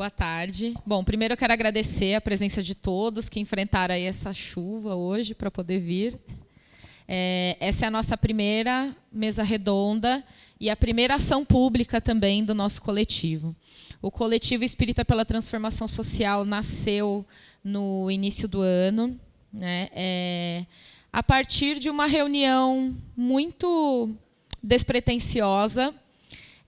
Boa tarde. Bom, primeiro eu quero agradecer a presença de todos que enfrentaram aí essa chuva hoje para poder vir. Essa é a nossa primeira mesa redonda e a primeira ação pública também do nosso coletivo. O coletivo Espírita pela Transformação Social nasceu no início do ano, né, a partir de uma reunião muito despretensiosa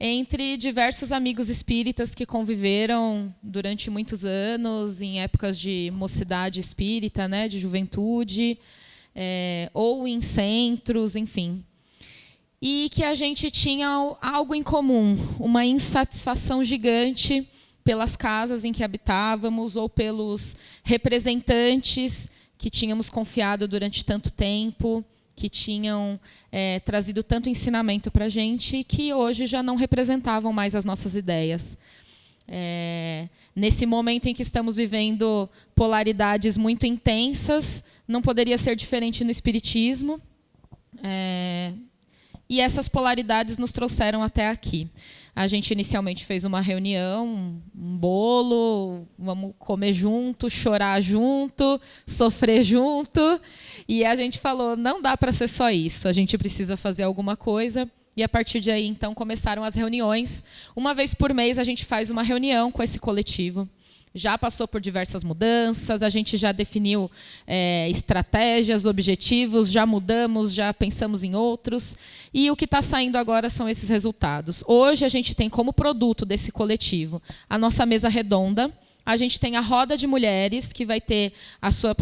entre diversos amigos espíritas que conviveram durante muitos anos, em épocas de mocidade espírita, né, de juventude, ou em centros, enfim. E que a gente tinha algo em comum, uma insatisfação gigante pelas casas em que habitávamos ou pelos representantes que tínhamos confiado durante tanto tempo, que tinham trazido tanto ensinamento para a gente e que hoje já não representavam mais as nossas ideias. Nesse momento em que estamos vivendo polaridades muito intensas, não poderia ser diferente no Espiritismo. E essas polaridades nos trouxeram até aqui. A gente inicialmente fez uma reunião, um bolo, vamos comer junto, chorar junto, sofrer junto. E a gente falou, não dá para ser só isso, a gente precisa fazer alguma coisa. E a partir de aí, então, começaram as reuniões. Uma vez por mês, a gente faz uma reunião com esse coletivo. Já passou por diversas mudanças, a gente já definiu estratégias, objetivos, já mudamos, já pensamos em outros. E o que está saindo agora são esses resultados. Hoje, a gente tem como produto desse coletivo a nossa mesa redonda. A gente tem a Roda de Mulheres, que vai ter seu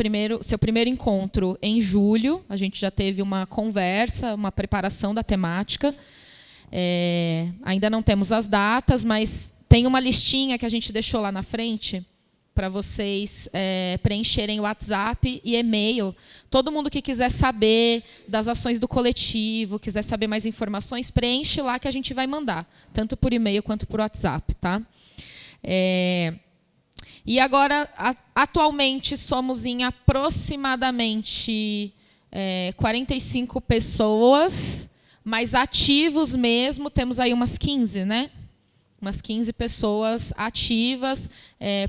primeiro encontro em julho. A gente já teve uma conversa, uma preparação da temática. Ainda não temos as datas, mas tem uma listinha que a gente deixou lá na frente para vocês preencherem o WhatsApp e e-mail. Todo mundo que quiser saber das ações do coletivo, quiser saber mais informações, preenche lá que a gente vai mandar, tanto por e-mail quanto por WhatsApp. Tá? E agora, atualmente, somos em aproximadamente 45 pessoas, mas ativos mesmo, temos aí umas 15, né? Umas 15 pessoas ativas,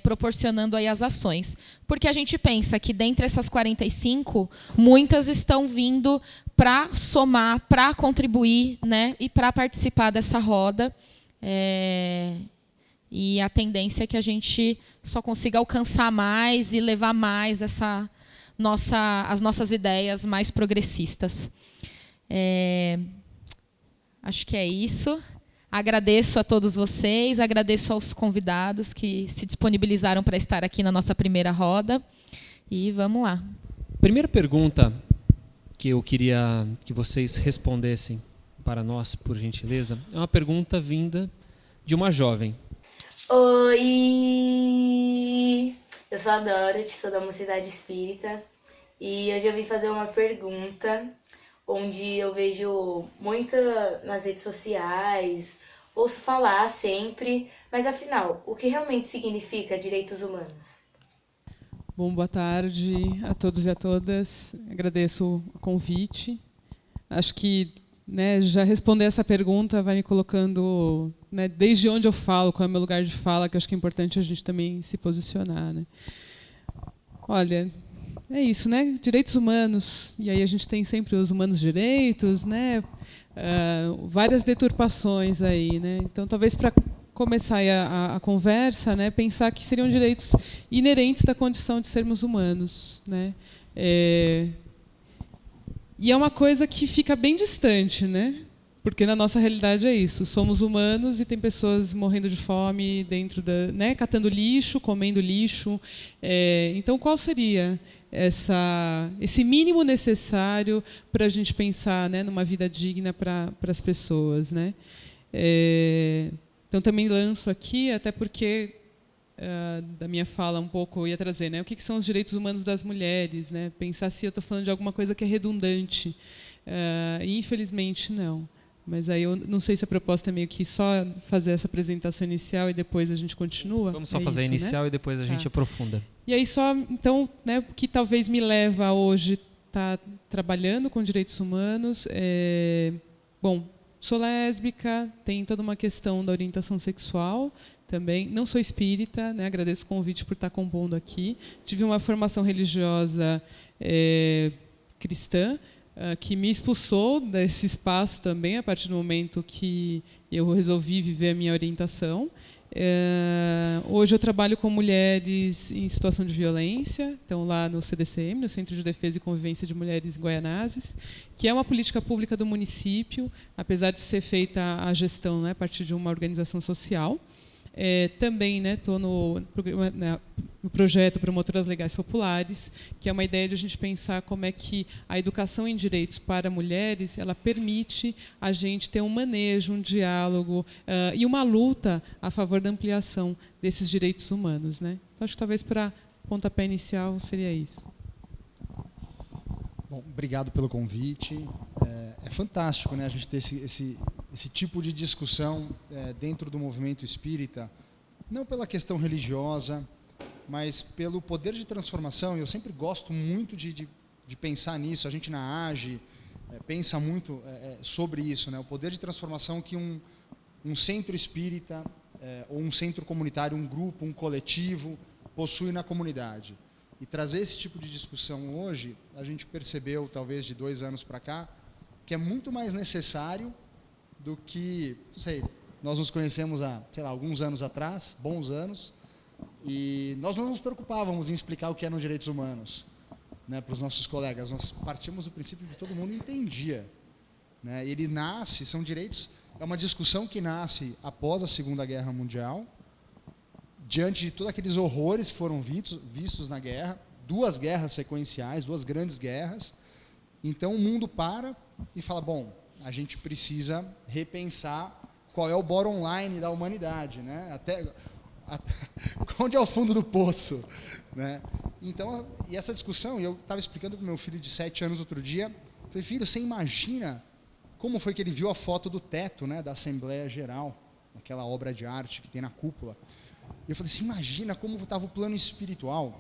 proporcionando aí as ações. Porque a gente pensa que, dentre essas 45, muitas estão vindo para somar, para contribuir, né, e para participar dessa roda. E a tendência é que a gente só consiga alcançar mais e levar mais as nossas ideias mais progressistas. Acho que é isso. Agradeço a todos vocês, agradeço aos convidados que se disponibilizaram para estar aqui na nossa primeira roda. E vamos lá. Primeira pergunta que eu queria que vocês respondessem para nós, por gentileza, é uma pergunta vinda de uma jovem. Oi! Eu sou a Dorothy, sou da Mocidade Espírita. E hoje eu vim fazer uma pergunta onde eu vejo muito nas redes sociais, ouço falar sempre, mas afinal, o que realmente significa direitos humanos? Bom, boa tarde a todos e a todas. Agradeço o convite. Acho que, né, já responder essa pergunta vai me colocando, né, desde onde eu falo, qual é o meu lugar de fala, que acho que é importante a gente também se posicionar. Né? Olha, é isso, né? Direitos humanos, e aí a gente tem sempre os humanos direitos, né? Várias deturpações aí, né? Então, talvez para começar a conversa, né, pensar que seriam direitos inerentes da condição de sermos humanos, né? E é uma coisa que fica bem distante, né? Porque na nossa realidade é isso, somos humanos e tem pessoas morrendo de fome dentro da, né, catando lixo, comendo lixo. Então, qual seria esse mínimo necessário para a gente pensar, né, numa vida digna para as pessoas, né? Então, também lanço aqui, até porque da minha fala um pouco eu ia trazer, né, o que são os direitos humanos das mulheres, né? Pensar se eu estou falando de alguma coisa que é redundante. E, infelizmente, não. Mas aí eu não sei se a proposta é meio que só fazer essa apresentação inicial e depois a gente continua. Vamos só fazer a inicial, né? E depois a gente aprofunda. E aí só, então, né, o que talvez me leva a hoje estar trabalhando com direitos humanos, bom, sou lésbica, tem toda uma questão da orientação sexual também. Não sou espírita, né? Agradeço o convite por estar compondo aqui. Tive uma formação religiosa cristã, que me expulsou desse espaço também, a partir do momento que eu resolvi viver a minha orientação. Hoje eu trabalho com mulheres em situação de violência, então lá no CDCM, no Centro de Defesa e Convivência de Mulheres em Guaianazes, que é uma política pública do município, apesar de ser feita a gestão, né, a partir de uma organização social. Também estou no projeto Promotoras Legais Populares, que é uma ideia de a gente pensar como é que a educação em direitos para mulheres ela permite a gente ter um manejo, um diálogo e uma luta a favor da ampliação desses direitos humanos, né? Então, acho que talvez para pontapé inicial seria isso. Bom, obrigado pelo convite. É fantástico, né, a gente ter esse tipo de discussão dentro do movimento espírita, não pela questão religiosa, mas pelo poder de transformação. E eu sempre gosto muito de pensar nisso. A gente na AGE pensa muito sobre isso, né, o poder de transformação que um centro espírita ou um centro comunitário, um grupo, um coletivo possui na comunidade. E trazer esse tipo de discussão hoje, a gente percebeu, talvez de 2 anos para cá, que é muito mais necessário do que, não sei, nós nos conhecemos há, sei lá, alguns anos atrás, bons anos, e nós não nos preocupávamos em explicar o que eram direitos humanos, né, para os nossos colegas. Nós partimos do princípio que todo mundo entendia, né? Ele nasce, são direitos, é uma discussão que nasce após a Segunda Guerra Mundial, diante de todos aqueles horrores que foram vistos na guerra, 2 guerras sequenciais, 2 grandes guerras. Então o mundo para e fala, bom, a gente precisa repensar qual é o bottom line da humanidade, né? Até onde é o fundo do poço, né? Então, e essa discussão, eu estava explicando para o meu filho de 7 anos outro dia, falei, filho, você imagina como foi que ele viu a foto do teto, né, da Assembleia Geral, aquela obra de arte que tem na cúpula. Eu falei assim, imagina como estava o plano espiritual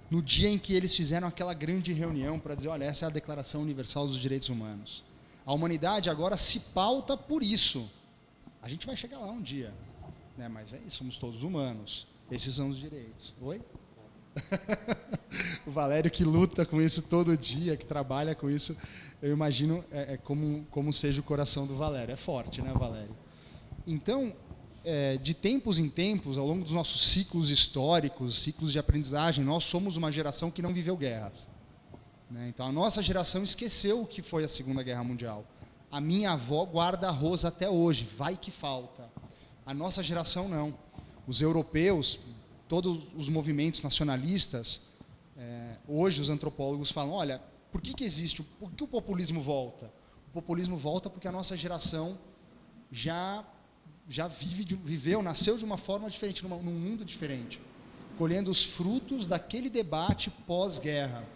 no dia em que eles fizeram aquela grande reunião para dizer, olha, essa é a Declaração Universal dos Direitos Humanos. A humanidade agora se pauta por isso. A gente vai chegar lá um dia, né? Mas é isso, somos todos humanos. Esses são os direitos. Oi? O Valério que luta com isso todo dia, que trabalha com isso, eu imagino como seja o coração do Valério. É forte, né, Valério? Então, de tempos em tempos, ao longo dos nossos ciclos históricos, ciclos de aprendizagem, nós somos uma geração que não viveu guerras, né? Então, a nossa geração esqueceu o que foi a Segunda Guerra Mundial. A minha avó guarda arroz até hoje, vai que falta. A nossa geração não. Os europeus, todos os movimentos nacionalistas, hoje os antropólogos falam, olha, por que existe, por que o populismo volta? O populismo volta porque a nossa geração já viveu, nasceu de uma forma diferente, num mundo diferente, colhendo os frutos daquele debate pós-guerra.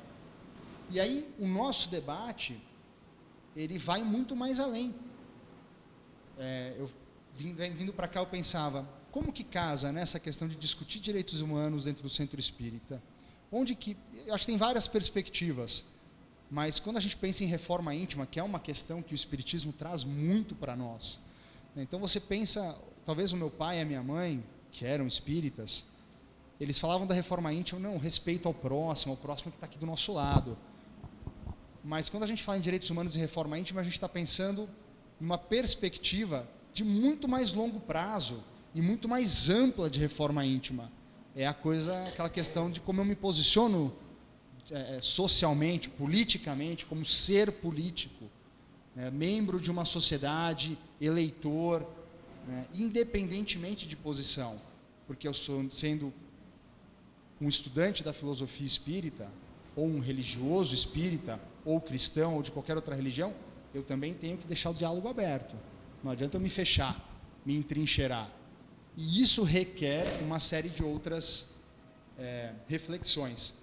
E aí, o nosso debate, ele vai muito mais além. Eu vindo para cá, eu pensava, como que casa nessa questão de discutir direitos humanos dentro do centro espírita? Eu acho que tem várias perspectivas, mas quando a gente pensa em reforma íntima, que é uma questão que o espiritismo traz muito para nós, então você pensa, talvez o meu pai e a minha mãe, que eram espíritas, eles falavam da reforma íntima, não, respeito ao próximo que está aqui do nosso lado. Mas quando a gente fala em direitos humanos e reforma íntima, a gente está pensando numa perspectiva de muito mais longo prazo e muito mais ampla de reforma íntima. É aquela questão de como eu me posiciono socialmente, politicamente, como ser político, né, membro de uma sociedade, eleitor, né, independentemente de posição, porque eu sendo um estudante da filosofia espírita, ou um religioso espírita, ou cristão, ou de qualquer outra religião, eu também tenho que deixar o diálogo aberto. Não adianta eu me fechar, me entrincheirar. E isso requer uma série de outras reflexões.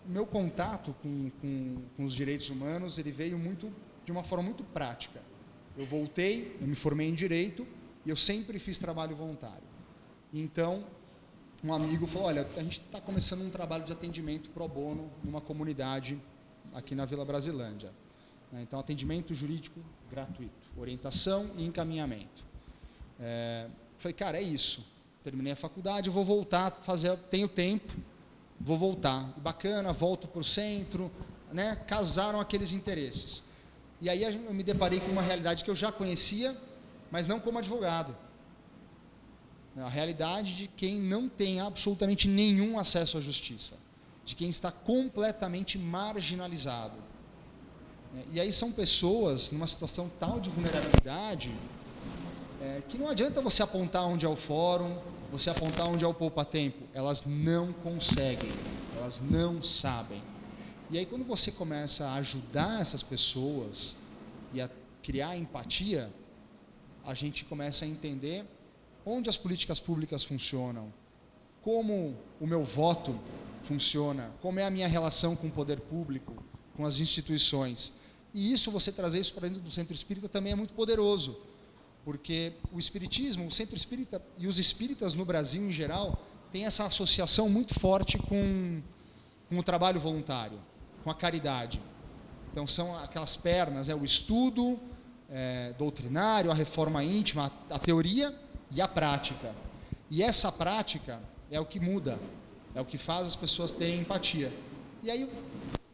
Meu contato com os direitos humanos, ele veio de uma forma muito prática. Eu me formei em Direito, e eu sempre fiz trabalho voluntário. Então, um amigo falou, olha, a gente está começando um trabalho de atendimento pro bono numa comunidade aqui na Vila Brasilândia. né? Então, atendimento jurídico gratuito, orientação e encaminhamento. Falei, cara, é isso. Terminei a faculdade, vou voltar, tenho tempo, vou voltar. Bacana, volto para o centro, né? Casaram aqueles interesses. E aí eu me deparei com uma realidade que eu já conhecia, mas não como advogado. A realidade de quem não tem absolutamente nenhum acesso à justiça, de quem está completamente marginalizado. E aí são pessoas numa situação tal de vulnerabilidade que não adianta você apontar onde é o fórum, você apontar onde é o poupa-tempo. Elas não conseguem, elas não sabem. E aí quando você começa a ajudar essas pessoas e a criar empatia, a gente começa a entender onde as políticas públicas funcionam, como o meu voto funciona, como é a minha relação com o poder público, com as instituições. E isso, você trazer isso para dentro do centro espírita também é muito poderoso, porque o espiritismo, o centro espírita e os espíritas no Brasil em geral têm essa associação muito forte com o trabalho voluntário, com a caridade. Então são aquelas pernas, o estudo doutrinário, a reforma íntima, a teoria e a prática. E essa prática é o que muda, é o que faz as pessoas terem empatia. E aí,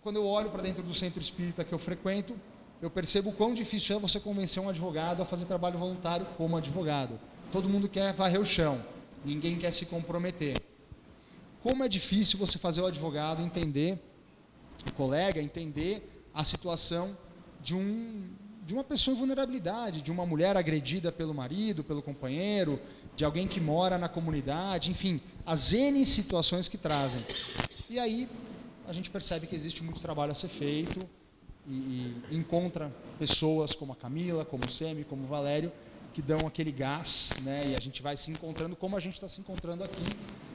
quando eu olho para dentro do centro espírita que eu frequento, eu percebo o quão difícil é você convencer um advogado a fazer trabalho voluntário como advogado. Todo mundo quer varrer o chão, ninguém quer se comprometer. Como é difícil você fazer o advogado entender, o colega entender a situação de uma pessoa em vulnerabilidade, de uma mulher agredida pelo marido, pelo companheiro, de alguém que mora na comunidade, enfim, as N situações que trazem. E aí a gente percebe que existe muito trabalho a ser feito e encontra pessoas como a Camila, como o Semi, como o Valério, que dão aquele gás, né? E a gente vai se encontrando como a gente está se encontrando aqui,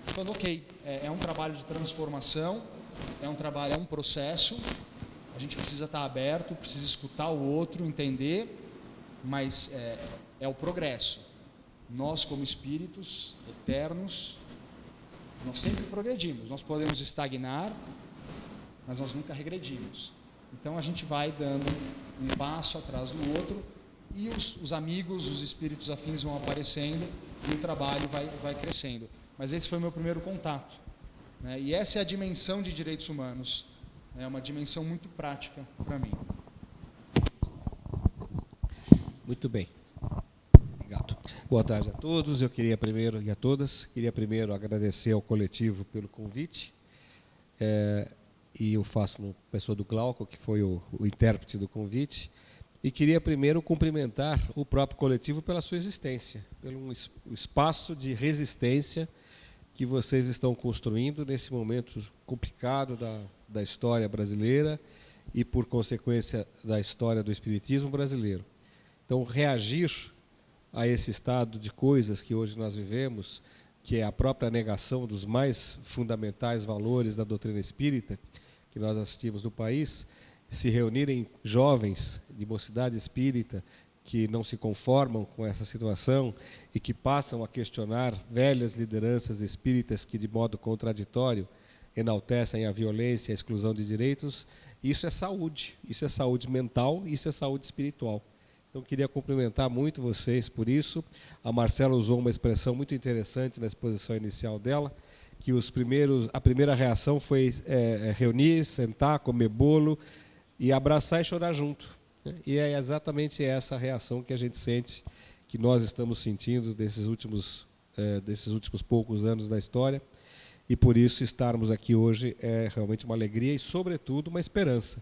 falando, ok, é um trabalho de transformação, é um processo, a gente precisa estar aberto, precisa escutar o outro, entender, mas é o progresso. Nós, como espíritos eternos, nós sempre progredimos. Nós podemos estagnar, mas nós nunca regredimos. Então a gente vai dando um passo atrás do outro e os amigos, os espíritos afins vão aparecendo e o trabalho vai crescendo. Mas esse foi o meu primeiro contato, né? E essa é a dimensão de direitos humanos. É uma dimensão muito prática para mim. Muito bem. Obrigado. Boa tarde a todos. Eu queria primeiro, e a todas, queria primeiro agradecer ao coletivo pelo convite. E eu faço no pessoa do Glauco, que foi o intérprete do convite. E queria primeiro cumprimentar o próprio coletivo pela sua existência, pelo espaço de resistência que vocês estão construindo nesse momento complicado da história brasileira e, por consequência, da história do espiritismo brasileiro. Então, reagir a esse estado de coisas que hoje nós vivemos, que é a própria negação dos mais fundamentais valores da doutrina espírita que nós assistimos no país, se reunirem jovens de mocidade espírita que não se conformam com essa situação e que passam a questionar velhas lideranças espíritas que, de modo contraditório, enaltecem a violência e a exclusão de direitos, isso é saúde mental, isso é saúde espiritual. Então, queria cumprimentar muito vocês por isso. A Marcela usou uma expressão muito interessante na exposição inicial dela, que a primeira reação foi reunir, sentar, comer bolo e abraçar e chorar junto. E é exatamente essa reação que a gente sente, que nós estamos sentindo desses últimos poucos anos da história. E por isso estarmos aqui hoje é realmente uma alegria e, sobretudo, uma esperança.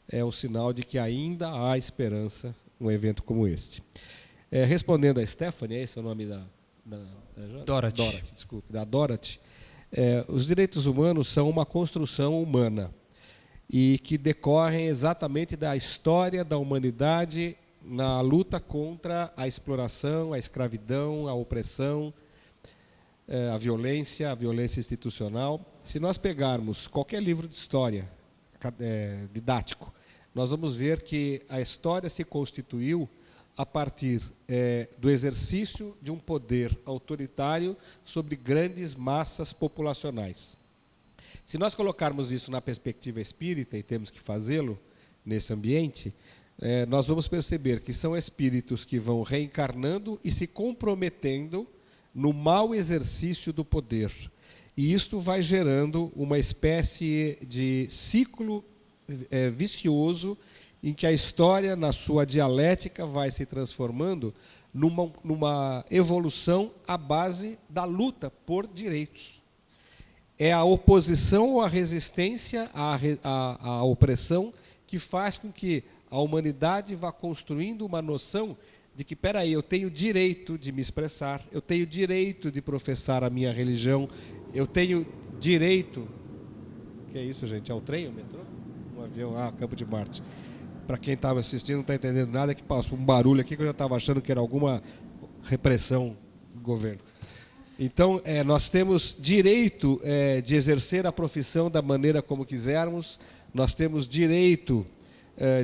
É um sinal de que ainda há esperança num evento como este. Respondendo a Stephanie, esse é o nome da Dorothy. Desculpe, da Dorothy. Os direitos humanos são uma construção humana e que decorrem exatamente da história da humanidade na luta contra a exploração, a escravidão, a opressão, a violência institucional. Se nós pegarmos qualquer livro de história didático, nós vamos ver que a história se constituiu a partir do exercício de um poder autoritário sobre grandes massas populacionais. Se nós colocarmos isso na perspectiva espírita, e temos que fazê-lo, nesse ambiente, nós vamos perceber que são espíritos que vão reencarnando e se comprometendo no mau exercício do poder. E isto vai gerando uma espécie de ciclo vicioso em que a história, na sua dialética, vai se transformando numa evolução à base da luta por direitos. É a oposição ou a resistência à opressão que faz com que a humanidade vá construindo uma noção de que, peraí, eu tenho direito de me expressar, eu tenho direito de professar a minha religião, eu tenho direito... Que é isso, gente? É o trem, o metrô? Um avião? Campo de Marte. Para quem estava assistindo, não está entendendo nada, é que passou um barulho aqui que eu já estava achando que era alguma repressão do governo. Então, nós temos direito de exercer a profissão da maneira como quisermos, nós temos direito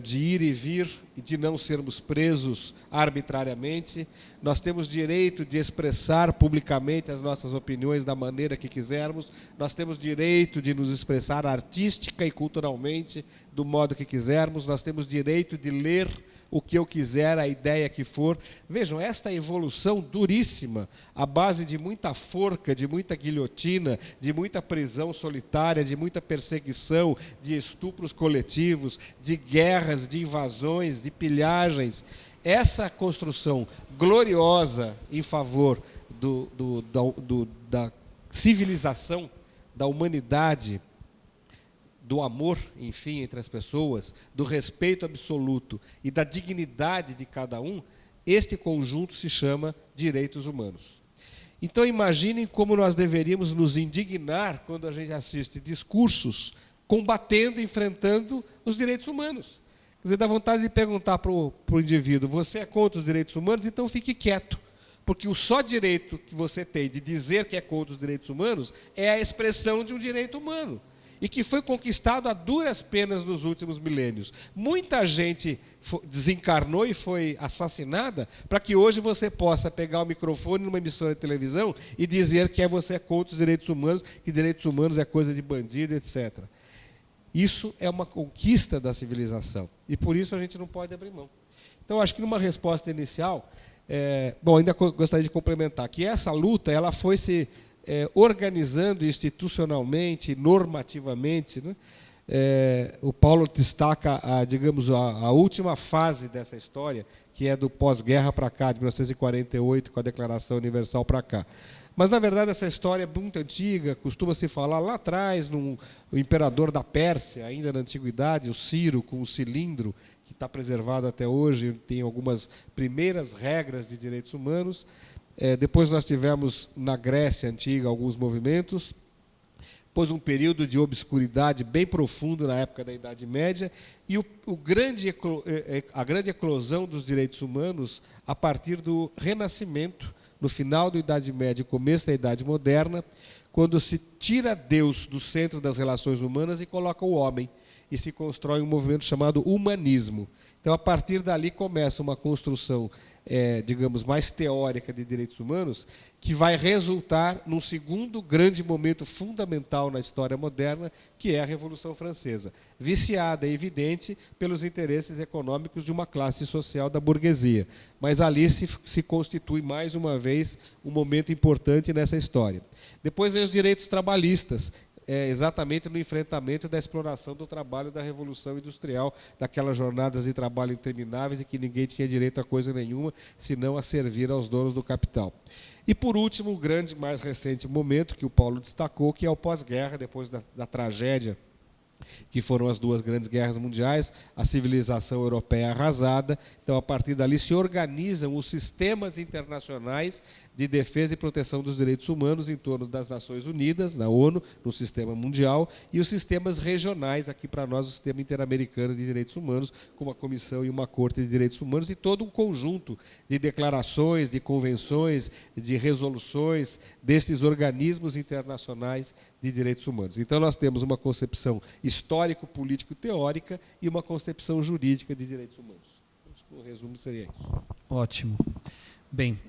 de ir e vir e de não sermos presos arbitrariamente, nós temos direito de expressar publicamente as nossas opiniões da maneira que quisermos, nós temos direito de nos expressar artística e culturalmente do modo que quisermos, nós temos direito de ler o que eu quiser, a ideia que for. Vejam, esta evolução duríssima, à base de muita forca, de muita guilhotina, de muita prisão solitária, de muita perseguição, de estupros coletivos, de guerras, de invasões, de pilhagens. Essa construção gloriosa em favor da civilização, da humanidade, do amor, enfim, entre as pessoas, do respeito absoluto e da dignidade de cada um, este conjunto se chama direitos humanos. Então, imaginem como nós deveríamos nos indignar quando a gente assiste discursos combatendo, enfrentando os direitos humanos. Quer dizer, dá vontade de perguntar para o indivíduo, você é contra os direitos humanos? Então fique quieto. Porque o só direito que você tem de dizer que é contra os direitos humanos é a expressão de um direito humano. E que foi conquistado a duras penas nos últimos milênios. Muita gente desencarnou e foi assassinada para que hoje você possa pegar o microfone numa emissora de televisão e dizer que você é contra os direitos humanos, que direitos humanos é coisa de bandido, etc. Isso é uma conquista da civilização. E por isso a gente não pode abrir mão. Então, acho que numa resposta inicial, ainda gostaria de complementar que essa luta ela foi se organizando institucionalmente, normativamente, né? O Paulo destaca, digamos, a última fase dessa história, que é do pós-guerra para cá, de 1948, com a Declaração Universal para cá. Mas, na verdade, essa história é muito antiga, costuma-se falar lá atrás, o imperador da Pérsia, ainda na Antiguidade, o Ciro, com o cilindro, que está preservado até hoje, tem algumas primeiras regras de direitos humanos. Depois nós tivemos, na Grécia Antiga, alguns movimentos, depois um período de obscuridade bem profundo na época da Idade Média, e a grande eclosão dos direitos humanos a partir do Renascimento, no final da Idade Média e começo da Idade Moderna, quando se tira Deus do centro das relações humanas e coloca o homem, e se constrói um movimento chamado humanismo. Então, a partir dali começa uma construção digamos, mais teórica de direitos humanos, que vai resultar num segundo grande momento fundamental na história moderna, que é a Revolução Francesa, viciada, é evidente, pelos interesses econômicos de uma classe social da burguesia. Mas ali se constitui, mais uma vez, um momento importante nessa história. Depois vem os direitos trabalhistas, exatamente no enfrentamento da exploração do trabalho da Revolução Industrial, daquelas jornadas de trabalho intermináveis em que ninguém tinha direito a coisa nenhuma, senão a servir aos donos do capital. E, por último, o grande, mais recente momento que o Paulo destacou, que é o pós-guerra, depois da tragédia, que foram as duas grandes guerras mundiais, a civilização europeia arrasada. Então, a partir dali, se organizam os sistemas internacionais de defesa e proteção dos direitos humanos em torno das Nações Unidas, na ONU, no sistema mundial, e os sistemas regionais, aqui para nós, o sistema interamericano de direitos humanos, com uma comissão e uma corte de direitos humanos, e todo um conjunto de declarações, de convenções, de resoluções desses organismos internacionais de direitos humanos. Então, nós temos uma concepção histórico-político-teórica e uma concepção jurídica de direitos humanos. Acho que o resumo seria isso. Ótimo. Bem,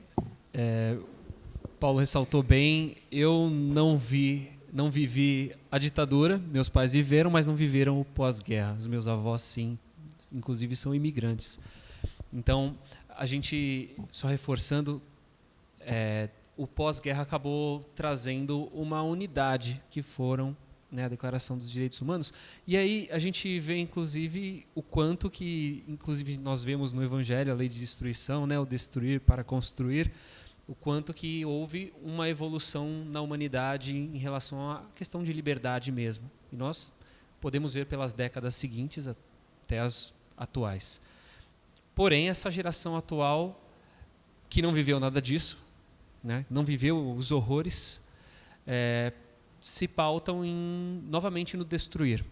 Paulo ressaltou bem, eu não vivi a ditadura, meus pais viveram, mas não viveram o pós-guerra. Os meus avós, sim, inclusive são imigrantes. Então, a gente, só reforçando, o pós-guerra acabou trazendo uma unidade, que foram, né, a Declaração dos Direitos Humanos. E aí a gente vê, inclusive, o quanto que, inclusive, nós vemos no Evangelho, a lei de destruição, né, o destruir para construir, o quanto que houve uma evolução na humanidade em relação à questão de liberdade mesmo. E nós podemos ver pelas décadas seguintes até as atuais. Porém, essa geração atual, que não viveu nada disso, né, não viveu os horrores, se pautam novamente no destruir.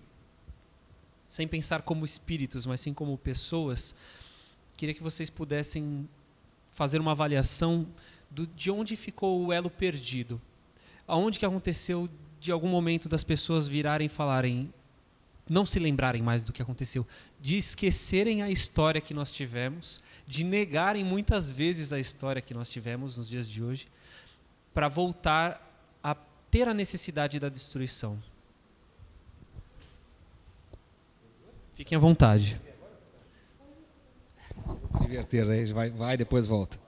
Sem pensar como espíritos, mas sim como pessoas. Queria que vocês pudessem fazer uma avaliação de onde ficou o elo perdido. Aonde que aconteceu de algum momento das pessoas virarem e falarem, não se lembrarem mais do que aconteceu, de esquecerem a história que nós tivemos, de negarem muitas vezes a história que nós tivemos nos dias de hoje, para voltar a ter a necessidade da destruição. Fiquem à vontade. Se inverter, né? A gente vai depois volta.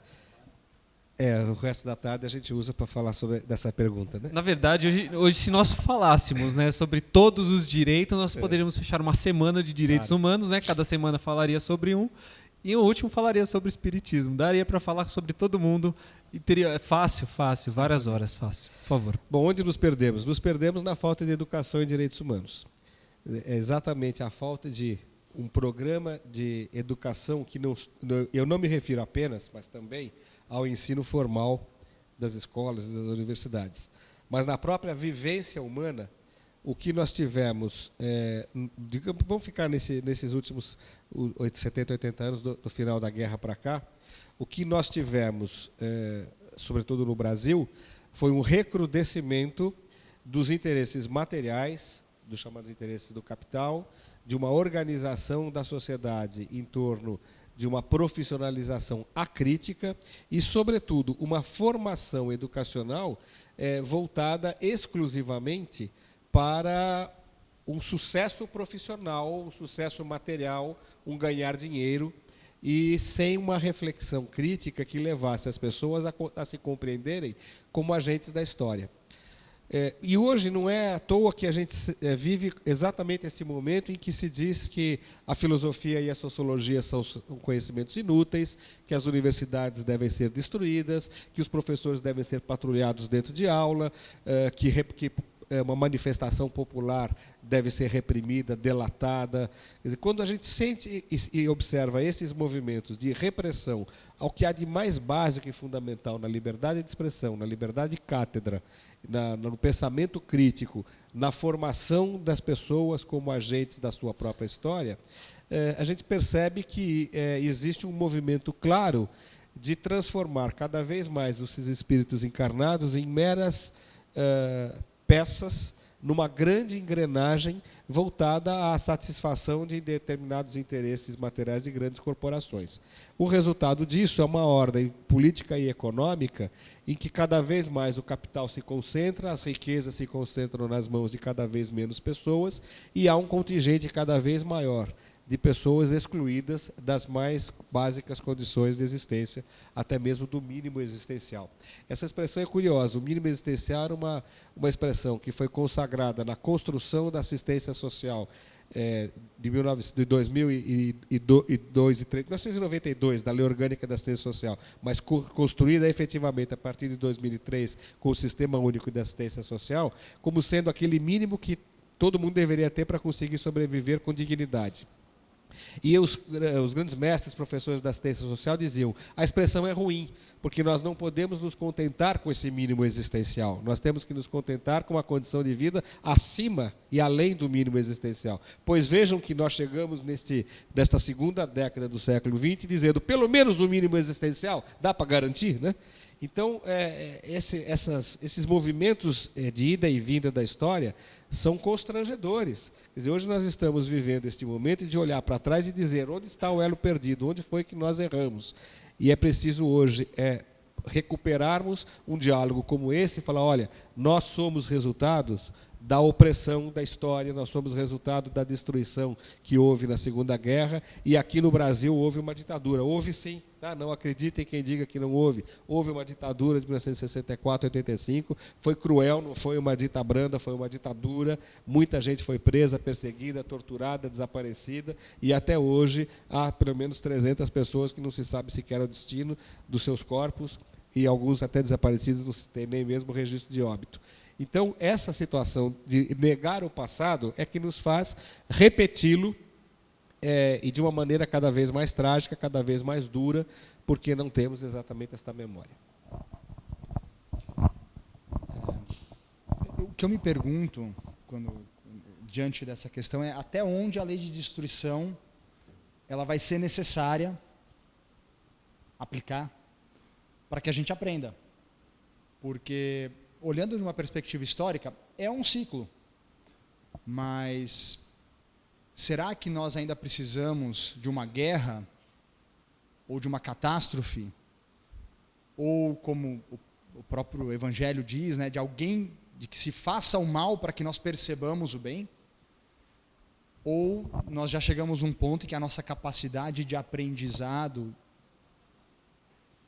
O resto da tarde a gente usa para falar sobre dessa pergunta, né? Na verdade, hoje se nós falássemos, né, sobre todos os direitos, nós poderíamos fechar uma semana de direitos humanos, né? Cada semana falaria sobre um, e o último falaria sobre o espiritismo. Daria para falar sobre todo mundo e teria fácil, várias horas, fácil. Por favor. Bom, onde nos perdemos? Nos perdemos na falta de educação em direitos humanos. É exatamente a falta de um programa de educação que eu não me refiro apenas, mas também ao ensino formal das escolas e das universidades. Mas na própria vivência humana, o que nós tivemos, vamos ficar nesses últimos 70, 80 anos do final da guerra para cá, o que nós tivemos, sobretudo no Brasil, foi um recrudescimento dos interesses materiais, dos chamados interesses do capital, de uma organização da sociedade em torno de uma profissionalização acrítica e, sobretudo, uma formação educacional voltada exclusivamente para um sucesso profissional, um sucesso material, um ganhar dinheiro, e sem uma reflexão crítica que levasse as pessoas a se compreenderem como agentes da história. E hoje não é à toa que a gente vive exatamente esse momento em que se diz que a filosofia e a sociologia são conhecimentos inúteis, que as universidades devem ser destruídas, que os professores devem ser patrulhados dentro de aula, que uma manifestação popular deve ser reprimida, delatada. Quer dizer, quando a gente sente e observa esses movimentos de repressão ao que há de mais básico e fundamental na liberdade de expressão, na liberdade de cátedra, no pensamento crítico, na formação das pessoas como agentes da sua própria história, a gente percebe que existe um movimento claro de transformar cada vez mais esses espíritos encarnados em meras peças numa grande engrenagem voltada à satisfação de determinados interesses materiais de grandes corporações. O resultado disso é uma ordem política e econômica em que cada vez mais o capital se concentra, as riquezas se concentram nas mãos de cada vez menos pessoas e há um contingente cada vez maior de pessoas excluídas das mais básicas condições de existência, até mesmo do mínimo existencial. Essa expressão é curiosa. O mínimo existencial era uma expressão que foi consagrada na construção da assistência social de 2002 e 1992, da Lei Orgânica da Assistência Social, mas construída efetivamente a partir de 2003 com o Sistema Único de Assistência Social, como sendo aquele mínimo que todo mundo deveria ter para conseguir sobreviver com dignidade. E os grandes mestres, professores da assistência social diziam, a expressão é ruim, porque nós não podemos nos contentar com esse mínimo existencial. Nós temos que nos contentar com uma condição de vida acima e além do mínimo existencial. Pois vejam que nós chegamos nesta segunda década do século XX dizendo, pelo menos o mínimo existencial, dá para garantir, né? Então, esses movimentos de ida e vinda da história são constrangedores. Quer dizer, hoje nós estamos vivendo este momento de olhar para trás e dizer onde está o elo perdido, onde foi que nós erramos. E é preciso hoje recuperarmos um diálogo como esse e falar, olha, nós somos resultados da opressão da história, nós somos resultado da destruição que houve na Segunda Guerra, e aqui no Brasil houve uma ditadura. Houve sim, tá? Não acreditem quem diga que não houve. Houve uma ditadura de 1964 a 85, foi cruel, não foi uma dita branda, foi uma ditadura, muita gente foi presa, perseguida, torturada, desaparecida, e até hoje há pelo menos 300 pessoas que não se sabe sequer o destino dos seus corpos, e alguns até desaparecidos não se tem nem mesmo registro de óbito. Então, essa situação de negar o passado é que nos faz repeti-lo, e de uma maneira cada vez mais trágica, cada vez mais dura, porque não temos exatamente esta memória. O que eu me pergunto, diante dessa questão, é até onde a lei de destruição ela vai ser necessária aplicar para que a gente aprenda. Porque, olhando de uma perspectiva histórica, é um ciclo. Mas será que nós ainda precisamos de uma guerra, ou de uma catástrofe, ou como o próprio Evangelho diz, né, de alguém de que se faça o mal para que nós percebamos o bem? Ou nós já chegamos a um ponto em que a nossa capacidade de aprendizado,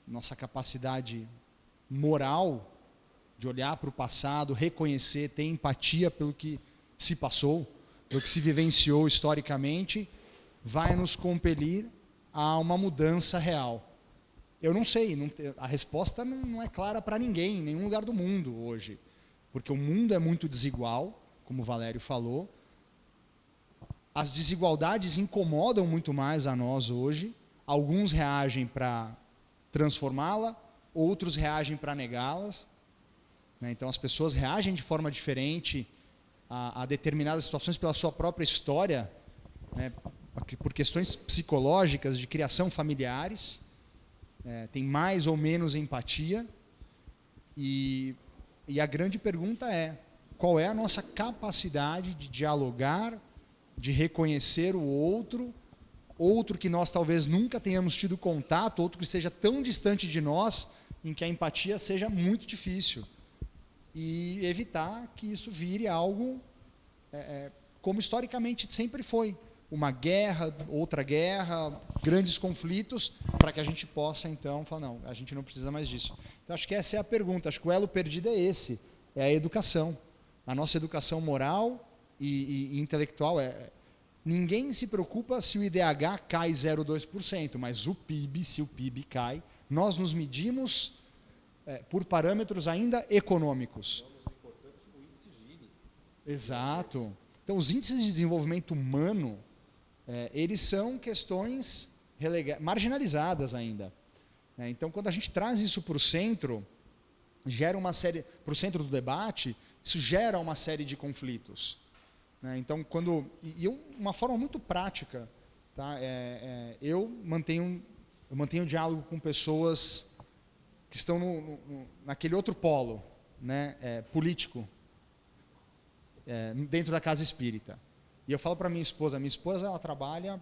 nossa capacidade moral, de olhar para o passado, reconhecer, ter empatia pelo que se passou, pelo que se vivenciou historicamente, vai nos compelir a uma mudança real. Eu não sei, a resposta não é clara para ninguém, em nenhum lugar do mundo hoje, porque o mundo é muito desigual, como o Valério falou, as desigualdades incomodam muito mais a nós hoje, alguns reagem para transformá-la, outros reagem para negá-las. Então, as pessoas reagem de forma diferente a determinadas situações pela sua própria história, né, por questões psicológicas, de criação familiares, tem mais ou menos empatia. E a grande pergunta é, qual é a nossa capacidade de dialogar, de reconhecer o outro que nós talvez nunca tenhamos tido contato, outro que seja tão distante de nós, em que a empatia seja muito difícil. E evitar que isso vire algo como historicamente sempre foi. Uma guerra, outra guerra, grandes conflitos, para que a gente possa, então, falar, não, a gente não precisa mais disso. Então, acho que essa é a pergunta, acho que o elo perdido é esse, é a educação. A nossa educação moral e intelectual ninguém se preocupa se o IDH cai 0,2%, mas o PIB, se o PIB cai, nós nos medimos por parâmetros ainda econômicos. Exato. Então, os índices de desenvolvimento humano, eles são questões marginalizadas ainda. Então, quando a gente traz isso para o centro, para o centro do debate, isso gera uma série de conflitos. Então, uma forma muito prática, tá? Eu mantenho diálogo com pessoas que estão naquele outro polo, né, político, dentro da casa espírita. E eu falo para minha esposa ela trabalha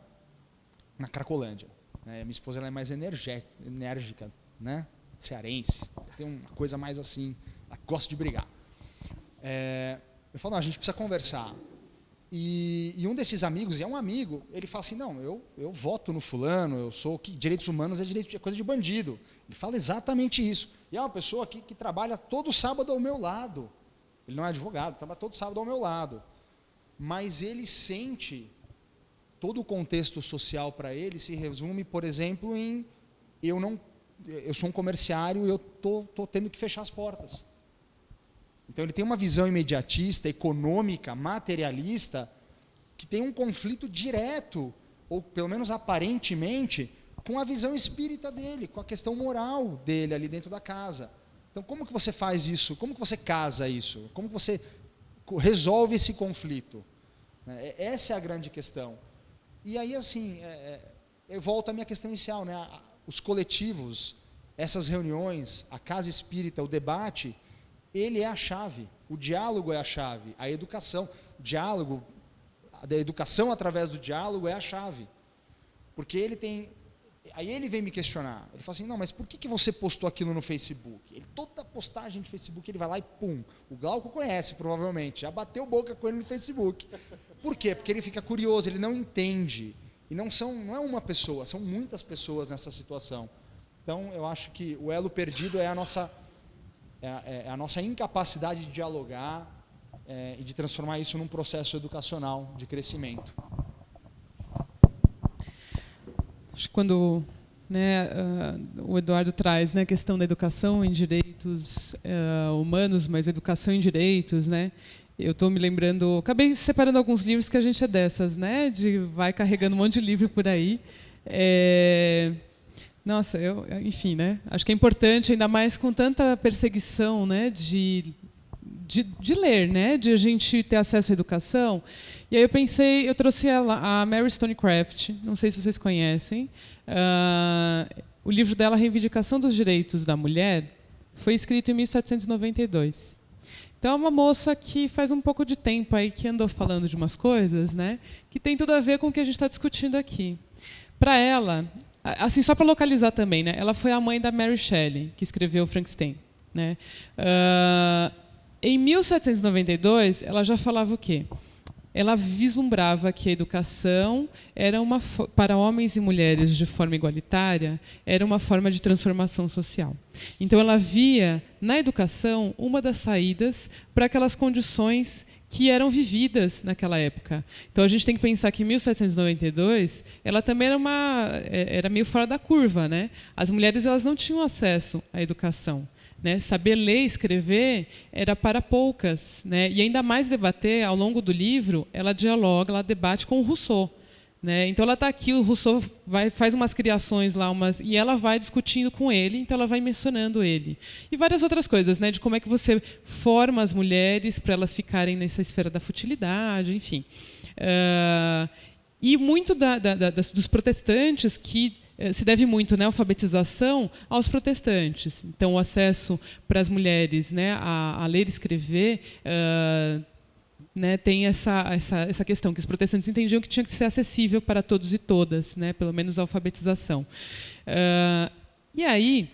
na Cracolândia. Minha esposa ela é mais enérgica, né, cearense, tem uma coisa mais assim, ela gosta de brigar. Eu falo, não, a gente precisa conversar. E um desses amigos, e é um amigo, ele fala assim, não, eu voto no fulano, eu sou que direitos humanos é coisa de bandido. Ele fala exatamente isso. E é uma pessoa que trabalha todo sábado ao meu lado. Ele não é advogado, trabalha todo sábado ao meu lado. Mas ele sente, todo o contexto social para ele se resume, por exemplo, em eu sou um comerciário e eu estou tendo que fechar as portas. Então ele tem uma visão imediatista, econômica, materialista, que tem um conflito direto, ou pelo menos aparentemente, com a visão espírita dele, com a questão moral dele ali dentro da casa. Então como que você faz isso? Como que você casa isso? Como que você resolve esse conflito? Essa é a grande questão. E aí, assim, eu volto à minha questão inicial, né? Os coletivos, essas reuniões, a casa espírita, o debate, ele é a chave, o diálogo é a chave, a educação, a educação através do diálogo é a chave, porque Aí ele vem me questionar. Ele fala assim, não, mas por que você postou aquilo no Facebook? Toda postagem de Facebook, ele vai lá e pum. O Glauco conhece, provavelmente. Já bateu boca com ele no Facebook. Por quê? Porque ele fica curioso, ele não entende. E não é uma pessoa, são muitas pessoas nessa situação. Então, eu acho que o elo perdido é a nossa incapacidade de dialogar e de transformar isso num processo educacional de crescimento. Acho que quando o Eduardo traz, né, a questão da educação em direitos humanos, mas educação em direitos, né? Eu estou me lembrando, acabei separando alguns livros que a gente é dessas, né? Vai carregando um monte de livro por aí. Nossa, enfim, né? Acho que é importante, ainda mais com tanta perseguição, né, de ler, né, de a gente ter acesso à educação. E aí eu trouxe a Mary Stonecraft, não sei se vocês conhecem. O livro dela, Reivindicação dos Direitos da Mulher, foi escrito em 1792. Então, é uma moça que faz um pouco de tempo aí que andou falando de umas coisas, né, que tem tudo a ver com o que a gente está discutindo aqui. Para ela, assim, só para localizar também, né, ela foi a mãe da Mary Shelley, que escreveu Frankenstein, né? Em 1792, ela já falava o quê? Ela vislumbrava que a educação era para homens e mulheres de forma igualitária, era uma forma de transformação social. Então, ela via na educação uma das saídas para aquelas condições que eram vividas naquela época. Então, a gente tem que pensar que em 1792, ela também era meio fora da curva, né? As mulheres elas não tinham acesso à educação. Né? Saber ler e escrever era para poucas, né? E ainda mais debater, ao longo do livro, ela dialoga, ela debate com o Rousseau. Né? Então ela está aqui, o Rousseau faz umas criações lá, e ela vai discutindo com ele, então ela vai mencionando ele. E várias outras coisas, né? De como é que você forma as mulheres para elas ficarem nessa esfera da futilidade, enfim. E muito dos protestantes que se deve muito, né, a alfabetização aos protestantes. Então, o acesso para as mulheres, né, a ler e escrever, né, tem essa questão, que os protestantes entendiam que tinha que ser acessível para todos e todas, né, pelo menos a alfabetização. E aí,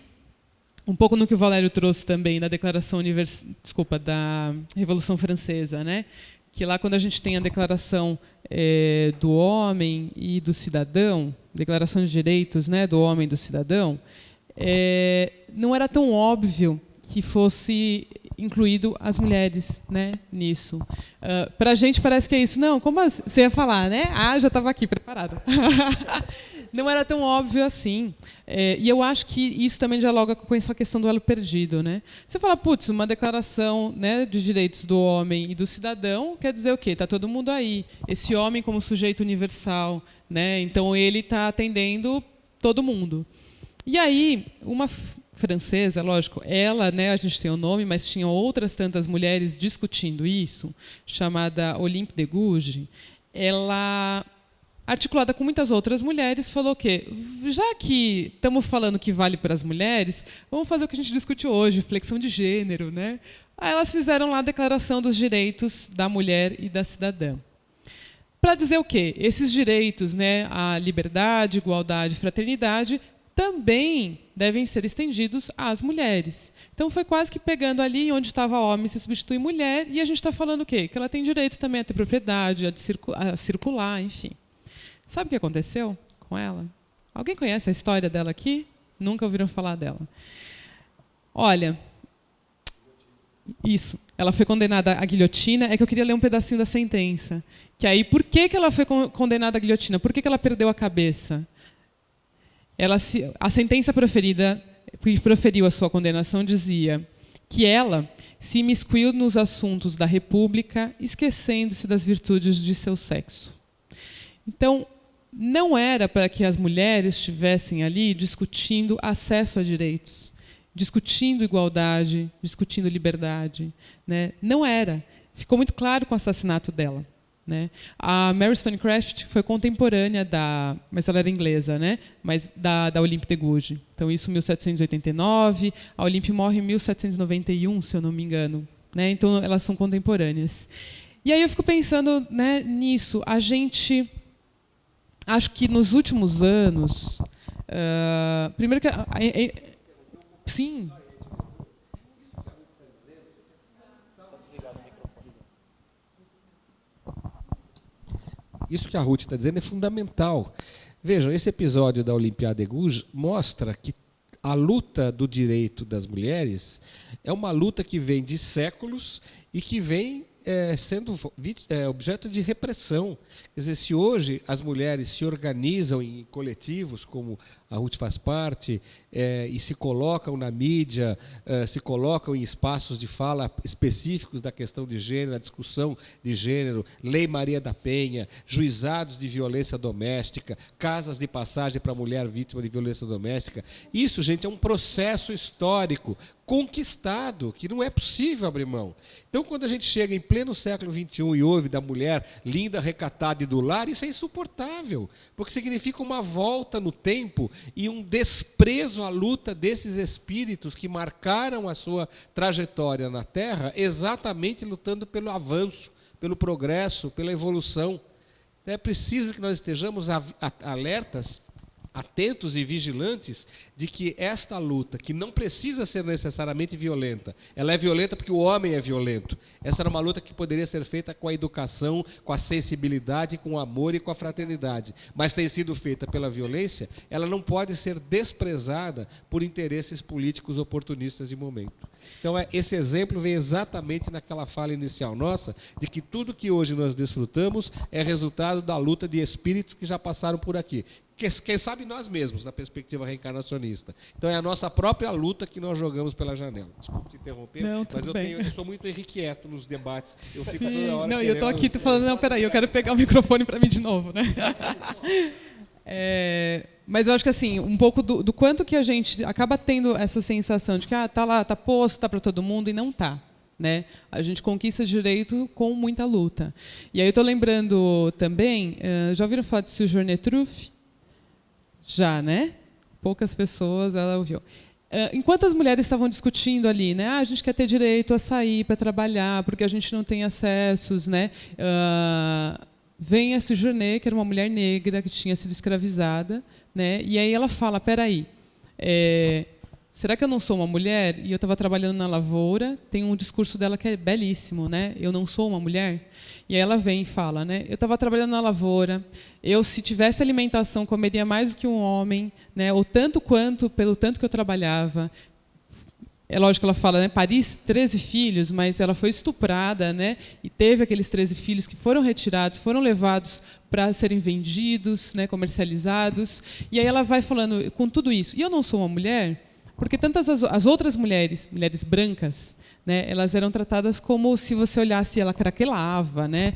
um pouco no que o Valério trouxe também da Declaração da Revolução Francesa, né, que lá quando a gente tem a Declaração do Homem e do Cidadão, Declaração de Direitos, né, do Homem e do Cidadão, não era tão óbvio que fosse incluído as mulheres, né, nisso. Para a gente parece que é isso. Não, como você ia falar, né? Já estava aqui preparada. Não era tão óbvio assim. E eu acho que isso também dialoga com essa questão do elo perdido, né? Você fala, putz, uma declaração, né, de direitos do homem e do cidadão, quer dizer o quê? Está todo mundo aí. Esse homem como sujeito universal, né? Então ele está atendendo todo mundo. E aí, uma francesa, lógico, ela, né, a gente tem o nome, mas tinha outras tantas mulheres discutindo isso, chamada Olympe de Gouges. Ela, articulada com muitas outras mulheres, falou que, já que estamos falando que vale para as mulheres, vamos fazer o que a gente discute hoje, flexão de gênero, né? Aí elas fizeram lá a Declaração dos Direitos da Mulher e da Cidadã. Para dizer o quê? Esses direitos, né, a liberdade, igualdade, fraternidade, também devem ser estendidos às mulheres. Então, foi quase que pegando ali onde estava homem, se substitui mulher, e a gente está falando o quê? Que ela tem direito também a ter propriedade, a circular, enfim. Sabe o que aconteceu com ela? Alguém conhece a história dela aqui? Nunca ouviram falar dela. Olha, isso. Ela foi condenada à guilhotina. É que eu queria ler um pedacinho da sentença. Que aí, por que ela foi condenada à guilhotina? Por que ela perdeu a cabeça? A sentença que proferiu a sua condenação dizia que ela se imiscuiu nos assuntos da República, esquecendo-se das virtudes de seu sexo. Então, não era para que as mulheres estivessem ali discutindo acesso a direitos, discutindo igualdade, discutindo liberdade, né? Não era. Ficou muito claro com o assassinato dela. Né? A Mary Stonecraft foi contemporânea mas ela era inglesa, né? Mas da Olympe de Gouges. Então isso em 1789, a Olympe morre em 1791, se eu não me engano, né? Então elas são contemporâneas. E aí eu fico pensando, né, nisso. A gente, acho que nos últimos anos, Primeiro que sim. Isso que a Ruth está dizendo é fundamental. Vejam, esse episódio da Olimpíada Eguj mostra que a luta do direito das mulheres é uma luta que vem de séculos e que vem sendo objeto de repressão. Quer dizer, se hoje as mulheres se organizam em coletivos, como a Ruth faz parte, e se colocam na mídia, se colocam em espaços de fala específicos da questão de gênero, a discussão de gênero, Lei Maria da Penha, juizados de violência doméstica, casas de passagem para mulher vítima de violência doméstica. Isso, gente, é um processo histórico conquistado, que não é possível abrir mão. Então, quando a gente chega em pleno século XXI e ouve da mulher linda, recatada e do lar, isso é insuportável, porque significa uma volta no tempo e um desprezo à luta desses espíritos que marcaram a sua trajetória na Terra, exatamente lutando pelo avanço, pelo progresso, pela evolução. Então, é preciso que nós estejamos alertas, atentos e vigilantes de que esta luta, que não precisa ser necessariamente violenta, ela é violenta porque o homem é violento. Essa era uma luta que poderia ser feita com a educação, com a sensibilidade, com o amor e com a fraternidade. Mas tem sido feita pela violência, ela não pode ser desprezada por interesses políticos oportunistas de momento. Então, esse exemplo vem exatamente naquela fala inicial nossa, de que tudo que hoje nós desfrutamos é resultado da luta de espíritos que já passaram por aqui. Quem sabe nós mesmos, na perspectiva reencarnacionista. Então, é a nossa própria luta que nós jogamos pela janela. Desculpe te interromper, não, mas eu sou muito irrequieto nos debates. Eu fico toda hora não, eu estou aqui falando, não, peraí, eu quero pegar o microfone para mim de novo, né? Mas eu acho que assim, um pouco do quanto que a gente acaba tendo essa sensação de que tá lá, tá posto, tá para todo mundo, e não tá. Né? A gente conquista direito com muita luta. E aí eu estou lembrando também, já ouviram falar de Sojourner Truth? Já, né? Poucas pessoas ela ouviu. Enquanto as mulheres estavam discutindo ali, né? A gente quer ter direito a sair para trabalhar, porque a gente não tem acessos, né? Vem a Sojourner, que era uma mulher negra que tinha sido escravizada, né? E aí ela fala, peraí, será que eu não sou uma mulher? E eu estava trabalhando na lavoura, tem um discurso dela que é belíssimo, né? Eu não sou uma mulher? E aí ela vem e fala, né? Eu estava trabalhando na lavoura, eu, se tivesse alimentação, comeria mais do que um homem, né? Ou tanto quanto, pelo tanto que eu trabalhava. É lógico que ela fala, né? Paris, 13 filhos, mas ela foi estuprada, né? E teve aqueles 13 filhos que foram retirados, foram levados para serem vendidos, né? Comercializados. E aí ela vai falando, com tudo isso, e eu não sou uma mulher? Porque tantas as outras mulheres brancas, né, elas eram tratadas como se você olhasse, ela craquelava, né,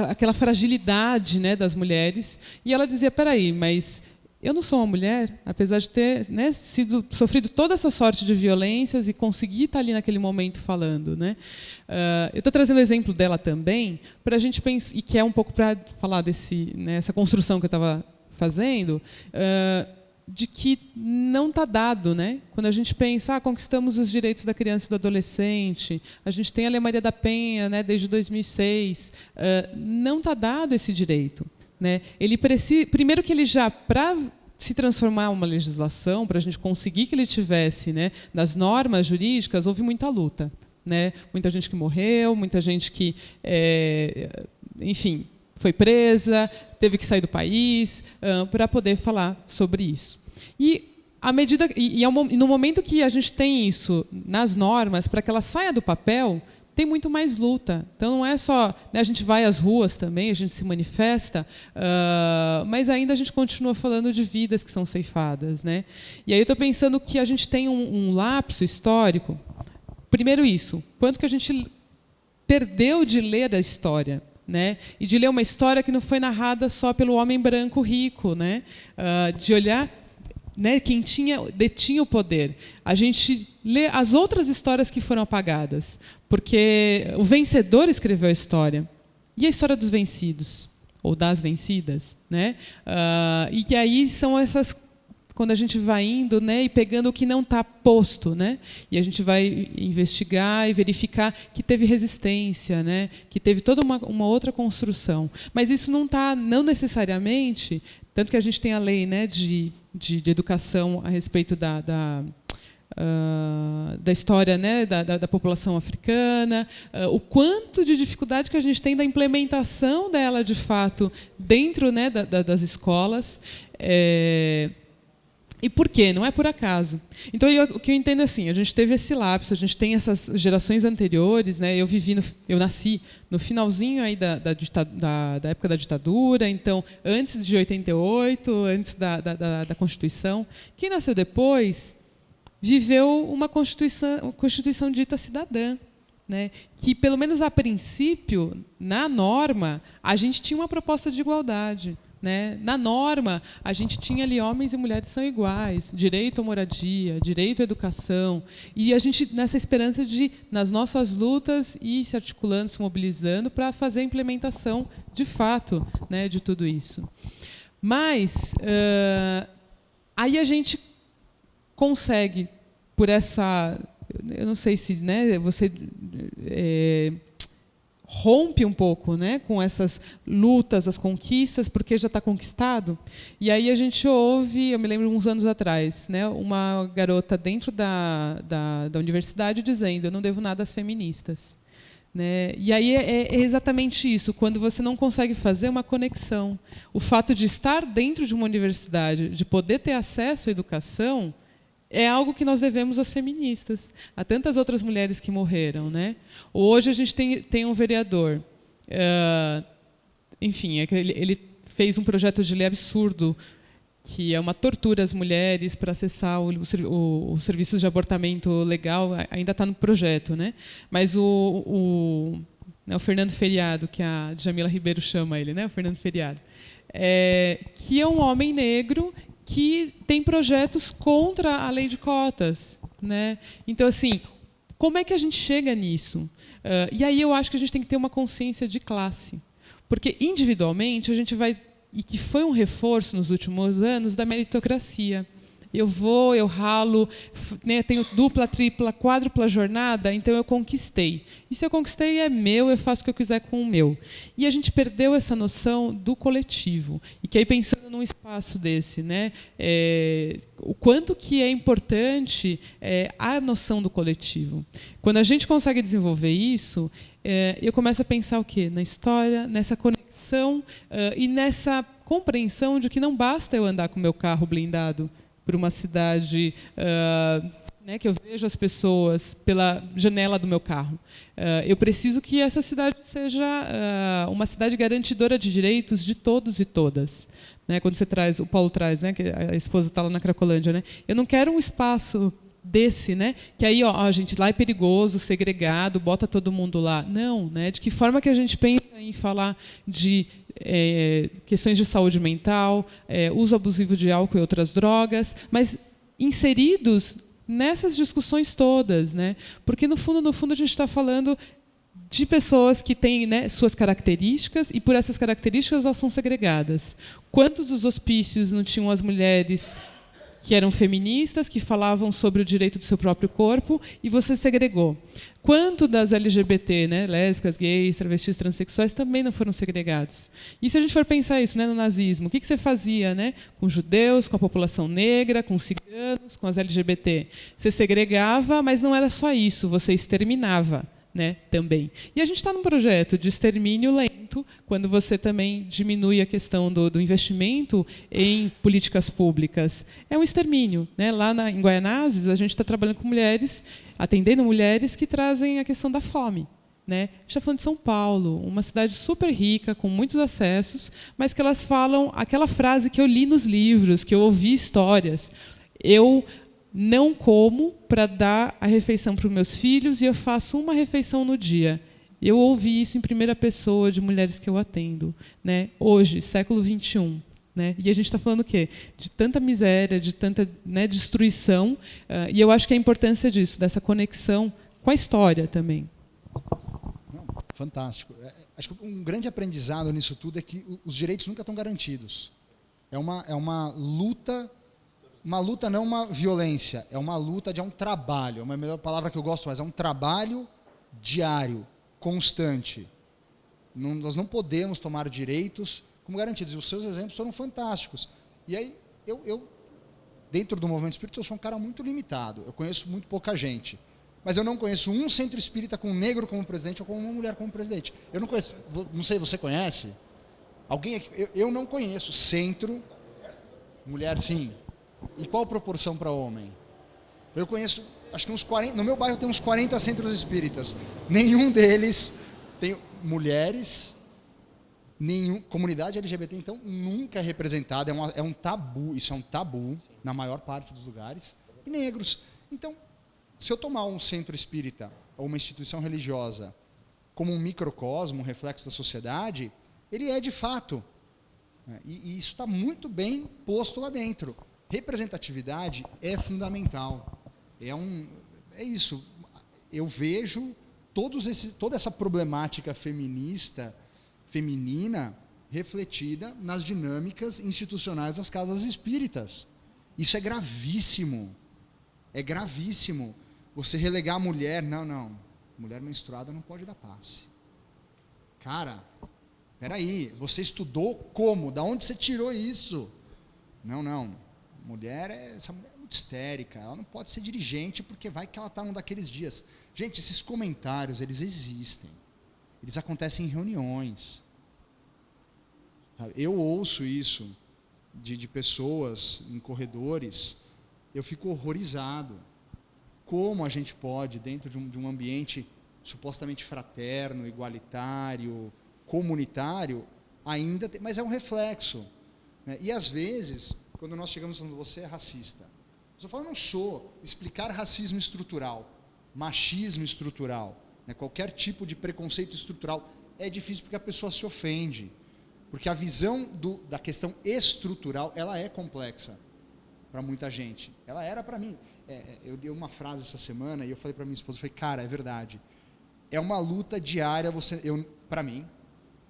aquela fragilidade, né, das mulheres. E ela dizia, peraí, mas eu não sou uma mulher, apesar de ter, né, sofrido toda essa sorte de violências e conseguir estar ali naquele momento falando. Né? Eu estou trazendo o exemplo dela também, para a gente pensar, e que é um pouco para falar essa construção que eu estava fazendo, de que não está dado, né? Quando a gente pensa, conquistamos os direitos da criança e do adolescente, a gente tem a Lei Maria da Penha, né, desde 2006, não está dado esse direito, né? Ele precisa, primeiro que ele já, para se transformar em uma legislação, para a gente conseguir que ele tivesse, né, das normas jurídicas, houve muita luta, né? Muita gente que morreu, muita gente que, enfim, foi presa, teve que sair do país para poder falar sobre isso. E no momento que a gente tem isso nas normas, para que ela saia do papel, tem muito mais luta. Então, não é só, né, a gente vai às ruas também, a gente se manifesta, mas ainda a gente continua falando de vidas que são ceifadas. Né? E aí eu estou pensando que a gente tem um lapso histórico. Primeiro isso, quanto que a gente perdeu de ler a história. Né? E de ler uma história que não foi narrada só pelo homem branco rico, né? De olhar, né, quem detinha o poder. A gente lê as outras histórias que foram apagadas, porque o vencedor escreveu a história. E a história dos vencidos, ou das vencidas? Né? E que aí são essas... Quando a gente vai indo, né, e pegando o que não está posto, né, e a gente vai investigar e verificar que teve resistência, né, que teve toda uma outra construção. Mas isso não necessariamente Tanto que a gente tem a lei, né, de educação a respeito da história, né, da população africana, o quanto de dificuldade que a gente tem da implementação dela, de fato, dentro, né, das escolas. E por quê? Não é por acaso. Então, o que eu entendo é assim, a gente teve esse lapso, a gente tem essas gerações anteriores, né, eu nasci no finalzinho aí da época da ditadura, então, antes de 88, antes da Constituição. Quem nasceu depois viveu uma Constituição dita cidadã, né, que, pelo menos a princípio, na norma, a gente tinha uma proposta de igualdade. Né? Na norma, a gente tinha ali homens e mulheres são iguais, direito à moradia, direito à educação, e a gente nessa esperança de, nas nossas lutas, ir se articulando, se mobilizando para fazer a implementação de fato, né, de tudo isso. Mas aí a gente consegue, por essa, eu não sei se, né, você rompe um pouco, né, com essas lutas, as conquistas, porque já está conquistado. E aí a gente ouve, eu me lembro uns anos atrás, né, uma garota dentro da universidade dizendo: eu não devo nada às feministas. Né? E aí é exatamente isso, quando você não consegue fazer uma conexão. O fato de estar dentro de uma universidade, de poder ter acesso à educação, é algo que nós devemos às feministas, a tantas outras mulheres que morreram, né? Hoje a gente tem um vereador, enfim, ele fez um projeto de lei absurdo, que é uma tortura às mulheres para acessar os serviços de abortamento legal, ainda está no projeto, né? Mas o Fernando Feriado, que a Djamila Ribeiro chama ele, né? O Fernando Feriado, que é um homem negro que tem projetos contra a lei de cotas, né? Então, assim, como é que a gente chega nisso? E aí eu acho que a gente tem que ter uma consciência de classe, porque individualmente a gente vai, e que foi um reforço nos últimos anos da meritocracia. Eu vou, eu ralo, né, tenho dupla, tripla, quádrupla jornada, então eu conquistei. E se eu conquistei, é meu, eu faço o que eu quiser com o meu. E a gente perdeu essa noção do coletivo. E que aí, pensando num espaço desse, né, o quanto que é importante a noção do coletivo. Quando a gente consegue desenvolver isso, eu começo a pensar o quê? Na história, nessa conexão e nessa compreensão de que não basta eu andar com o meu carro blindado por uma cidade, né, que eu vejo as pessoas pela janela do meu carro. Eu preciso que essa cidade seja uma cidade garantidora de direitos de todos e todas. Né, quando você traz, o Paulo traz, né, que a esposa está lá na Cracolândia, né, eu não quero um espaço desse, né, que aí, gente, lá é perigoso, segregado, bota todo mundo lá. Não, né, de que forma que a gente pensa em falar de questões de saúde mental, uso abusivo de álcool e outras drogas, mas inseridos nessas discussões todas, né? Porque no fundo a gente está falando de pessoas que têm, né, suas características, e por essas características elas são segregadas. Quantos dos hospícios não tinham as mulheres que eram feministas, que falavam sobre o direito do seu próprio corpo, e você segregou? Quanto das LGBT, né, lésbicas, gays, travestis, transexuais, também não foram segregados? E se a gente for pensar isso, né, no nazismo, o que você fazia, né, com judeus, com a população negra, com ciganos, com as LGBT? Você segregava, mas não era só isso, você exterminava. Né, também. E a gente está num projeto de extermínio lento, quando você também diminui a questão do investimento em políticas públicas. É um extermínio. Né? Lá em Guaianazes, a gente está trabalhando com mulheres, atendendo mulheres que trazem a questão da fome. Né? A gente está falando de São Paulo, uma cidade super rica, com muitos acessos, mas que elas falam aquela frase que eu li nos livros, que eu ouvi histórias. Eu não como para dar a refeição para os meus filhos e eu faço uma refeição no dia. Eu ouvi isso em primeira pessoa de mulheres que eu atendo. Né? Hoje, século XXI. Né? E a gente está falando o quê? De tanta miséria, de tanta, né, destruição. E eu acho que a importância disso, dessa conexão com a história também. Não, fantástico. Acho que um grande aprendizado nisso tudo é que os direitos nunca estão garantidos. É uma luta. Uma luta, não uma violência, é uma luta, é um trabalho, é uma melhor palavra que eu gosto mais, é um trabalho diário, constante. Nós não podemos tomar direitos como garantidas. E os seus exemplos foram fantásticos. E aí, eu dentro do movimento espírita, eu sou um cara muito limitado. Eu conheço muito pouca gente. Mas eu não conheço um centro espírita com um negro como presidente ou com uma mulher como presidente. Eu não conheço. Não sei, você conhece? Alguém aqui? Eu não conheço centro. Mulher, sim. Em qual proporção para homem? Eu conheço, acho que uns 40. No meu bairro tem uns 40 centros espíritas. Nenhum deles tem mulheres. Comunidade LGBT, então, nunca é representada. É um tabu. Isso é um tabu na maior parte dos lugares. E negros. Então, se eu tomar um centro espírita ou uma instituição religiosa como um microcosmo, um reflexo da sociedade, ele é de fato. E isso está muito bem posto lá dentro. Representatividade é fundamental. É isso. Eu vejo toda essa problemática feminina refletida nas dinâmicas institucionais das casas espíritas. Isso é gravíssimo. É gravíssimo. Você relegar a mulher, não. Mulher menstruada não pode dar passe. Cara, peraí, você estudou como? Da onde você tirou isso? Não. Essa mulher é muito histérica, ela não pode ser dirigente porque vai que ela está num daqueles dias. Gente, esses comentários, eles existem. Eles acontecem em reuniões. Eu ouço isso de pessoas em corredores, eu fico horrorizado. Como a gente pode, dentro de um ambiente supostamente fraterno, igualitário, comunitário, ainda ter, mas é um reflexo. Né? E às vezes, quando nós chegamos falando, você é racista. Eu falo, não sou. Explicar racismo estrutural, machismo estrutural, né? Qualquer tipo de preconceito estrutural é difícil porque a pessoa se ofende. Porque a visão da questão estrutural, ela é complexa para muita gente. Ela era para mim. Eu dei uma frase essa semana e eu falei para minha esposa, cara, é verdade. É uma luta diária para mim,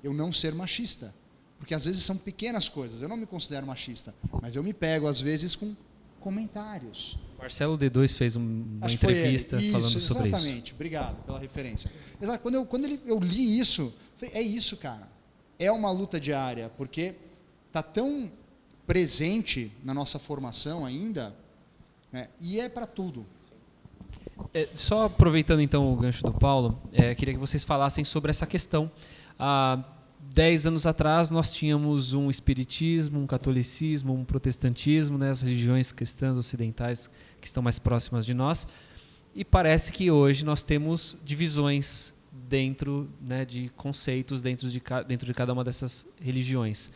eu não ser machista. Porque às vezes são pequenas coisas. Eu não me considero machista, mas eu me pego às vezes com comentários. Marcelo D2 fez uma entrevista falando sobre isso. Exatamente. Obrigado pela referência. Exato. Quando eu li isso, eu falei, é isso, cara. É uma luta diária, porque está tão presente na nossa formação ainda, né? E é para tudo. Só aproveitando então o gancho do Paulo, queria que vocês falassem sobre essa questão. Há 10 anos atrás nós tínhamos um espiritismo, um catolicismo, um protestantismo, né, as religiões cristãs ocidentais que estão mais próximas de nós, e parece que hoje nós temos divisões dentro, né, de conceitos dentro de cada uma dessas religiões.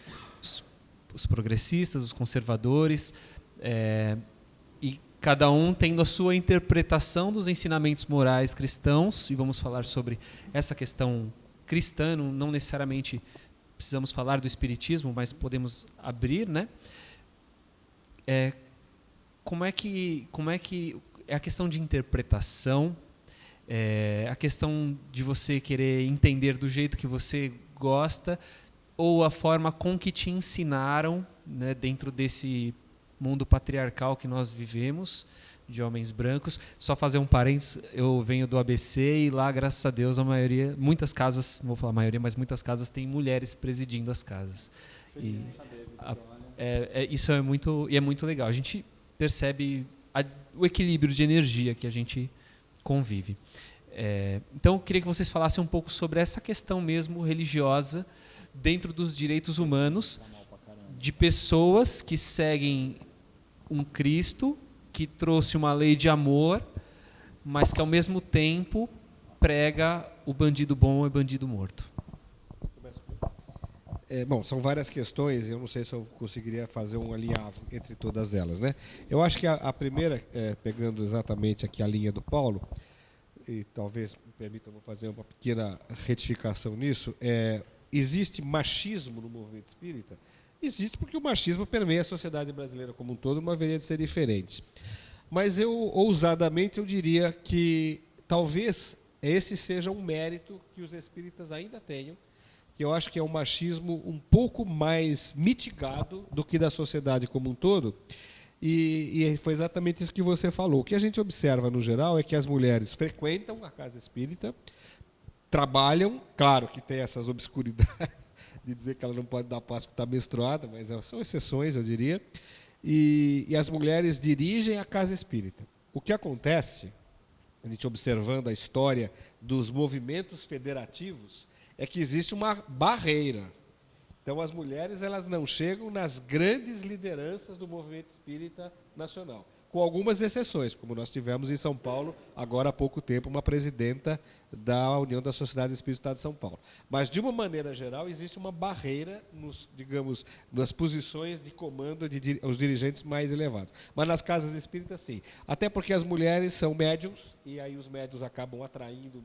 Os progressistas, os conservadores, e cada um tendo a sua interpretação dos ensinamentos morais cristãos, e vamos falar sobre essa questão cristã, não necessariamente precisamos falar do espiritismo, mas podemos abrir, né? Como é que é a questão de interpretação, a questão de você querer entender do jeito que você gosta, ou a forma com que te ensinaram, né, dentro desse mundo patriarcal que nós vivemos, de homens brancos. Só fazer um parênteses, eu venho do ABC e lá, graças a Deus, muitas casas, não vou falar a maioria, mas muitas casas têm mulheres presidindo as casas. Isso é muito legal. A gente percebe o equilíbrio de energia que a gente convive. Então, eu queria que vocês falassem um pouco sobre essa questão mesmo religiosa dentro dos direitos humanos de pessoas que seguem um Cristo que trouxe uma lei de amor, mas que ao mesmo tempo prega o bandido bom e bandido morto. Bom, são várias questões, eu não sei se eu conseguiria fazer um alinhavo entre todas elas, né? Eu acho que a primeira, pegando exatamente aqui a linha do Paulo, e talvez me permitam fazer uma pequena retificação nisso, existe machismo no movimento espírita? Existe porque o machismo permeia a sociedade brasileira como um todo, não haveria de ser diferente. Mas ousadamente, eu diria que talvez esse seja um mérito que os espíritas ainda tenham, que eu acho que é um machismo um pouco mais mitigado do que da sociedade como um todo, e foi exatamente isso que você falou. O que a gente observa, no geral, é que as mulheres frequentam a casa espírita, trabalham, claro que tem essas obscuridades, de dizer que ela não pode dar passo porque está menstruada, mas são exceções, eu diria. E as mulheres dirigem a casa espírita. O que acontece, a gente observando a história dos movimentos federativos, é que existe uma barreira. Então, as mulheres elas não chegam nas grandes lideranças do movimento espírita nacional, com algumas exceções, como nós tivemos em São Paulo, agora há pouco tempo, uma presidenta da União das Sociedades Espíritas do Estado de São Paulo. Mas, de uma maneira geral, existe uma barreira, nas posições de comando os dirigentes mais elevados. Mas nas casas espíritas, sim. Até porque as mulheres são médiums, e aí os médiums acabam atraindo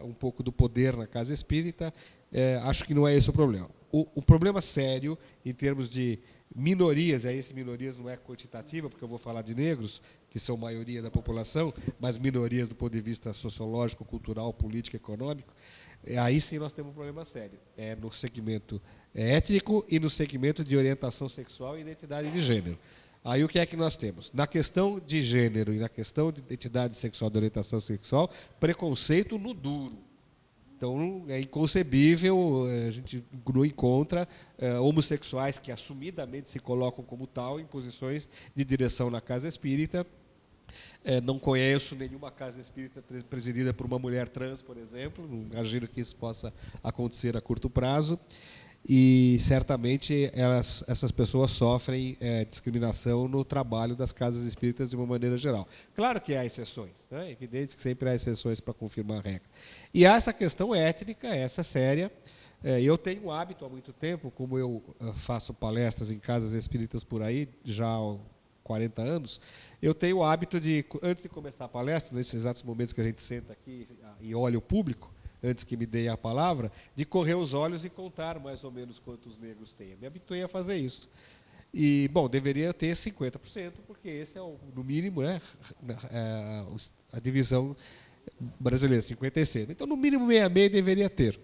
um pouco do poder na casa espírita. Acho que não é esse o problema. O problema sério, em termos de minorias, minorias não é quantitativa, porque eu vou falar de negros, que são maioria da população, mas minorias do ponto de vista sociológico, cultural, político, econômico, aí sim nós temos um problema sério. É no segmento étnico e no segmento de orientação sexual e identidade de gênero. Aí o que é que nós temos? Na questão de gênero e na questão de identidade sexual, de orientação sexual, preconceito no duro. Então, é inconcebível, a gente não encontra homossexuais que assumidamente se colocam como tal em posições de direção na casa espírita. Não conheço nenhuma casa espírita presidida por uma mulher trans, por exemplo, não imagino que isso possa acontecer a curto prazo. E, certamente, essas pessoas sofrem discriminação no trabalho das casas espíritas de uma maneira geral. Claro que há exceções, né? É evidente que sempre há exceções para confirmar a regra. E há essa questão étnica, essa séria. Eu tenho o hábito há muito tempo, como eu faço palestras em casas espíritas por aí, já há 40 anos, eu tenho o hábito de, antes de começar a palestra, nesses exatos momentos que a gente senta aqui e olha o público, antes que me deem a palavra, de correr os olhos e contar mais ou menos quantos negros tem. Eu me habituei a fazer isso. E, bom, deveria ter 50%, porque esse é, no mínimo, né, a divisão brasileira, 56%. Então, no mínimo, meia deveria ter.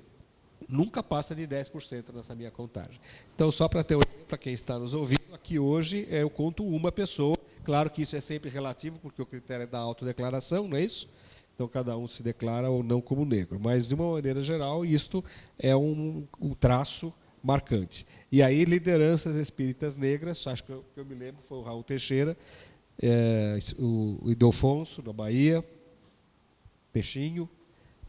Nunca passa de 10% nessa minha contagem. Então, só para ter um exemplo, para quem está nos ouvindo, aqui hoje eu conto uma pessoa. Claro que isso é sempre relativo, porque o critério é da autodeclaração, não é isso? Então, cada um se declara ou não como negro. Mas, de uma maneira geral, isto é um traço marcante. E aí, lideranças espíritas negras, acho que eu me lembro, foi o Raul Teixeira, o Ildefonso, na Bahia, Peixinho,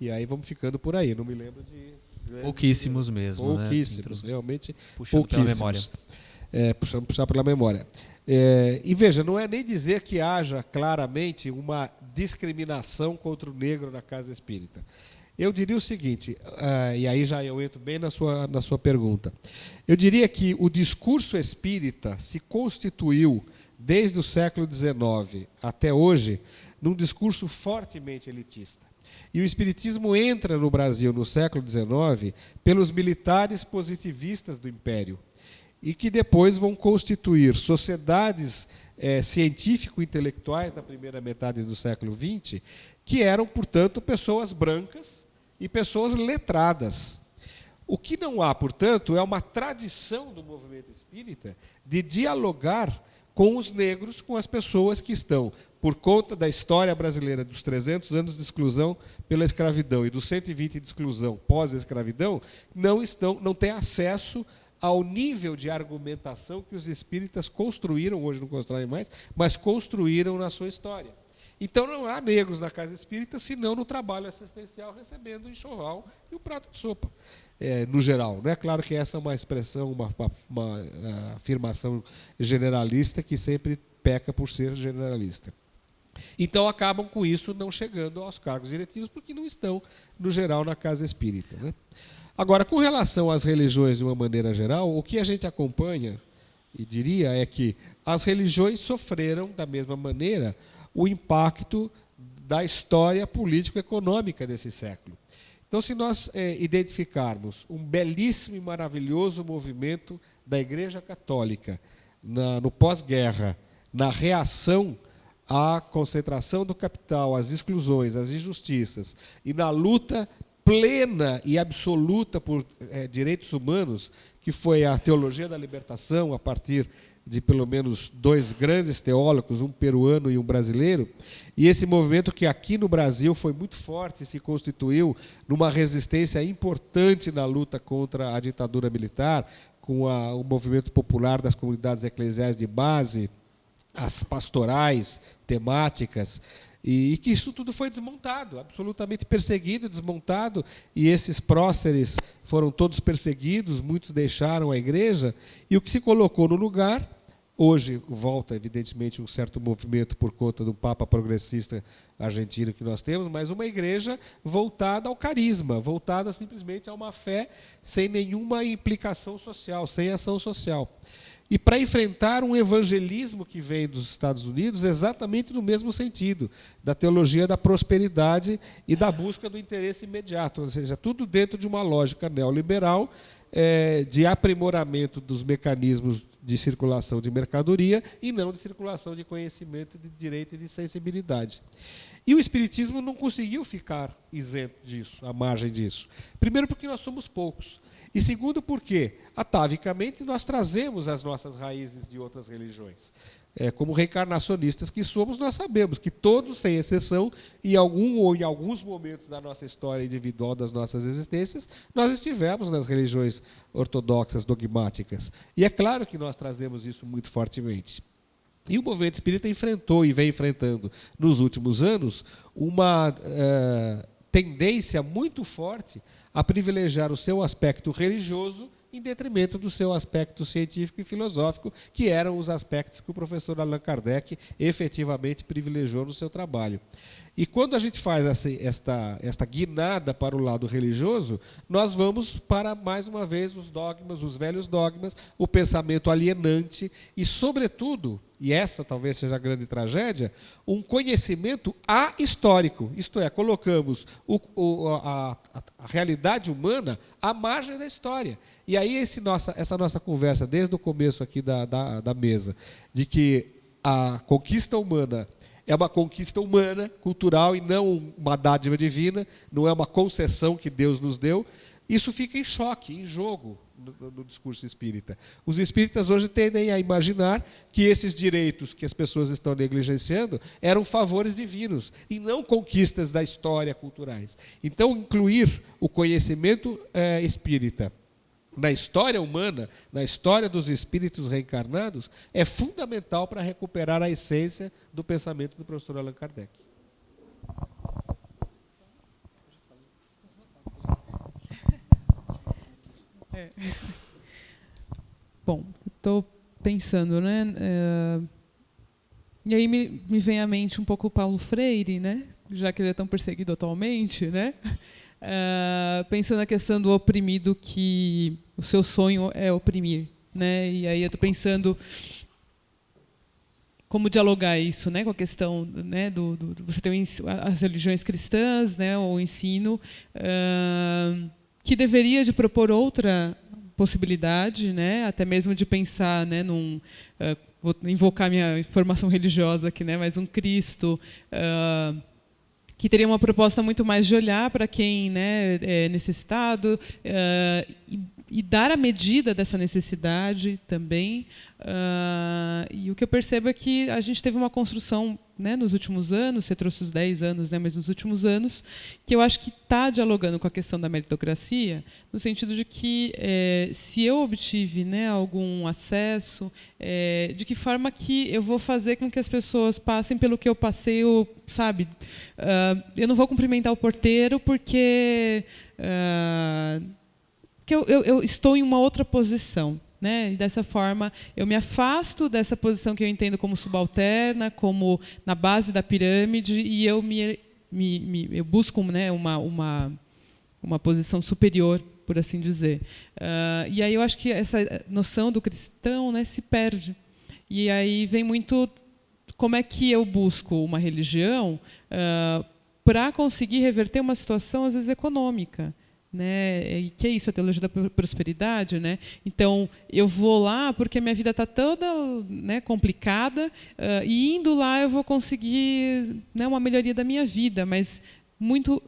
e aí vamos ficando por aí. Não me lembro de... Pouquíssimos mesmo. Pouquíssimos, né? Realmente puxando pouquíssimos. Pela memória. Puxar pela memória. E veja, não é nem dizer que haja claramente uma discriminação contra o negro na casa espírita. Eu diria o seguinte, e aí já eu entro bem na sua pergunta. Eu diria que o discurso espírita se constituiu, desde o século XIX até hoje, num discurso fortemente elitista. E o espiritismo entra no Brasil no século XIX pelos militares positivistas do Império, e que depois vão constituir sociedades científico-intelectuais na primeira metade do século XX, que eram, portanto, pessoas brancas e pessoas letradas. O que não há, portanto, é uma tradição do movimento espírita de dialogar com os negros, com as pessoas que estão, por conta da história brasileira dos 300 anos de exclusão pela escravidão e dos 120 de exclusão pós-escravidão, não têm acesso ao nível de argumentação que os espíritas construíram, hoje não constroem mais, mas construíram na sua história. Então não há negros na casa espírita, senão no trabalho assistencial, recebendo o enxoval e o prato de sopa, no geral. Não é claro que essa é uma expressão, uma afirmação generalista que sempre peca por ser generalista. Então acabam com isso não chegando aos cargos diretivos, porque não estão, no geral, na casa espírita, né? Agora, com relação às religiões de uma maneira geral, o que a gente acompanha, e diria, é que as religiões sofreram, da mesma maneira, o impacto da história político-econômica desse século. Então, se nós identificarmos um belíssimo e maravilhoso movimento da Igreja Católica no pós-guerra, na reação à concentração do capital, às exclusões, às injustiças, e na luta plena e absoluta por direitos humanos, que foi a teologia da libertação, a partir de pelo menos 2 grandes teólogos, um peruano e um brasileiro, e esse movimento que aqui no Brasil foi muito forte, se constituiu numa resistência importante na luta contra a ditadura militar, com o movimento popular das comunidades eclesiais de base, as pastorais temáticas, e que isso tudo foi desmontado, absolutamente perseguido, desmontado, e esses próceres foram todos perseguidos, muitos deixaram a igreja, e o que se colocou no lugar, hoje volta, evidentemente, um certo movimento por conta do Papa progressista argentino que nós temos, mas uma igreja voltada ao carisma, voltada simplesmente a uma fé sem nenhuma implicação social, sem ação social. E para enfrentar um evangelismo que vem dos Estados Unidos exatamente no mesmo sentido, da teologia da prosperidade e da busca do interesse imediato, ou seja, tudo dentro de uma lógica neoliberal de aprimoramento dos mecanismos de circulação de mercadoria e não de circulação de conhecimento, de direito e de sensibilidade. E o Espiritismo não conseguiu ficar isento disso, à margem disso. Primeiro porque nós somos poucos. E segundo porque, atavicamente, nós trazemos as nossas raízes de outras religiões. Como reencarnacionistas que somos, nós sabemos que todos, sem exceção, em algum ou em alguns momentos da nossa história individual, das nossas existências, nós estivemos nas religiões ortodoxas, dogmáticas. E é claro que nós trazemos isso muito fortemente. E o movimento espírita enfrentou e vem enfrentando, nos últimos anos, uma tendência muito forte a privilegiar o seu aspecto religioso em detrimento do seu aspecto científico e filosófico, que eram os aspectos que o professor Allan Kardec efetivamente privilegiou no seu trabalho. E quando a gente faz esta guinada para o lado religioso, nós vamos para, mais uma vez, os dogmas, os velhos dogmas, o pensamento alienante e, sobretudo, e essa talvez seja a grande tragédia, um conhecimento ahistórico. Isto é, colocamos a realidade humana à margem da história. E aí essa nossa conversa, desde o começo aqui da mesa, de que a conquista humana é uma conquista humana, cultural, e não uma dádiva divina, não é uma concessão que Deus nos deu, isso fica em choque, em jogo, no discurso espírita. Os espíritas hoje tendem a imaginar que esses direitos que as pessoas estão negligenciando eram favores divinos, e não conquistas da história culturais. Então, incluir o conhecimento espírita na história humana, na história dos espíritos reencarnados, é fundamental para recuperar a essência do pensamento do professor Allan Kardec. Bom, estou pensando, né? E aí me vem à mente um pouco o Paulo Freire, né? Já que ele é tão perseguido atualmente, né? Pensando na questão do oprimido, que o seu sonho é oprimir, né? E aí eu estou pensando como dialogar isso, né, com a questão, né, você tem as religiões cristãs, né, o ensino que deveria de propor outra possibilidade, né, até mesmo de pensar, né, vou invocar minha formação religiosa aqui, né, mas um Cristo que teria uma proposta muito mais de olhar para quem, né, é necessitado e dar a medida dessa necessidade também. E o que eu percebo é que a gente teve uma construção, né, nos últimos anos, você trouxe os 10 anos, né, mas nos últimos anos, que eu acho que está dialogando com a questão da meritocracia, no sentido de que, se eu obtive, né, algum acesso, de que forma que eu vou fazer com que as pessoas passem pelo que eu passei, sabe? Eu não vou cumprimentar o porteiro porque eu estou em uma outra posição, né? E dessa forma eu me afasto dessa posição que eu entendo como subalterna, como na base da pirâmide, e eu eu busco, né, uma posição superior, por assim dizer. E aí eu acho que essa noção do cristão, né, se perde. E aí vem muito como é que eu busco uma religião para conseguir reverter uma situação, às vezes, econômica. Né? E que é isso, a teologia da prosperidade, né? Então eu vou lá porque a minha vida está toda, né, complicada, e indo lá eu vou conseguir, né, uma melhoria da minha vida, mas muito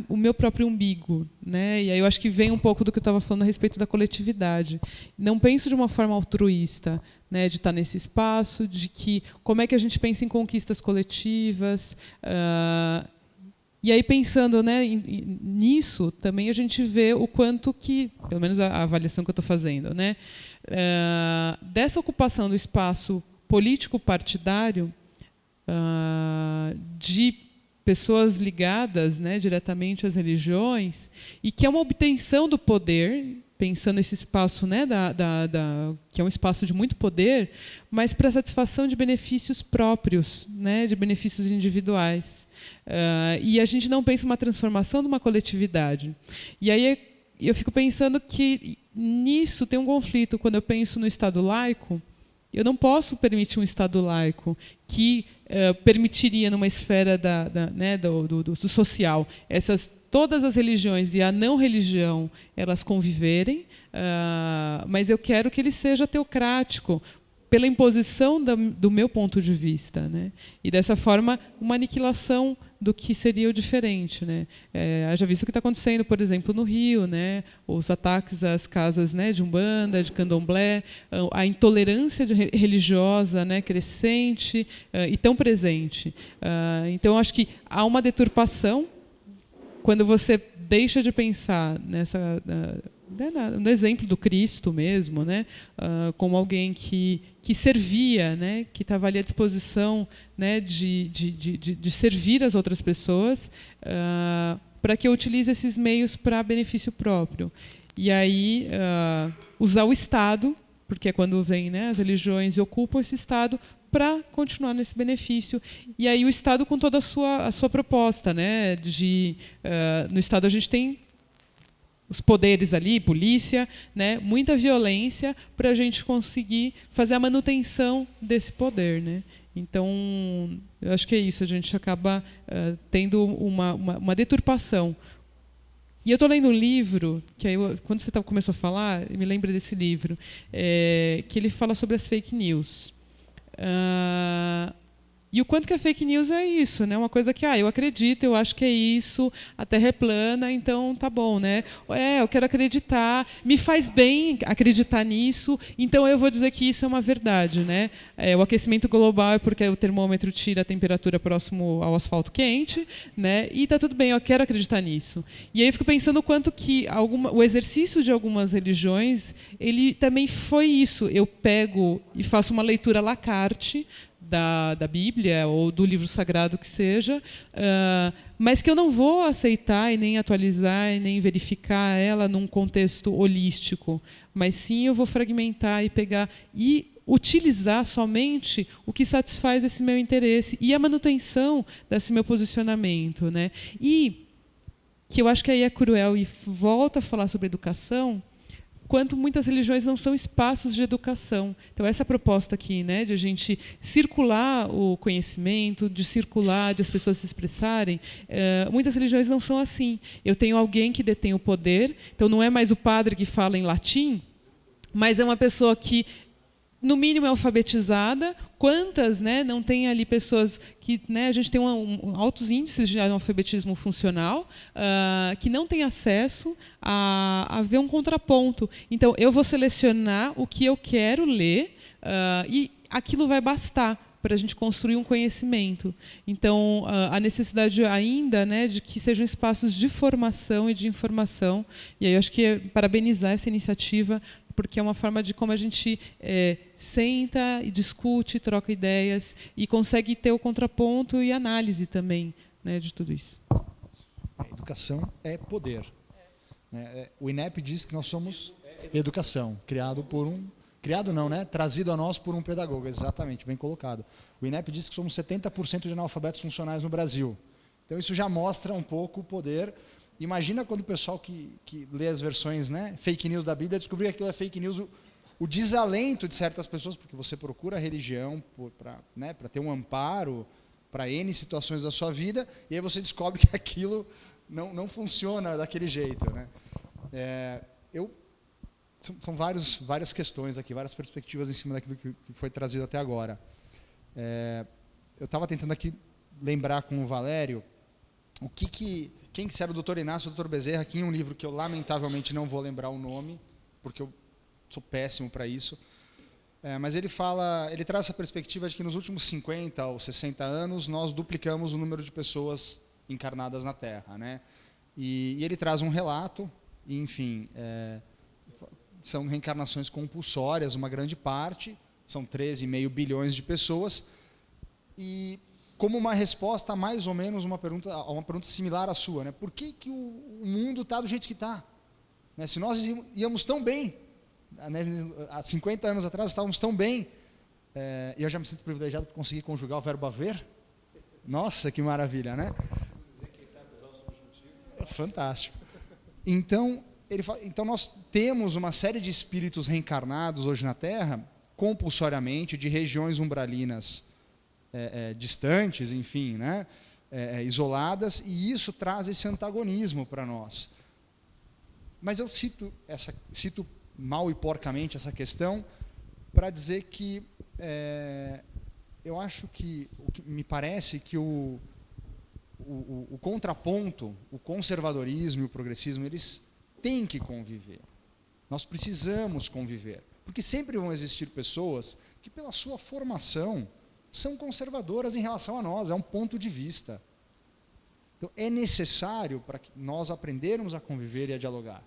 o meu próprio umbigo, né? E aí eu acho que vem um pouco do que eu estava falando a respeito da coletividade. Não penso de uma forma altruísta, né, de estar nesse espaço, de que como é que a gente pensa em conquistas coletivas. E aí, pensando, né, nisso, também a gente vê o quanto que, pelo menos a avaliação que eu estou fazendo, né, dessa ocupação do espaço político-partidário, de pessoas ligadas, né, diretamente às religiões, e que é uma obtenção do poder, pensando esse espaço, né, que é um espaço de muito poder, mas para satisfação de benefícios próprios, né, de benefícios individuais. E a gente não pensa uma transformação de uma coletividade. E aí eu fico pensando que nisso tem um conflito. Quando eu penso no Estado laico, eu não posso permitir um Estado laico que permitiria, numa esfera né, do social, todas as religiões e a não religião elas conviverem, mas eu quero que ele seja teocrático, pela imposição do meu ponto de vista, né? E dessa forma uma aniquilação do que seria o diferente, né? Já visto o que está acontecendo, por exemplo, no Rio, né? Os ataques às casas, né, de Umbanda, de Candomblé, a intolerância religiosa, né, crescente e tão presente. Então acho que há uma deturpação quando você deixa de pensar no exemplo do Cristo mesmo, né, como alguém que servia, né, que estava ali à disposição, né, de servir as outras pessoas, para que eu utilize esses meios para benefício próprio. E aí usar o Estado, porque é quando vem, né, as religiões e ocupam esse Estado para continuar nesse benefício. E aí o Estado com toda a sua proposta, né, no Estado a gente tem os poderes ali, polícia, né, muita violência para a gente conseguir fazer a manutenção desse poder, né? Então, eu acho que é isso, a gente acaba tendo uma deturpação. E eu estou lendo um livro, que aí, quando você começou a falar, eu me lembro desse livro, que ele fala sobre as fake news. E o quanto que a fake news é isso, né? Uma coisa que eu acredito, eu acho que é isso, a Terra é plana, então tá bom, né? Eu quero acreditar, me faz bem acreditar nisso, então eu vou dizer que isso é uma verdade, né? O aquecimento global é porque o termômetro tira a temperatura próximo ao asfalto quente, né? E tá tudo bem, eu quero acreditar nisso. E aí eu fico pensando o quanto que o exercício de algumas religiões, ele também foi isso. Eu pego e faço uma leitura à la carte da Bíblia ou do livro sagrado que seja, mas que eu não vou aceitar e nem atualizar e nem verificar ela num contexto holístico, mas sim eu vou fragmentar e pegar e utilizar somente o que satisfaz esse meu interesse e a manutenção desse meu posicionamento, né? E que eu acho que aí é cruel e volta a falar sobre educação, quanto muitas religiões não são espaços de educação. Então, essa proposta aqui, né, de a gente circular o conhecimento, de circular, de as pessoas se expressarem, muitas religiões não são assim. Eu tenho alguém que detém o poder, então não é mais o padre que fala em latim, mas é uma pessoa que, no mínimo, é alfabetizada. Quantas, né, não tem ali pessoas que, né, a gente tem altos índices de analfabetismo funcional, que não têm acesso a ver um contraponto. Então, eu vou selecionar o que eu quero ler e aquilo vai bastar para a gente construir um conhecimento. Então, a necessidade ainda, né, de que sejam espaços de formação e de informação. E aí eu acho que é parabenizar essa iniciativa, porque é uma forma de como a gente senta e discute, troca ideias e consegue ter o contraponto e análise também, né, de tudo isso. A educação é poder. O INEP diz que nós somos educação, trazido a nós por um pedagogo, exatamente, bem colocado. O INEP diz que somos 70% de analfabetos funcionais no Brasil. Então isso já mostra um pouco o poder. Imagina quando o pessoal que lê as versões, né, fake news da Bíblia descobrir que aquilo é fake news, o desalento de certas pessoas, porque você procura a religião para ter um amparo para N situações da sua vida, e aí você descobre que aquilo não funciona daquele jeito, né? São várias questões aqui, várias perspectivas em cima daquilo que foi trazido até agora. Eu estava tentando aqui lembrar com o Valério o que quem que era o Dr. Inácio, o Dr. Bezerra, que em um livro que eu lamentavelmente não vou lembrar o nome, porque eu sou péssimo para isso, mas ele traz essa perspectiva de que nos últimos 50 ou 60 anos nós duplicamos o número de pessoas encarnadas na Terra, né? E ele traz um relato, e, enfim, são reencarnações compulsórias, uma grande parte, são 13,5 bilhões de pessoas, e como uma resposta a mais ou menos uma pergunta similar à sua, né? Por que o mundo está do jeito que está? Né? Se nós íamos tão bem, né? Há 50 anos atrás estávamos tão bem, e eu já me sinto privilegiado por conseguir conjugar o verbo haver. Nossa, que maravilha, né? Fantástico. Então, nós temos uma série de espíritos reencarnados hoje na Terra, compulsoriamente, de regiões umbralinas distantes, enfim, né? Isoladas, e isso traz esse antagonismo para nós. Mas eu cito mal e porcamente essa questão para dizer que eu acho que me parece que o contraponto, o conservadorismo e o progressismo, eles têm que conviver. Nós precisamos conviver, porque sempre vão existir pessoas que, pela sua formação, são conservadoras em relação a nós, é um ponto de vista. Então, é necessário para que nós aprendermos a conviver e a dialogar,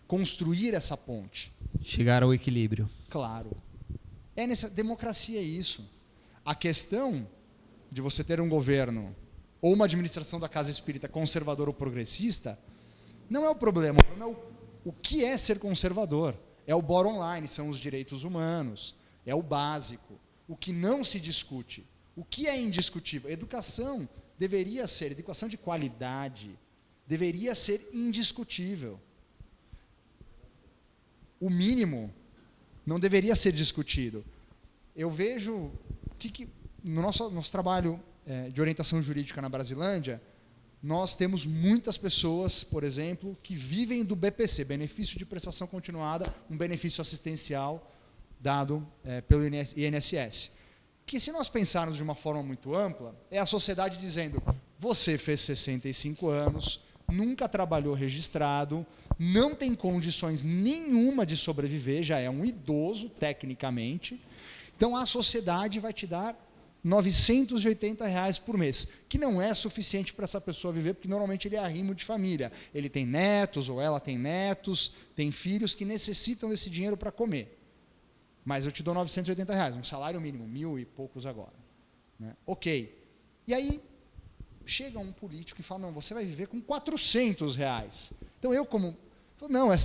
construir essa ponte. Chegar ao equilíbrio. Claro. Democracia é isso. A questão de você ter um governo ou uma administração da casa espírita conservadora ou progressista não é o problema é o que é ser conservador. É o bottom line, são os direitos humanos, é o básico. O que não se discute, o que é indiscutível. Educação de qualidade, deveria ser indiscutível. O mínimo não deveria ser discutido. Eu vejo que no nosso trabalho de orientação jurídica na Brasilândia, nós temos muitas pessoas, por exemplo, que vivem do BPC, benefício de prestação continuada, um benefício assistencial dado pelo INSS. Que, se nós pensarmos de uma forma muito ampla, é a sociedade dizendo: você fez 65 anos, nunca trabalhou registrado, não tem condições nenhuma de sobreviver, já é um idoso tecnicamente, então a sociedade vai te dar R$ 980 por mês, que não é suficiente para essa pessoa viver, porque normalmente ele é arrimo de família. Ele tem netos, ou ela tem netos, tem filhos que necessitam desse dinheiro para comer. Mas eu te dou R$ 980, um salário mínimo, 1.000 e poucos agora. Né? Ok. E aí chega um político e fala: não, você vai viver com R$ 400. Então eu não, é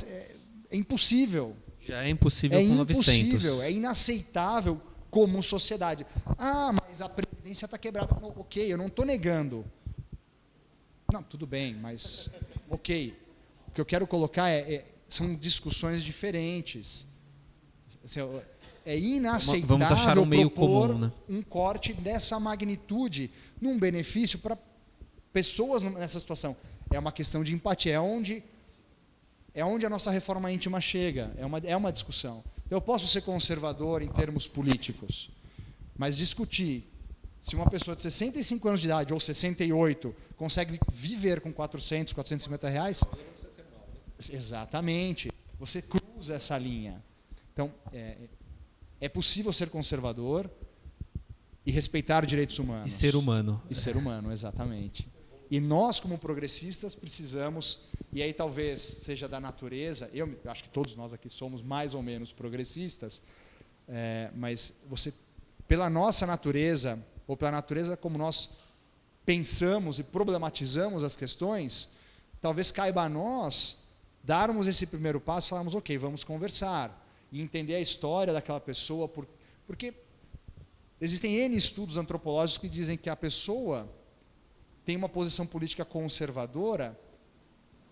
impossível. Já é impossível com 900. É impossível, é inaceitável como sociedade. Ah, mas a previdência está quebrada. Não, ok, eu não estou negando. Não, tudo bem, mas ok. O que eu quero colocar são discussões diferentes. É inaceitável vamos achar um meio propor comum, né? Um corte dessa magnitude num benefício para pessoas nessa situação. É uma questão de empatia, é onde a nossa reforma íntima chega, é uma discussão. Eu posso ser conservador em termos políticos, mas discutir se uma pessoa de 65 anos de idade ou 68 consegue viver com 400, 450 reais, exatamente, você cruza essa linha. Então, é possível ser conservador e respeitar direitos humanos. E ser humano. E ser humano, exatamente. E nós, como progressistas, precisamos, e aí talvez seja da natureza, eu acho que todos nós aqui somos mais ou menos progressistas, mas pela nossa natureza, ou pela natureza como nós pensamos e problematizamos as questões, talvez caiba a nós darmos esse primeiro passo e falarmos: ok, vamos conversar, e entender a história daquela pessoa, porque existem N estudos antropológicos que dizem que a pessoa tem uma posição política conservadora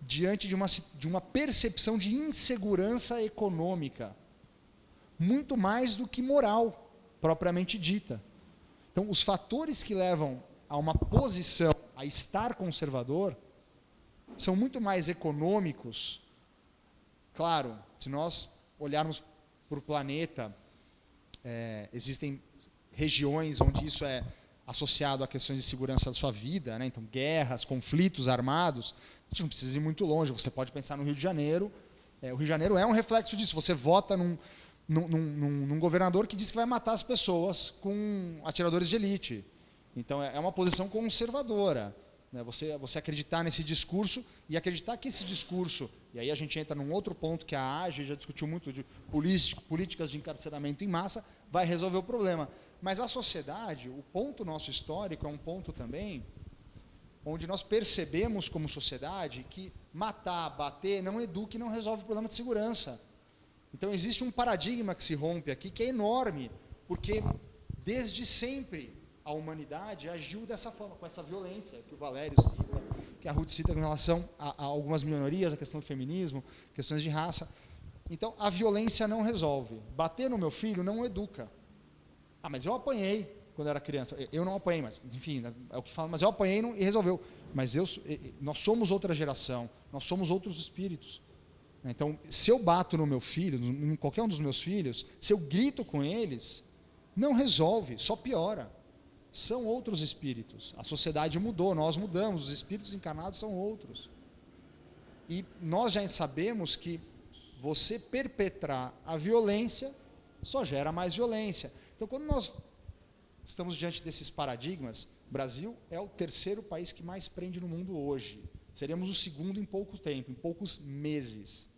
diante de uma percepção de insegurança econômica, muito mais do que moral, propriamente dita. Então, os fatores que levam a uma posição, a estar conservador, são muito mais econômicos. Claro, se nós olharmos para o planeta, existem regiões onde isso é associado a questões de segurança da sua vida, né? Então, guerras, conflitos armados, A gente não precisa ir muito longe, você pode pensar no Rio de Janeiro. O Rio de Janeiro é um reflexo disso. Você vota num governador que diz que vai matar as pessoas com atiradores de elite. Então, é uma posição conservadora, né? Você acreditar nesse discurso e acreditar que esse discurso, e aí a gente entra num outro ponto que a AGE já discutiu muito, de políticas de encarceramento em massa, vai resolver o problema. Mas a sociedade, o ponto nosso histórico é um ponto também onde nós percebemos como sociedade que matar, bater, não educa e não resolve o problema de segurança. Então existe um paradigma que se rompe aqui que é enorme, porque desde sempre a humanidade agiu dessa forma, com essa violência que o Valério cita, que a Ruth cita com relação a algumas minorias, a questão do feminismo, questões de raça. Então a violência não resolve. Bater no meu filho não educa. Ah, mas eu apanhei quando era criança. Eu não apanhei, mas enfim, é o que falo, mas eu apanhei e resolveu. Mas nós somos outra geração, nós somos outros espíritos. Então, se eu bato no meu filho, em qualquer um dos meus filhos, se eu grito com eles, não resolve, só piora. São outros espíritos. A sociedade mudou, nós mudamos, os espíritos encarnados são outros. E nós já sabemos que você perpetrar a violência só gera mais violência. Então, quando nós estamos diante desses paradigmas, o Brasil é o terceiro país que mais prende no mundo hoje. Seremos o segundo em pouco tempo, em poucos meses.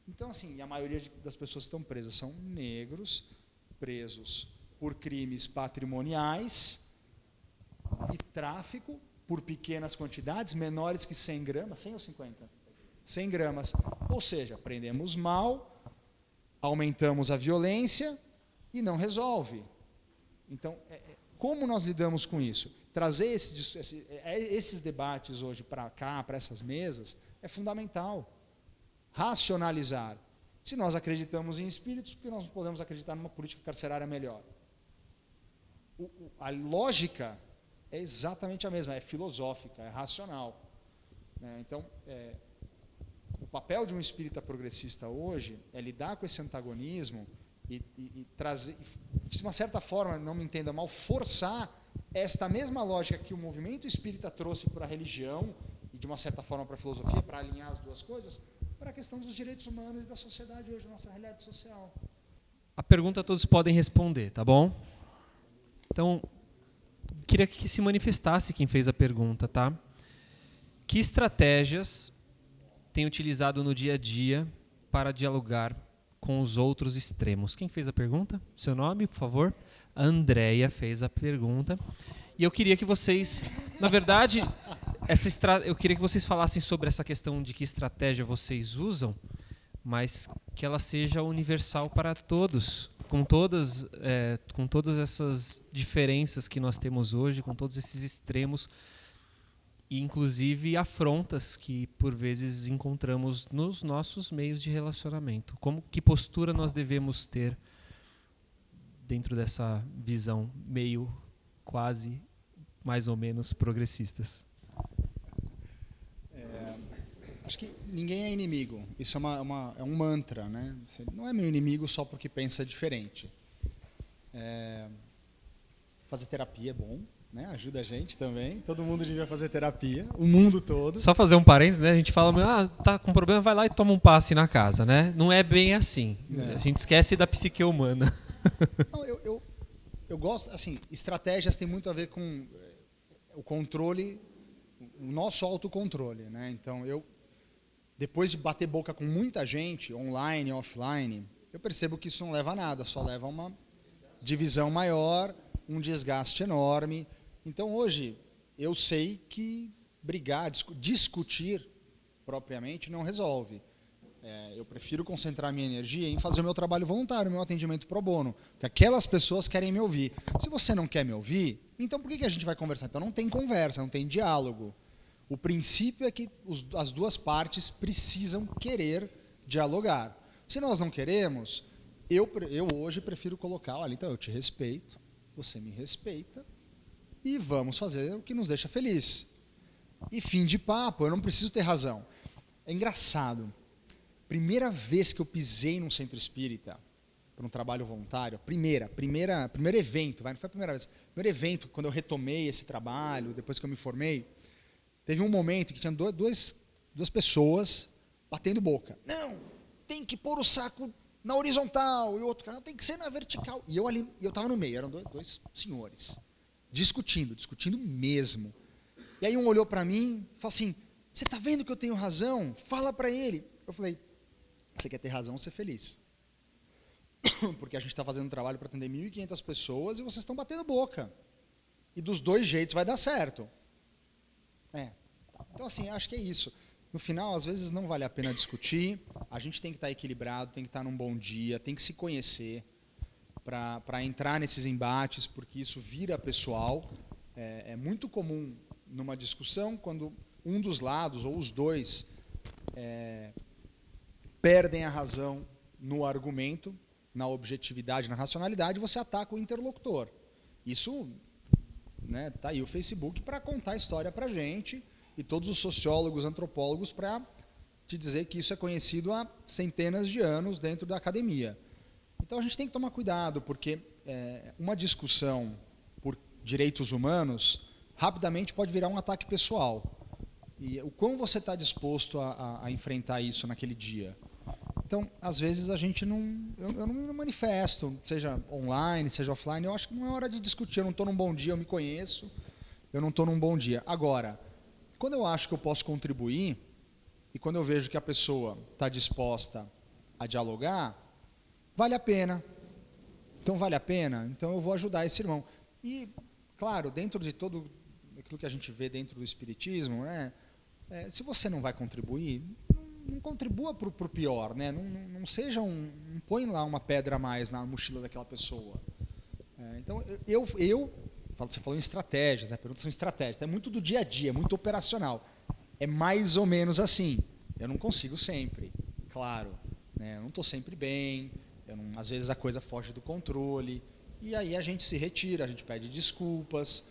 Então, assim, a maioria das pessoas que estão presas são negros, presos por crimes patrimoniais e tráfico por pequenas quantidades, menores que 100 gramas, 100 ou 50? 100 gramas. Ou seja, prendemos mal, aumentamos a violência e não resolve. Então, como nós lidamos com isso? Trazer esses debates hoje para cá, para essas mesas, é fundamental. Racionalizar. Se nós acreditamos em espíritos, por que nós não podemos acreditar numa política carcerária melhor? A lógica é exatamente a mesma, é filosófica, é racional. Então, o papel de um espírita progressista hoje é lidar com esse antagonismo e trazer, de uma certa forma, não me entenda mal, forçar esta mesma lógica que o movimento espírita trouxe para a religião e, de uma certa forma, para a filosofia, para alinhar as duas coisas, para a questão dos direitos humanos e da sociedade hoje, nossa realidade social. A pergunta todos podem responder, tá bom? Então, queria que se manifestasse quem fez a pergunta, tá? Que estratégias tem utilizado no dia a dia para dialogar com os outros extremos? Quem fez a pergunta? Seu nome, por favor? A Andréia fez a pergunta. E eu queria que vocês, na verdade, eu queria que vocês falassem sobre essa questão de que estratégia vocês usam, mas que ela seja universal para todos, com todas essas diferenças que nós temos hoje, com todos esses extremos, e inclusive afrontas que por vezes encontramos nos nossos meios de relacionamento. Que postura nós devemos ter dentro dessa visão meio, quase, mais ou menos progressistas? Acho que ninguém é inimigo. Isso é um mantra, né? Você não é meu inimigo só porque pensa diferente. Fazer terapia é bom, né? Ajuda a gente também. Todo mundo devia fazer terapia, o mundo todo. Só fazer um parênteses, né? A gente fala, tá com problema, vai lá e toma um passe na casa, né? Não é bem assim. A gente esquece da psique humana. Não, eu gosto, assim, estratégias têm muito a ver com o controle, o nosso autocontrole, né? Então, depois de bater boca com muita gente, online e offline, eu percebo que isso não leva a nada, só leva a uma divisão maior, um desgaste enorme. Então, hoje, eu sei que brigar, discutir propriamente não resolve. Eu prefiro concentrar minha energia em fazer o meu trabalho voluntário, o meu atendimento pro bono, porque aquelas pessoas querem me ouvir. Se você não quer me ouvir, então por que a gente vai conversar? Então não tem conversa, não tem diálogo. O princípio é que as duas partes precisam querer dialogar. Se nós não queremos, eu hoje prefiro colocar, olha, então eu te respeito, você me respeita e vamos fazer o que nos deixa feliz. E fim de papo, eu não preciso ter razão. É engraçado. Primeira vez que eu pisei num centro espírita, para um trabalho voluntário, primeiro evento, não foi a primeira vez, primeiro evento, quando eu retomei esse trabalho, depois que eu me formei, Teve um momento que tinha duas pessoas batendo boca. Não, tem que pôr o saco na horizontal, e o outro cara tem que ser na vertical. E eu estava no meio, eram dois senhores, discutindo mesmo. E aí um olhou para mim e falou assim, você está vendo que eu tenho razão? Fala para ele. Eu falei, você quer ter razão, ser feliz. Porque a gente está fazendo um trabalho para atender 1.500 pessoas e vocês estão batendo boca. E dos dois jeitos vai dar certo. Então, assim, acho que é isso. No final, às vezes, não vale a pena discutir. A gente tem que estar equilibrado, tem que estar num bom dia, tem que se conhecer para entrar nesses embates, porque isso vira pessoal. É muito comum numa discussão, quando um dos lados, ou os dois, perdem a razão no argumento, na objetividade, na racionalidade, você ataca o interlocutor. Isso, né, tá aí o Facebook para contar a história para a gente, e todos os sociólogos, antropólogos, para te dizer que isso é conhecido há centenas de anos dentro da academia. Então a gente tem que tomar cuidado, porque uma discussão por direitos humanos rapidamente pode virar um ataque pessoal. E o quão você está disposto a enfrentar isso naquele dia? Então, às vezes, a gente eu não me manifesto, seja online, seja offline. Eu acho que não é hora de discutir. Eu não estou num bom dia, eu me conheço. Eu não estou num bom dia. Agora, quando eu acho que eu posso contribuir, e quando eu vejo que a pessoa está disposta a dialogar, vale a pena. Então, vale a pena? Então, eu vou ajudar esse irmão. E, claro, dentro de todo aquilo que a gente vê dentro do espiritismo, né, se você não vai contribuir, não contribua para o pior, né? Não seja não põe lá uma pedra a mais na mochila daquela pessoa. Então, você falou em estratégias, né? Perguntas são estratégias, é muito do dia a dia, é muito operacional. É mais ou menos assim. Eu não consigo sempre, claro, né? Eu não estou sempre bem, às vezes a coisa foge do controle, e aí a gente se retira, a gente pede desculpas,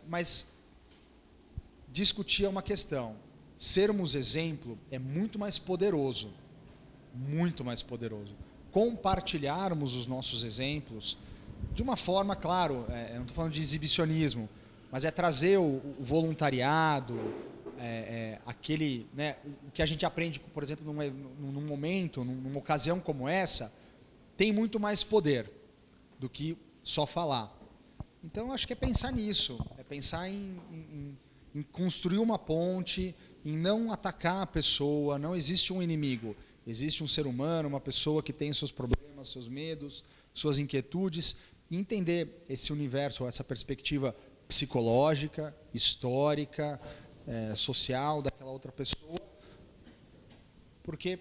mas discutir é uma questão. Sermos exemplo é muito mais poderoso. Muito mais poderoso. Compartilharmos os nossos exemplos de uma forma, claro, eu não estou falando de exibicionismo, mas é trazer o voluntariado, aquele, né, o que a gente aprende, por exemplo, num momento, numa ocasião como essa, tem muito mais poder do que só falar. Então, acho que é pensar nisso, é pensar em construir uma ponte, em não atacar a pessoa. Não existe um inimigo, existe um ser humano, uma pessoa que tem seus problemas, seus medos, suas inquietudes, e entender esse universo, essa perspectiva psicológica, histórica, social daquela outra pessoa, porque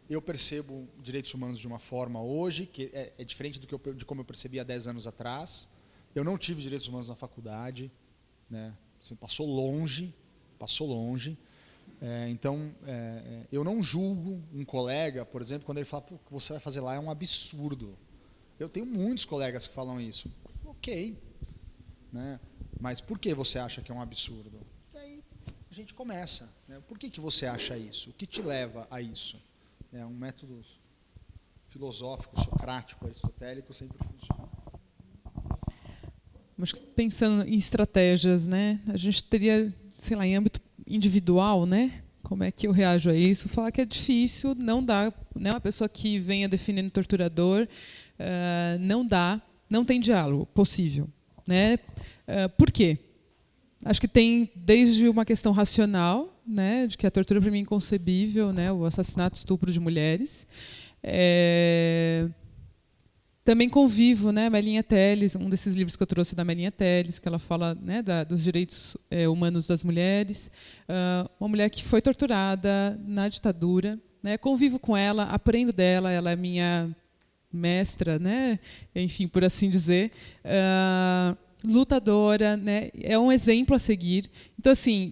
eu percebo direitos humanos de uma forma hoje que é diferente de como eu percebia há 10 anos atrás. Eu não tive direitos humanos na faculdade, né? Assim, passou longe. Então, eu não julgo um colega, por exemplo, quando ele fala, o que você vai fazer lá é um absurdo. Eu tenho muitos colegas que falam isso. Ok, né? Mas por que você acha que é um absurdo? E aí a gente começa, né? Por que você acha isso? O que te leva a isso? É um método filosófico, socrático, aristotélico, sempre funciona. Mas pensando em estratégias, né? A gente teria, sei lá, em âmbito individual, né? Como é que eu reajo a isso? Falar que é difícil, não dá, né? Uma pessoa que venha definindo torturador, não tem diálogo possível, né? Por quê? Acho que tem desde uma questão racional, né? De que a tortura para mim é inconcebível, né? O assassinato, estupro de mulheres. Também convivo, né, Melinha Teles, um desses livros que eu trouxe da Melinha Teles, que ela fala, né, dos direitos humanos das mulheres. Uma mulher que foi torturada na ditadura, né, convivo com ela, aprendo dela, ela é minha mestra, né, enfim, por assim dizer, lutadora, né, é um exemplo a seguir. Então, assim,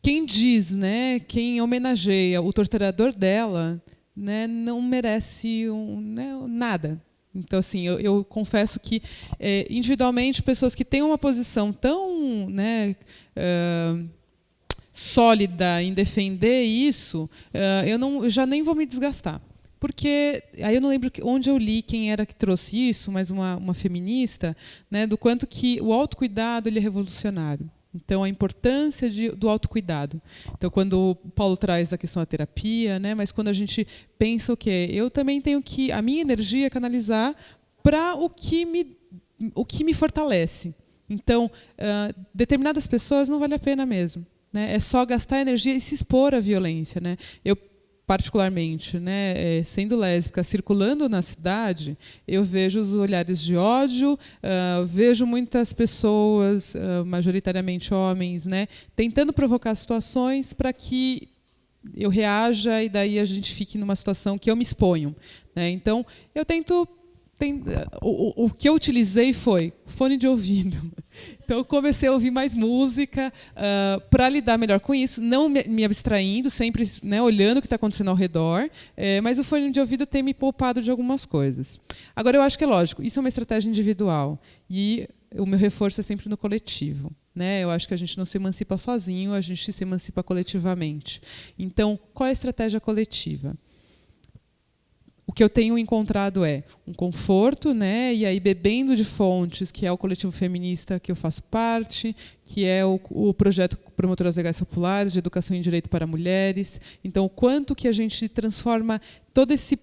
quem diz, né, quem homenageia o torturador dela, né, não merece nada. Então, assim, eu confesso que, individualmente, pessoas que têm uma posição tão, né, sólida em defender isso, eu já nem vou me desgastar. Porque, aí eu não lembro onde eu li, quem era que trouxe isso, mas uma feminista, né, do quanto que o autocuidado ele é revolucionário. Então, a importância do autocuidado. Então, quando o Paulo traz a questão da terapia, né, mas quando a gente pensa o quê? Eu também tenho que a minha energia canalizar para o que me fortalece. Então, determinadas pessoas não vale a pena mesmo, né? É só gastar energia e se expor à violência, né? Eu particularmente, né, sendo lésbica, circulando na cidade, eu vejo os olhares de ódio, vejo muitas pessoas, majoritariamente homens, né, tentando provocar situações para que eu reaja e daí a gente fique numa situação que eu me exponho, né? Então, eu tento o que eu utilizei foi fone de ouvido. Então, eu comecei a ouvir mais música para lidar melhor com isso, não me abstraindo, sempre, né, olhando o que está acontecendo ao redor, mas o fone de ouvido tem me poupado de algumas coisas. Agora, eu acho que é lógico, isso é uma estratégia individual e o meu reforço é sempre no coletivo. Né? Eu acho que a gente não se emancipa sozinho, a gente se emancipa coletivamente. Então, qual é a estratégia coletiva? O que eu tenho encontrado é um conforto, né? E aí bebendo de fontes, que é o coletivo feminista que eu faço parte, que é o projeto Promotoras Legais Populares de Educação em Direito para Mulheres. Então, o quanto que a gente transforma todo esse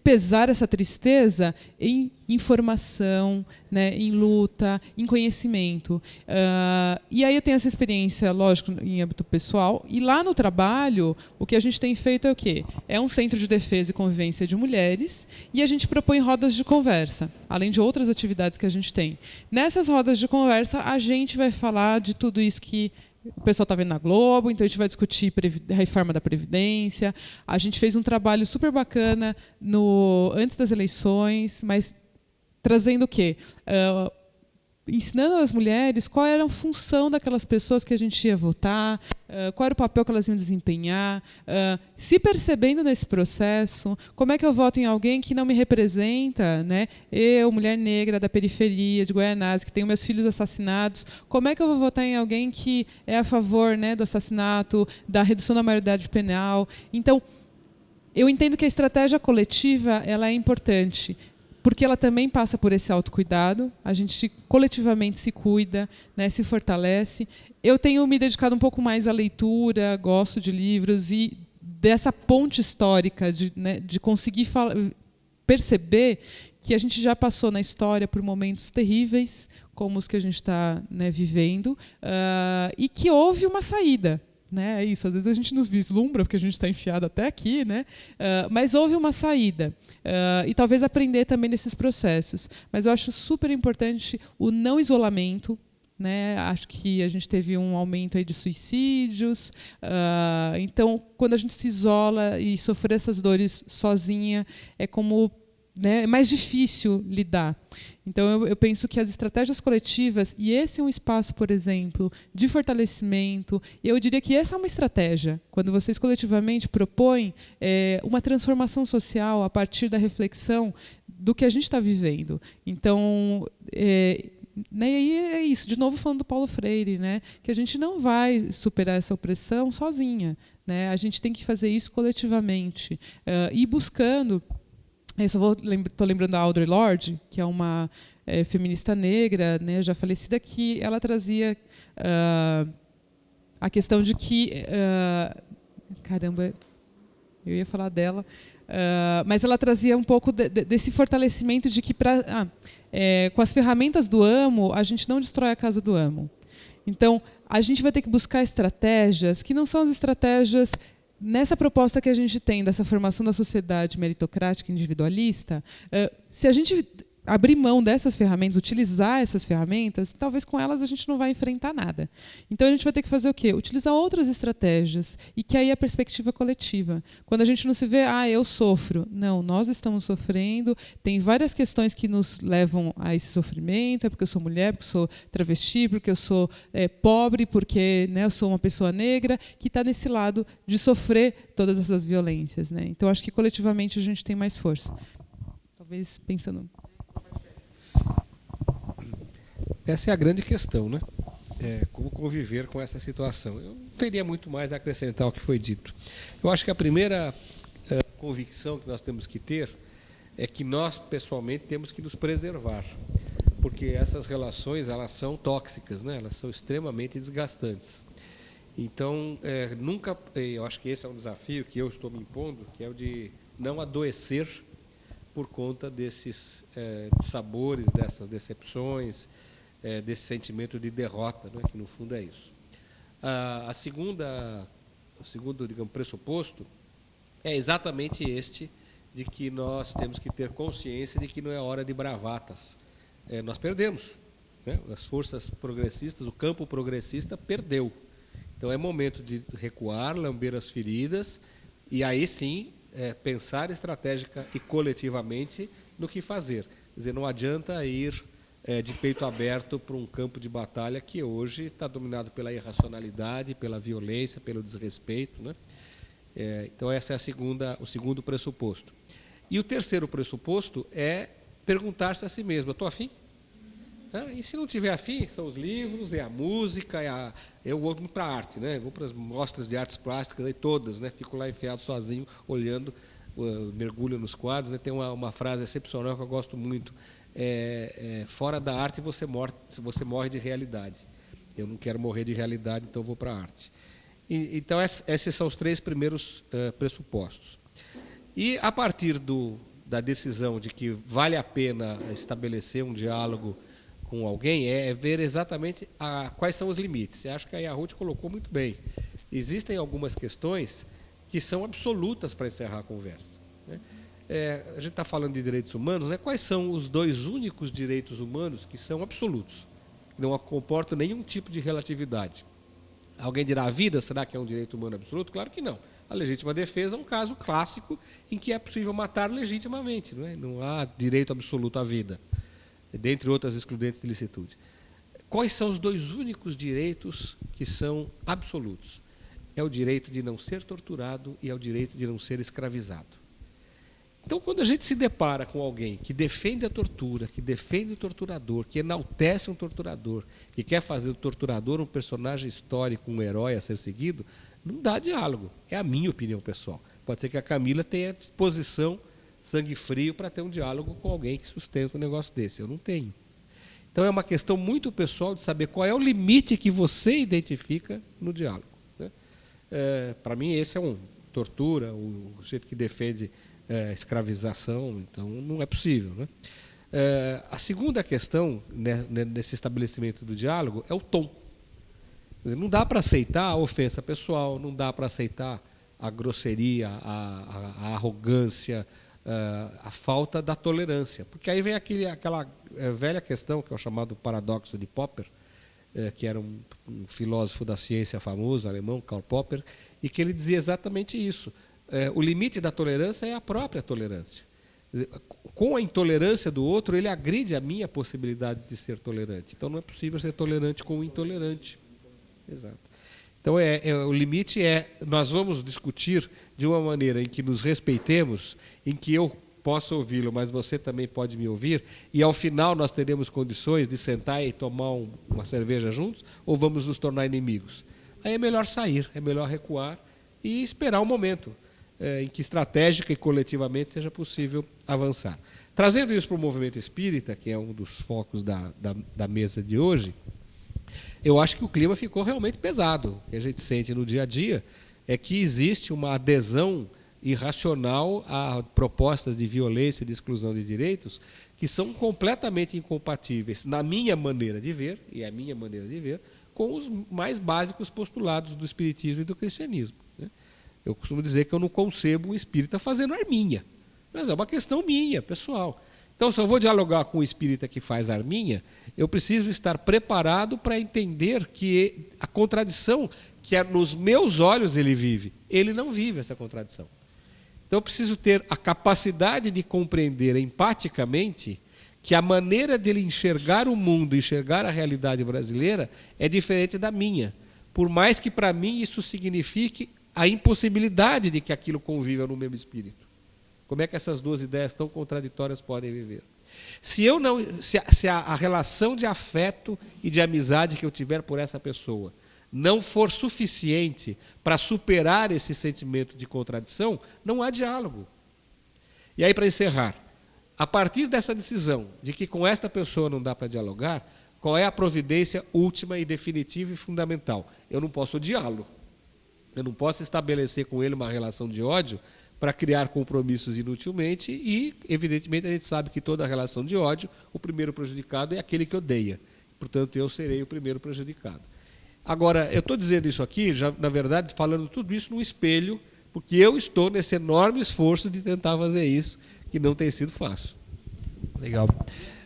pesar, essa tristeza, em informação, né, em luta, em conhecimento. E aí eu tenho essa experiência, lógico, em âmbito pessoal. E lá no trabalho, o que a gente tem feito é o quê? É um centro de defesa e convivência de mulheres e a gente propõe rodas de conversa, além de outras atividades que a gente tem. Nessas rodas de conversa, a gente vai falar de tudo isso que o pessoal está vendo na Globo, então a gente vai discutir a reforma da Previdência. A gente fez um trabalho super bacana antes das eleições, mas trazendo o quê? Ensinando às mulheres qual era a função daquelas pessoas que a gente ia votar, qual era o papel que elas iam desempenhar, se percebendo nesse processo, como é que eu voto em alguém que não me representa, né? Eu, mulher negra da periferia de Guaianazes, que tenho meus filhos assassinados, como é que eu vou votar em alguém que é a favor, né, do assassinato, da redução da maioridade penal? Então, eu entendo que a estratégia coletiva ela é importante, porque ela também passa por esse autocuidado, a gente coletivamente se cuida, né, se fortalece. Eu tenho me dedicado um pouco mais à leitura, gosto de livros e dessa ponte histórica de conseguir perceber que a gente já passou na história por momentos terríveis, como os que a gente está, né, vivendo, e que houve uma saída. Né, é isso, às vezes a gente nos vislumbra porque a gente está enfiado até aqui, né, mas houve uma saída e talvez aprender também nesses processos. Mas eu acho super importante o não isolamento, né, acho que a gente teve um aumento aí de suicídios, então quando a gente se isola e sofrer essas dores sozinha é como, né, é mais difícil lidar. Então, eu penso que as estratégias coletivas, e esse é um espaço, por exemplo, de fortalecimento, eu diria que essa é uma estratégia, quando vocês coletivamente propõem uma transformação social a partir da reflexão do que a gente está vivendo. Então, né, e aí é isso, de novo falando do Paulo Freire, né, que a gente não vai superar essa opressão sozinha. Né, a gente tem que fazer isso coletivamente, e buscando. Eu estou lembrando da Audre Lorde, que é uma feminista negra, né, já falecida, que ela trazia a questão de que... caramba, eu ia falar dela. Mas ela trazia um pouco desse fortalecimento de que, com as ferramentas do amo, a gente não destrói a casa do amo. Então, a gente vai ter que buscar estratégias que não são as estratégias... Nessa proposta que a gente tem dessa formação da sociedade meritocrática individualista, se a gente abrir mão dessas ferramentas, utilizar essas ferramentas, talvez com elas a gente não vai enfrentar nada. Então a gente vai ter que fazer o quê? Utilizar outras estratégias, e que aí é a perspectiva coletiva. Quando a gente não se vê, eu sofro. Não, nós estamos sofrendo, tem várias questões que nos levam a esse sofrimento, é porque eu sou mulher, porque eu sou travesti, porque eu sou pobre, porque, né, eu sou uma pessoa negra, que está nesse lado de sofrer todas essas violências. Né? Então acho que coletivamente a gente tem mais força. Talvez pensando... Essa é a grande questão, né? Como conviver com essa situação. Eu não teria muito mais a acrescentar ao que foi dito. Eu acho que a primeira convicção que nós temos que ter é que nós, pessoalmente, temos que nos preservar. porque essas relações elas são tóxicas, né? Elas são extremamente desgastantes. Então, eu acho que esse é um desafio que eu estou me impondo, que é o de não adoecer por conta desses sabores, dessas decepções, desse sentimento de derrota, né? Que no fundo é isso. O segundo, digamos, pressuposto é exatamente este, de que nós temos que ter consciência de que não é hora de bravatas. Nós perdemos, né? As forças progressistas, o campo progressista perdeu. Então é momento de recuar, lamber as feridas e aí sim pensar estratégica e coletivamente no que fazer. Quer dizer, não adianta ir de peito aberto para um campo de batalha que hoje está dominado pela irracionalidade, pela violência, pelo desrespeito, né? Então esse é o segundo pressuposto. E o terceiro pressuposto é perguntar-se a si mesmo: eu estou afim? E se não tiver afim, são os livros, é a música, eu vou para a arte, né? Vou para as mostras de artes plásticas, aí todas, né? Fico lá enfiado sozinho, olhando, mergulho nos quadros, né? Tem uma frase excepcional que eu gosto muito: fora da arte você morre de realidade. Eu não quero morrer de realidade, então vou para a arte. Então esses são os 3 primeiros pressupostos. E a partir da decisão de que vale a pena estabelecer um diálogo com alguém, é ver exatamente quais são os limites. Eu acho que a Ruth colocou muito bem. Existem algumas questões que são absolutas para encerrar a conversa, né? A gente está falando de direitos humanos, né? Quais são os 2 únicos direitos humanos que são absolutos, que não comportam nenhum tipo de relatividade? Alguém dirá: a vida, será que é um direito humano absoluto? Claro que não. A legítima defesa é um caso clássico em que é possível matar legitimamente, não é? Não há direito absoluto à vida, dentre outras excludentes de licitude. Quais são os 2 únicos direitos que são absolutos? É o direito de não ser torturado e é o direito de não ser escravizado. Então, quando a gente se depara com alguém que defende a tortura, que defende o torturador, que enaltece um torturador, que quer fazer do torturador um personagem histórico, um herói a ser seguido, não dá diálogo. É a minha opinião pessoal. Pode ser que a Camila tenha disposição, sangue frio, para ter um diálogo com alguém que sustenta um negócio desse. Eu não tenho. Então é uma questão muito pessoal de saber qual é o limite que você identifica no diálogo, né? Para mim, esse é tortura, o jeito que defende escravização, então não é possível, né? A segunda questão, né, nesse estabelecimento do diálogo é o tom. Quer dizer, não dá para aceitar a ofensa pessoal, não dá para aceitar a grosseria, a arrogância, a falta da tolerância. Porque aí vem aquela velha questão, que é o chamado paradoxo de Popper, que era um filósofo da ciência famoso, alemão, Karl Popper, e que ele dizia exatamente isso. O limite da tolerância é a própria tolerância. Com a intolerância do outro, ele agride a minha possibilidade de ser tolerante. Então não é possível ser tolerante com o intolerante. Exato. Então o limite nós vamos discutir de uma maneira em que nos respeitemos, em que eu possa ouvi-lo, mas você também pode me ouvir, e ao final nós teremos condições de sentar e tomar uma cerveja juntos, ou vamos nos tornar inimigos? Aí é melhor sair, é melhor recuar e esperar um momento em que estratégica e coletivamente seja possível avançar. Trazendo isso para o movimento espírita, que é um dos focos da mesa de hoje, eu acho que o clima ficou realmente pesado. O que a gente sente no dia a dia é que existe uma adesão irracional a propostas de violência e de exclusão de direitos que são completamente incompatíveis, na minha maneira de ver, e é a minha maneira de ver, com os mais básicos postulados do espiritismo e do cristianismo, né? Eu costumo dizer que eu não concebo um espírita fazendo arminha, mas é uma questão minha, pessoal. Então, se eu vou dialogar com um espírita que faz arminha, eu preciso estar preparado para entender que a contradição que nos meus olhos ele vive, ele não vive essa contradição. Então, eu preciso ter a capacidade de compreender empaticamente que a maneira dele enxergar o mundo, enxergar a realidade brasileira, é diferente da minha. Por mais que, para mim, isso signifique a impossibilidade de que aquilo conviva no mesmo espírito. Como é que essas 2 ideias tão contraditórias podem viver? Se a relação de afeto e de amizade que eu tiver por essa pessoa não for suficiente para superar esse sentimento de contradição, não há diálogo. E aí, para encerrar, A partir dessa decisão de que com esta pessoa não dá para dialogar, qual é a providência última e definitiva e fundamental? Eu não posso odiá-lo. Eu não posso estabelecer com ele uma relação de ódio para criar compromissos inutilmente e, evidentemente, a gente sabe que toda relação de ódio, o primeiro prejudicado é aquele que odeia. Portanto, eu serei o primeiro prejudicado. Agora, eu estou dizendo isso aqui, já, na verdade, falando tudo isso num espelho, porque eu estou nesse enorme esforço de tentar fazer isso, que não tem sido fácil. Legal.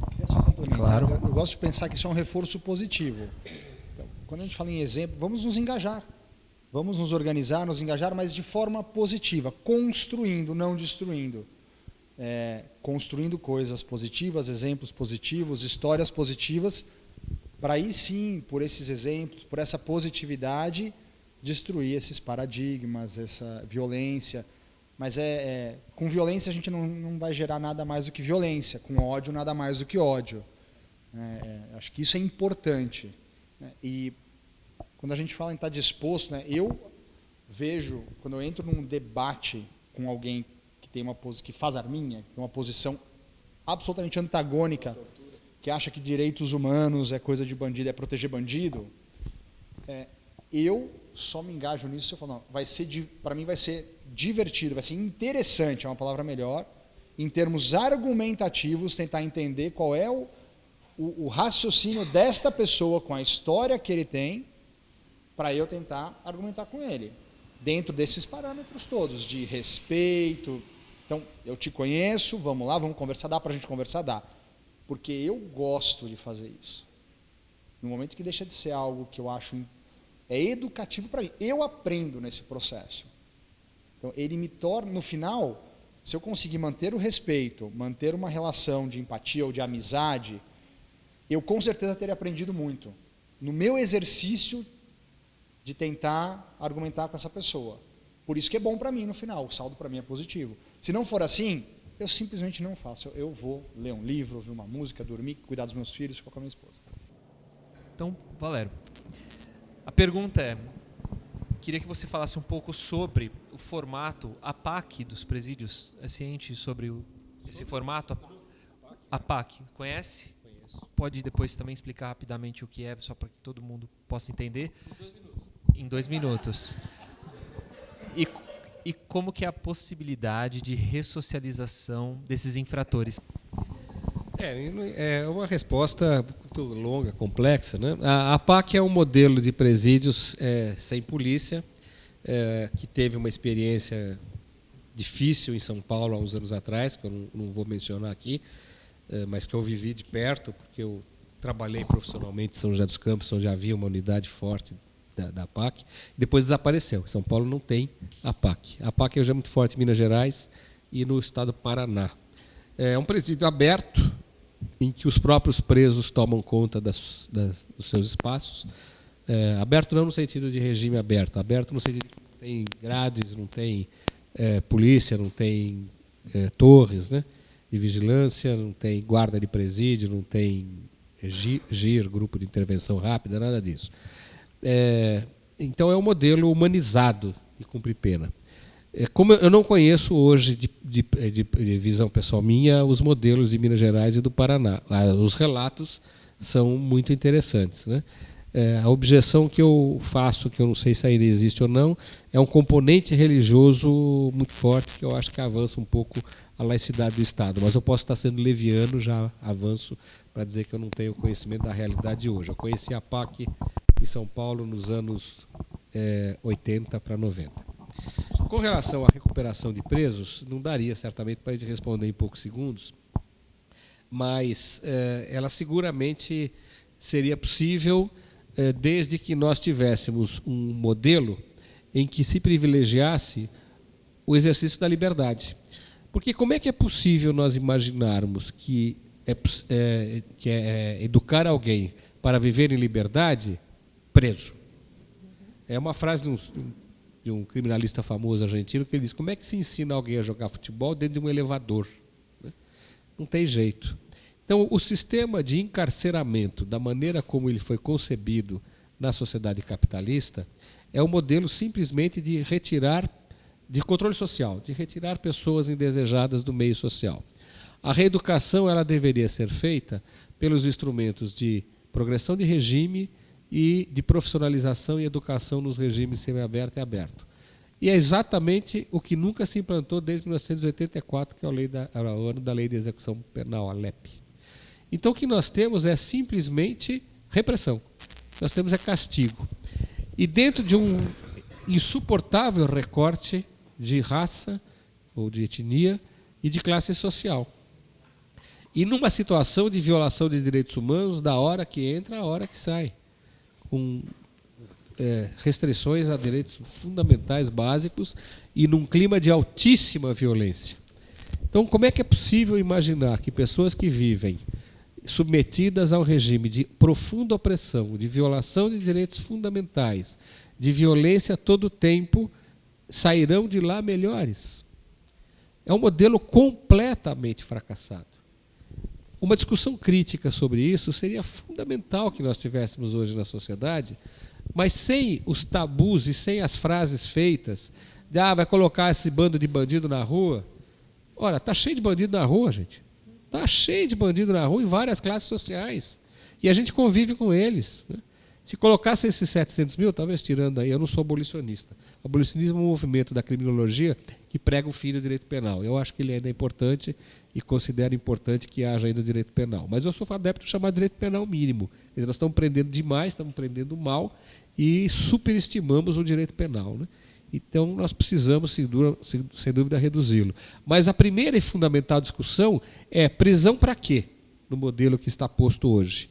Queria só complementar. Claro. Eu gosto de pensar que isso é um reforço positivo. Então, quando a gente fala em exemplo, vamos nos engajar. Vamos nos organizar, nos engajar, mas de forma positiva, construindo, não destruindo. Construindo coisas positivas, exemplos positivos, histórias positivas, para aí sim, por esses exemplos, por essa positividade, destruir esses paradigmas, essa violência. Mas com violência a gente não vai gerar nada mais do que violência, com ódio nada mais do que ódio. Acho que isso é importante. E quando a gente fala em estar disposto, eu vejo, quando eu entro num debate com alguém que tem que faz arminha, que tem uma posição absolutamente antagônica, que acha que direitos humanos é coisa de bandido, é proteger bandido, eu só me engajo nisso se eu falo, não, para mim vai ser divertido, vai ser interessante, é uma palavra melhor, em termos argumentativos, tentar entender qual é o raciocínio desta pessoa com a história que ele tem, para eu tentar argumentar com ele, dentro desses parâmetros todos, de respeito. Então, eu te conheço, vamos lá, vamos conversar, dá para a gente conversar? Dá. Porque eu gosto de fazer isso. No momento que deixa de ser algo que eu acho educativo para mim, eu aprendo nesse processo. Então, ele me torna, no final, se eu conseguir manter o respeito, manter uma relação de empatia ou de amizade, eu com certeza teria aprendido muito. No meu exercício de tentar argumentar com essa pessoa. Por isso que é bom para mim no final, o saldo para mim é positivo. Se não for assim, eu simplesmente não faço. Eu vou ler um livro, ouvir uma música, dormir, cuidar dos meus filhos, ficar com a minha esposa. Então, Valério, a pergunta queria que você falasse um pouco sobre o formato, a PAC dos presídios. É ciente sobre esse formato? A PAC, conhece? Conheço. Pode depois também explicar rapidamente o que é, só para que todo mundo possa entender? Em 2 minutos. E como que é a possibilidade de ressocialização desses infratores? É uma resposta muito longa, complexa, né? A PAC é um modelo de presídios sem polícia, que teve uma experiência difícil em São Paulo há uns anos atrás, que eu não vou mencionar aqui, mas que eu vivi de perto, porque eu trabalhei profissionalmente em São José dos Campos, onde havia uma unidade forte da PAC, depois desapareceu. Em São Paulo não tem a PAC. A PAC hoje é muito forte em Minas Gerais e no estado do Paraná. É um presídio aberto, em que os próprios presos tomam conta dos seus espaços. Aberto não no sentido de regime aberto, aberto no sentido de que não tem grades, não tem polícia, não tem torres, né, de vigilância, não tem guarda de presídio, não tem GIR, grupo de intervenção rápida, nada disso. Então é um modelo humanizado de cumprir pena. Como eu não conheço hoje, de visão pessoal minha, os modelos de Minas Gerais e do Paraná. Os relatos são muito interessantes, né? A objeção que eu faço, que eu não sei se ainda existe ou não, é um componente religioso muito forte, que eu acho que avança um pouco a laicidade do Estado. Mas eu posso estar sendo leviano, já avanço para dizer que eu não tenho conhecimento da realidade de hoje. Eu conheci a PAC em São Paulo nos anos 80 para 90. Com relação à recuperação de presos, não daria certamente para a gente responder em poucos segundos, mas ela seguramente seria possível desde que nós tivéssemos um modelo em que se privilegiasse o exercício da liberdade. Porque como é que é possível nós imaginarmos que educar alguém para viver em liberdade preso? É uma frase de um criminalista famoso argentino que ele diz: como é que se ensina alguém a jogar futebol dentro de um elevador? Não tem jeito. Então, o sistema de encarceramento, da maneira como ele foi concebido na sociedade capitalista, é um modelo simplesmente de controle social, de retirar pessoas indesejadas do meio social. A reeducação ela deveria ser feita pelos instrumentos de progressão de regime e de profissionalização e educação nos regimes semiaberto e aberto. E é exatamente o que nunca se implantou desde 1984, que é o ano da Lei de Execução Penal, a LEP. Então, o que nós temos é simplesmente repressão. Nós temos é castigo. E dentro de um insuportável recorte de raça, ou de etnia, e de classe social. E numa situação de violação de direitos humanos, da hora que entra à hora que sai, com restrições a direitos fundamentais básicos e num clima de altíssima violência. Então, como é que é possível imaginar que pessoas que vivem submetidas ao regime de profunda opressão, de violação de direitos fundamentais, de violência a todo tempo, sairão de lá melhores? É um modelo completamente fracassado. Uma discussão crítica sobre isso seria fundamental que nós tivéssemos hoje na sociedade, mas sem os tabus e sem as frases feitas de vai colocar esse bando de bandido na rua. Ora, está cheio de bandido na rua, gente. Está cheio de bandido na rua em várias classes sociais. E a gente convive com eles, né? Se colocasse esses 700 mil, talvez tirando aí, eu não sou abolicionista. O abolicionismo é um movimento da criminologia que prega o fim do direito penal. Eu acho que ele ainda é importante e considero importante que haja ainda o direito penal. Mas eu sou adepto de chamar de direito penal mínimo. Quer dizer, nós estamos prendendo demais, estamos prendendo mal e superestimamos o direito penal, né? Então, nós precisamos, sem dúvida, reduzi-lo. Mas a primeira e fundamental discussão é prisão para quê, no modelo que está posto hoje?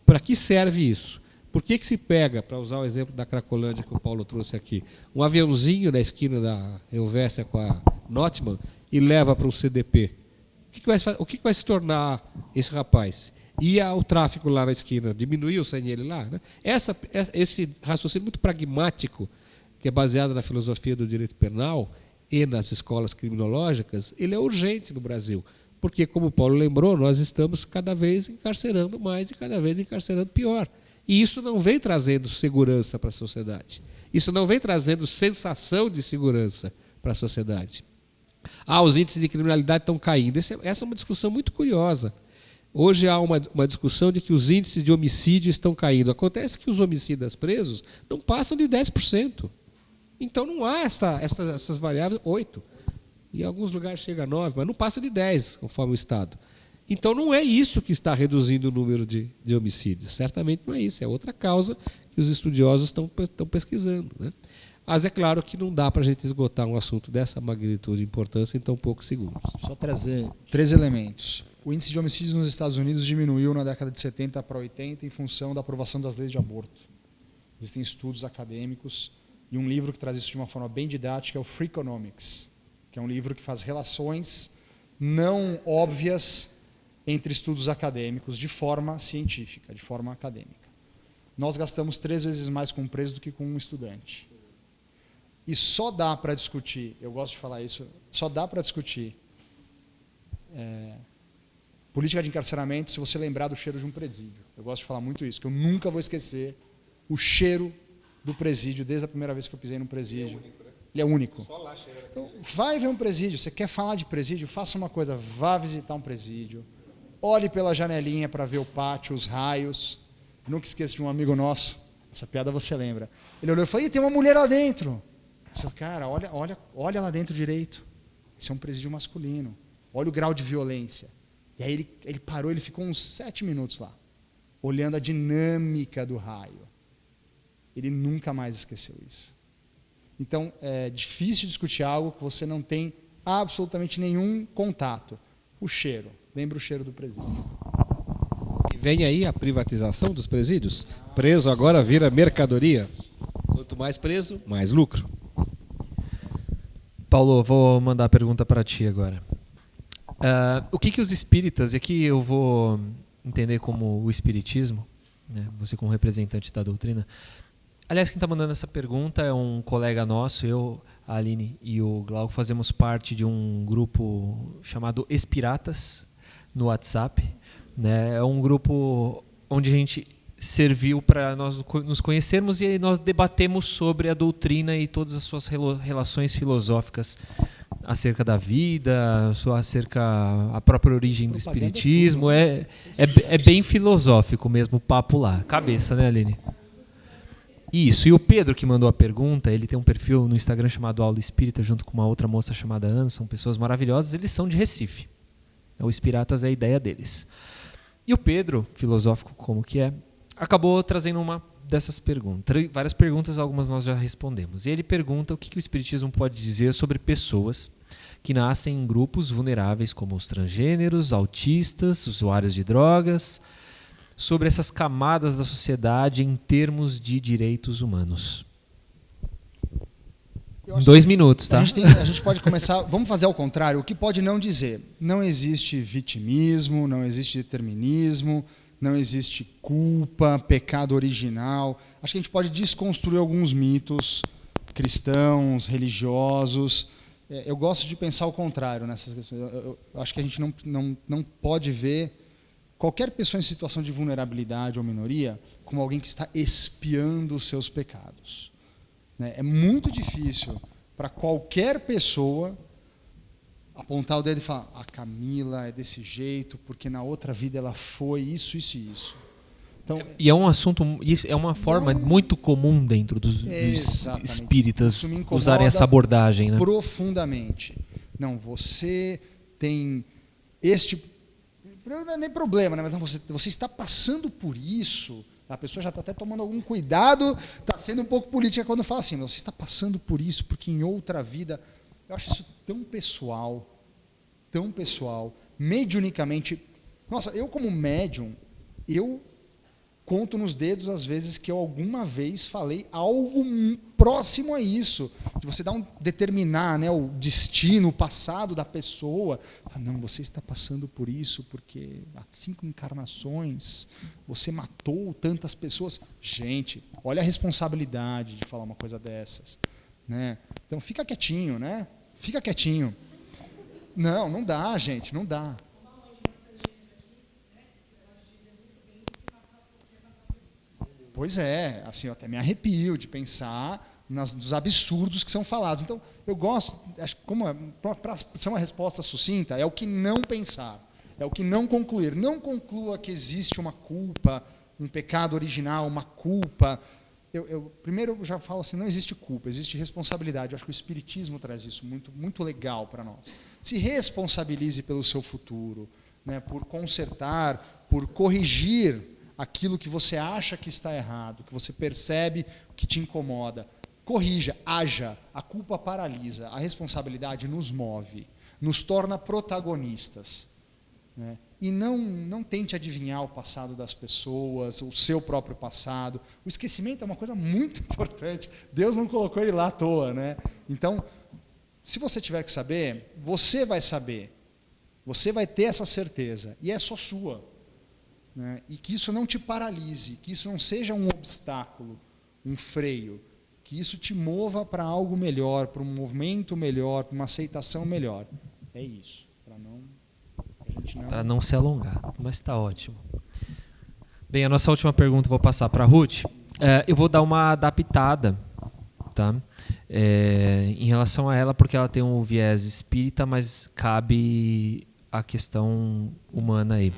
Para que serve isso? Por que se pega, para usar o exemplo da Cracolândia que o Paulo trouxe aqui, um aviãozinho na esquina da Helvécia com a Notman e leva para um CDP? O que vai se tornar esse rapaz? E o tráfico lá na esquina diminuiu sem ele lá? Né? Esse raciocínio muito pragmático, que é baseado na filosofia do direito penal e nas escolas criminológicas, ele é urgente no Brasil. Porque, como o Paulo lembrou, nós estamos cada vez encarcerando mais e cada vez encarcerando pior. E isso não vem trazendo segurança para a sociedade. Isso não vem trazendo sensação de segurança para a sociedade. Os índices de criminalidade estão caindo. Essa é uma discussão muito curiosa. Hoje há uma discussão de que os índices de homicídio estão caindo. Acontece que os homicidas presos não passam de 10%. Então não há essas variáveis, 8%. Em alguns lugares chega a 9%, mas não passa de 10%, conforme o Estado. Então não é isso que está reduzindo o número de homicídios. Certamente não é isso. É outra causa que os estudiosos estão pesquisando, né? Mas é claro que não dá para a gente esgotar um assunto dessa magnitude e importância em tão poucos segundos. Só trazer 3 elementos. O índice de homicídios nos Estados Unidos diminuiu na década de 70 para 80 em função da aprovação das leis de aborto. Existem estudos acadêmicos e um livro que traz isso de uma forma bem didática é o Freakonomics, que é um livro que faz relações não óbvias entre estudos acadêmicos de forma científica, de forma acadêmica. Nós gastamos 3 vezes mais com um preso do que com um estudante. E só dá para discutir, eu gosto de falar isso, só dá para discutir política de encarceramento se você lembrar do cheiro de um presídio. Eu gosto de falar muito isso, que eu nunca vou esquecer o cheiro do presídio, desde a primeira vez que eu pisei num presídio. Ele é único. Só lá cheira. Então, vai ver um presídio, você quer falar de presídio, faça uma coisa, vá visitar um presídio, olhe pela janelinha para ver o pátio, os raios. Nunca esqueça de um amigo nosso, essa piada você lembra. Ele olhou e falou, tem uma mulher lá dentro. Eu falei, cara, olha lá dentro direito. Esse é um presídio masculino. Olha o grau de violência. E aí ele parou, ele ficou uns 7 minutos lá, olhando a dinâmica do raio. Ele nunca mais esqueceu isso. Então, é difícil discutir algo que você não tem absolutamente nenhum contato. O cheiro. Lembra o cheiro do presídio. E vem aí a privatização dos presídios. Preso agora vira mercadoria. Quanto mais preso, mais lucro. Paulo, vou mandar a pergunta para ti agora. O que os espíritas, e aqui eu vou entender como o espiritismo, né, você como representante da doutrina. Aliás, quem está mandando essa pergunta é um colega nosso, eu, a Aline e o Glauco fazemos parte de um grupo chamado Espiratas no WhatsApp, né? É um grupo onde a gente serviu para nós nos conhecermos e nós debatemos sobre a doutrina e todas as suas relações filosóficas acerca da vida, acerca a própria origem do Propaganda é espiritismo. tudo, né? É bem filosófico mesmo o papo lá. Cabeça, né, Aline? Isso. E o Pedro que mandou a pergunta, ele tem um perfil no Instagram chamado Aula Espírita, junto com uma outra moça chamada Ana, são pessoas maravilhosas, eles são de Recife. O Espiratas é a ideia deles. E o Pedro, filosófico como que é, acabou trazendo uma dessas perguntas. Várias perguntas, algumas nós já respondemos. E ele pergunta o que o Espiritismo pode dizer sobre pessoas que nascem em grupos vulneráveis, como os transgêneros, autistas, usuários de drogas, sobre essas camadas da sociedade em termos de direitos humanos. Eu acho 2 minutos, tá? A gente pode começar, vamos fazer ao contrário, o que pode não dizer. Não existe vitimismo, não existe determinismo, não existe culpa, pecado original. Acho que a gente pode desconstruir alguns mitos cristãos, religiosos. Eu gosto de pensar o contrário nessas questões. Eu acho que a gente não pode ver qualquer pessoa em situação de vulnerabilidade ou minoria como alguém que está expiando os seus pecados. É muito difícil para qualquer pessoa apontar o dedo e falar: a Camila é desse jeito porque na outra vida ela foi isso, isso e isso. Então, e é um assunto, é uma forma muito comum dentro dos espíritas usarem essa abordagem, né? Profundamente. Não, você tem este... Não é nem problema, né? Mas não, você está passando por isso. A pessoa já está até tomando algum cuidado, está sendo um pouco política quando fala assim: você está passando por isso porque em outra vida... Eu acho isso tão pessoal, mediunicamente. Nossa, eu como médium, eu conto nos dedos as vezes que eu alguma vez falei algo próximo a isso, de você determinar, né, o destino, o passado da pessoa. Não, você está passando por isso porque há 5 encarnações você matou tantas pessoas. Gente, olha a responsabilidade de falar uma coisa dessas, né? Então fica quietinho, né? Fica quietinho. Não dá, gente, não dá. Pois é, assim, eu até me arrepio de pensar nos absurdos que são falados. Então, eu gosto, acho que para ser uma resposta sucinta, é o que não pensar, é o que não concluir. Não conclua que existe uma culpa, um pecado original, uma culpa. Primeiro, eu já falo assim, não existe culpa, existe responsabilidade. Eu acho que o Espiritismo traz isso muito, muito legal para nós. Se responsabilize pelo seu futuro, né, por consertar, por corrigir aquilo que você acha que está errado, que você percebe que te incomoda. Corrija, haja. A culpa paralisa, a responsabilidade nos move, nos torna protagonistas, né? E não tente adivinhar o passado das pessoas, o seu próprio passado. O esquecimento é uma coisa muito importante. Deus não colocou ele lá à toa, né? Então, se você tiver que saber, você vai saber. Você vai ter essa certeza. E é só sua. Né? E que isso não te paralise, que isso não seja um obstáculo, um freio. Que isso te mova para algo melhor, para um movimento melhor, para uma aceitação melhor. É isso. Para não se alongar, mas está ótimo. Bem, a nossa última pergunta eu vou passar para a Ruth. Eu vou dar uma adaptada, tá? Em relação a ela, porque ela tem um viés espírita, mas cabe a questão humana aí.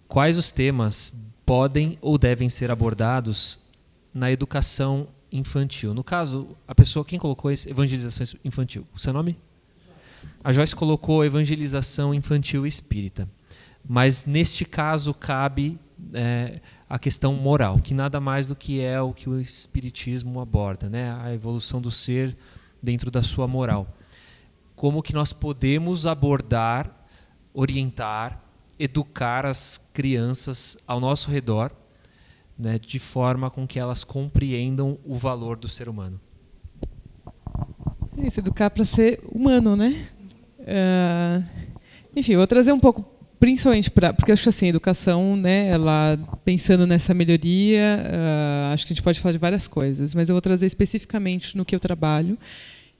Quais os temas podem ou devem ser abordados na educação infantil? No caso, a pessoa, quem colocou isso? Evangelização infantil. O seu nome? A Joyce colocou evangelização infantil espírita. Mas, neste caso, cabe a questão moral, que nada mais do que é o que o espiritismo aborda, né? A evolução do ser dentro da sua moral. Como que nós podemos abordar, orientar, educar as crianças ao nosso redor, né, de forma com que elas compreendam o valor do ser humano. Isso, educar para ser humano, né? Enfim, eu vou trazer um pouco, principalmente porque eu acho que assim, a educação, né, ela pensando nessa melhoria, acho que a gente pode falar de várias coisas, mas eu vou trazer especificamente no que eu trabalho,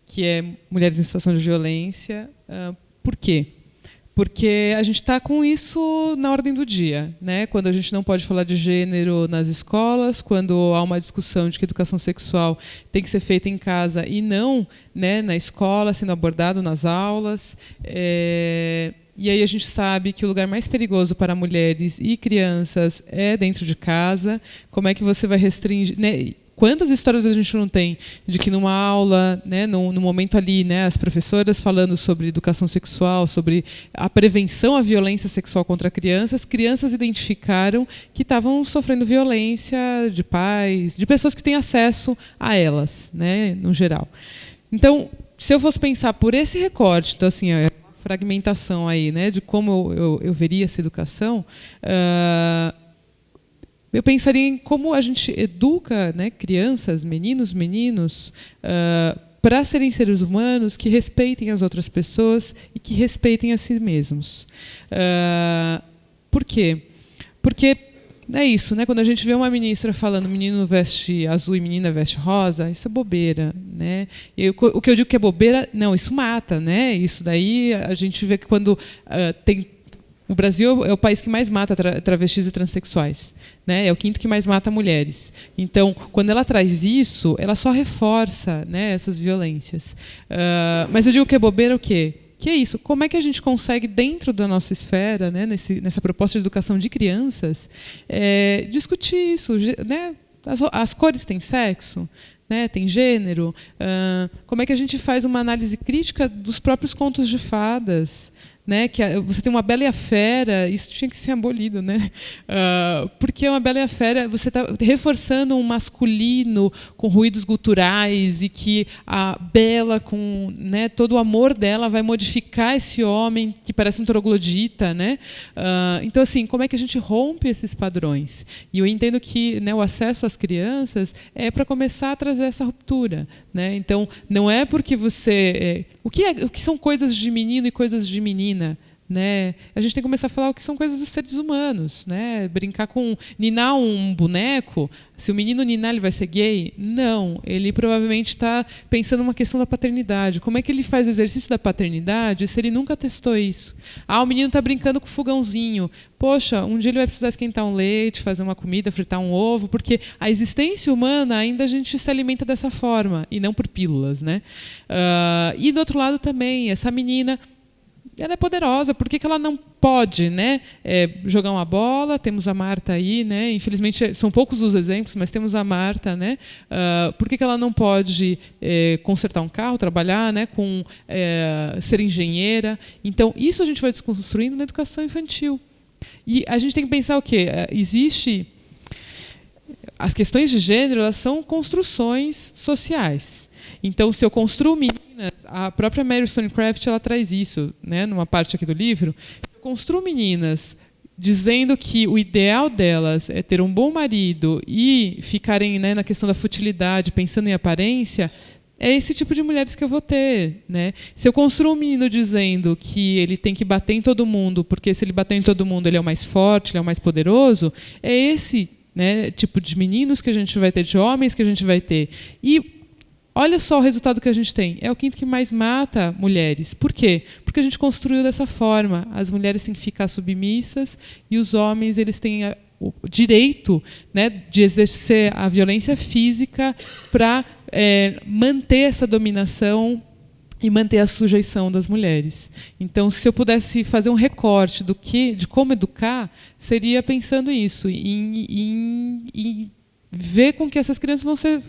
que é mulheres em situação de violência. Por quê? Porque a gente está com isso na ordem do dia, né? Quando a gente não pode falar de gênero nas escolas, quando há uma discussão de que a educação sexual tem que ser feita em casa e não, né, na escola, sendo abordado nas aulas. E aí a gente sabe que o lugar mais perigoso para mulheres e crianças é dentro de casa. Como é que você vai restringir, né? Quantas histórias a gente não tem de que numa aula, né, no momento ali, né, as professoras falando sobre educação sexual, sobre a prevenção à violência sexual contra crianças identificaram que estavam sofrendo violência de pais, de pessoas que têm acesso a elas, né, no geral. Então, se eu fosse pensar por esse recorte, então, assim, a fragmentação aí, né, de como eu veria essa educação, eu pensaria em como a gente educa, né, crianças, meninos, para serem seres humanos que respeitem as outras pessoas e que respeitem a si mesmos. Por quê? Porque é isso, né? Quando a gente vê uma ministra falando menino veste azul e menina veste rosa, isso é bobeira, né? O que eu digo que é bobeira, não, isso mata, né? Isso daí a gente vê que quando tem... O Brasil é o país que mais mata travestis e transexuais, né? É o quinto que mais mata mulheres. Então, quando ela traz isso, ela só reforça, né, essas violências. Mas eu digo que é bobeira o quê? Que é isso. Como é que a gente consegue, dentro da nossa esfera, né, nessa proposta de educação de crianças, discutir isso? Né? As cores têm sexo? Né, tem gênero? Como é que a gente faz uma análise crítica dos próprios contos de fadas? Né, que você tem uma Bela e a Fera, isso tinha que ser abolido, né? Porque uma Bela e a Fera, você está reforçando um masculino com ruídos guturais e que a Bela, com, né, todo o amor dela, vai modificar esse homem que parece um troglodita, né? Então, assim, como é que a gente rompe esses padrões? E eu entendo que, né, o acesso às crianças é para começar a trazer essa ruptura, né? Então, não é porque você... O que são coisas de menino e coisas de menina? Né? A gente tem que começar a falar o que são coisas dos seres humanos. Né? Brincar com... Ninar um boneco, se o menino ninar, ele vai ser gay? Não. Ele provavelmente está pensando numa questão da paternidade. Como é que ele faz o exercício da paternidade se ele nunca testou isso? O menino está brincando com o fogãozinho. Poxa, um dia ele vai precisar esquentar um leite, fazer uma comida, fritar um ovo, porque a existência humana ainda a gente se alimenta dessa forma, e não por pílulas. Né? E do outro lado também, essa menina... Ela é poderosa, por que ela não pode, né, jogar uma bola? Temos a Marta aí, né? Infelizmente são poucos os exemplos, mas temos a Marta, né? Por que ela não pode consertar um carro, trabalhar, né, ser engenheira? Então, isso a gente vai desconstruindo na educação infantil. E a gente tem que pensar o quê? As questões de gênero, elas são construções sociais. Então, se eu construo meninas, a própria Mary Stonecraft ela traz isso, né, numa parte aqui do livro. Se eu construo meninas dizendo que o ideal delas é ter um bom marido e ficarem, né, na questão da futilidade, pensando em aparência, é esse tipo de mulheres que eu vou ter. Né? Se eu construo um menino dizendo que ele tem que bater em todo mundo, porque se ele bater em todo mundo ele é o mais forte, ele é o mais poderoso, é esse, né, tipo de meninos que a gente vai ter, de homens que a gente vai ter. E olha só o resultado que a gente tem. É o quinto que mais mata mulheres. Por quê? Porque a gente construiu dessa forma. As mulheres têm que ficar submissas e os homens eles têm o direito, né, de exercer a violência física para manter essa dominação e manter a sujeição das mulheres. Então, se eu pudesse fazer um recorte de como educar, seria pensando isso, em ver com que essas crianças vão ser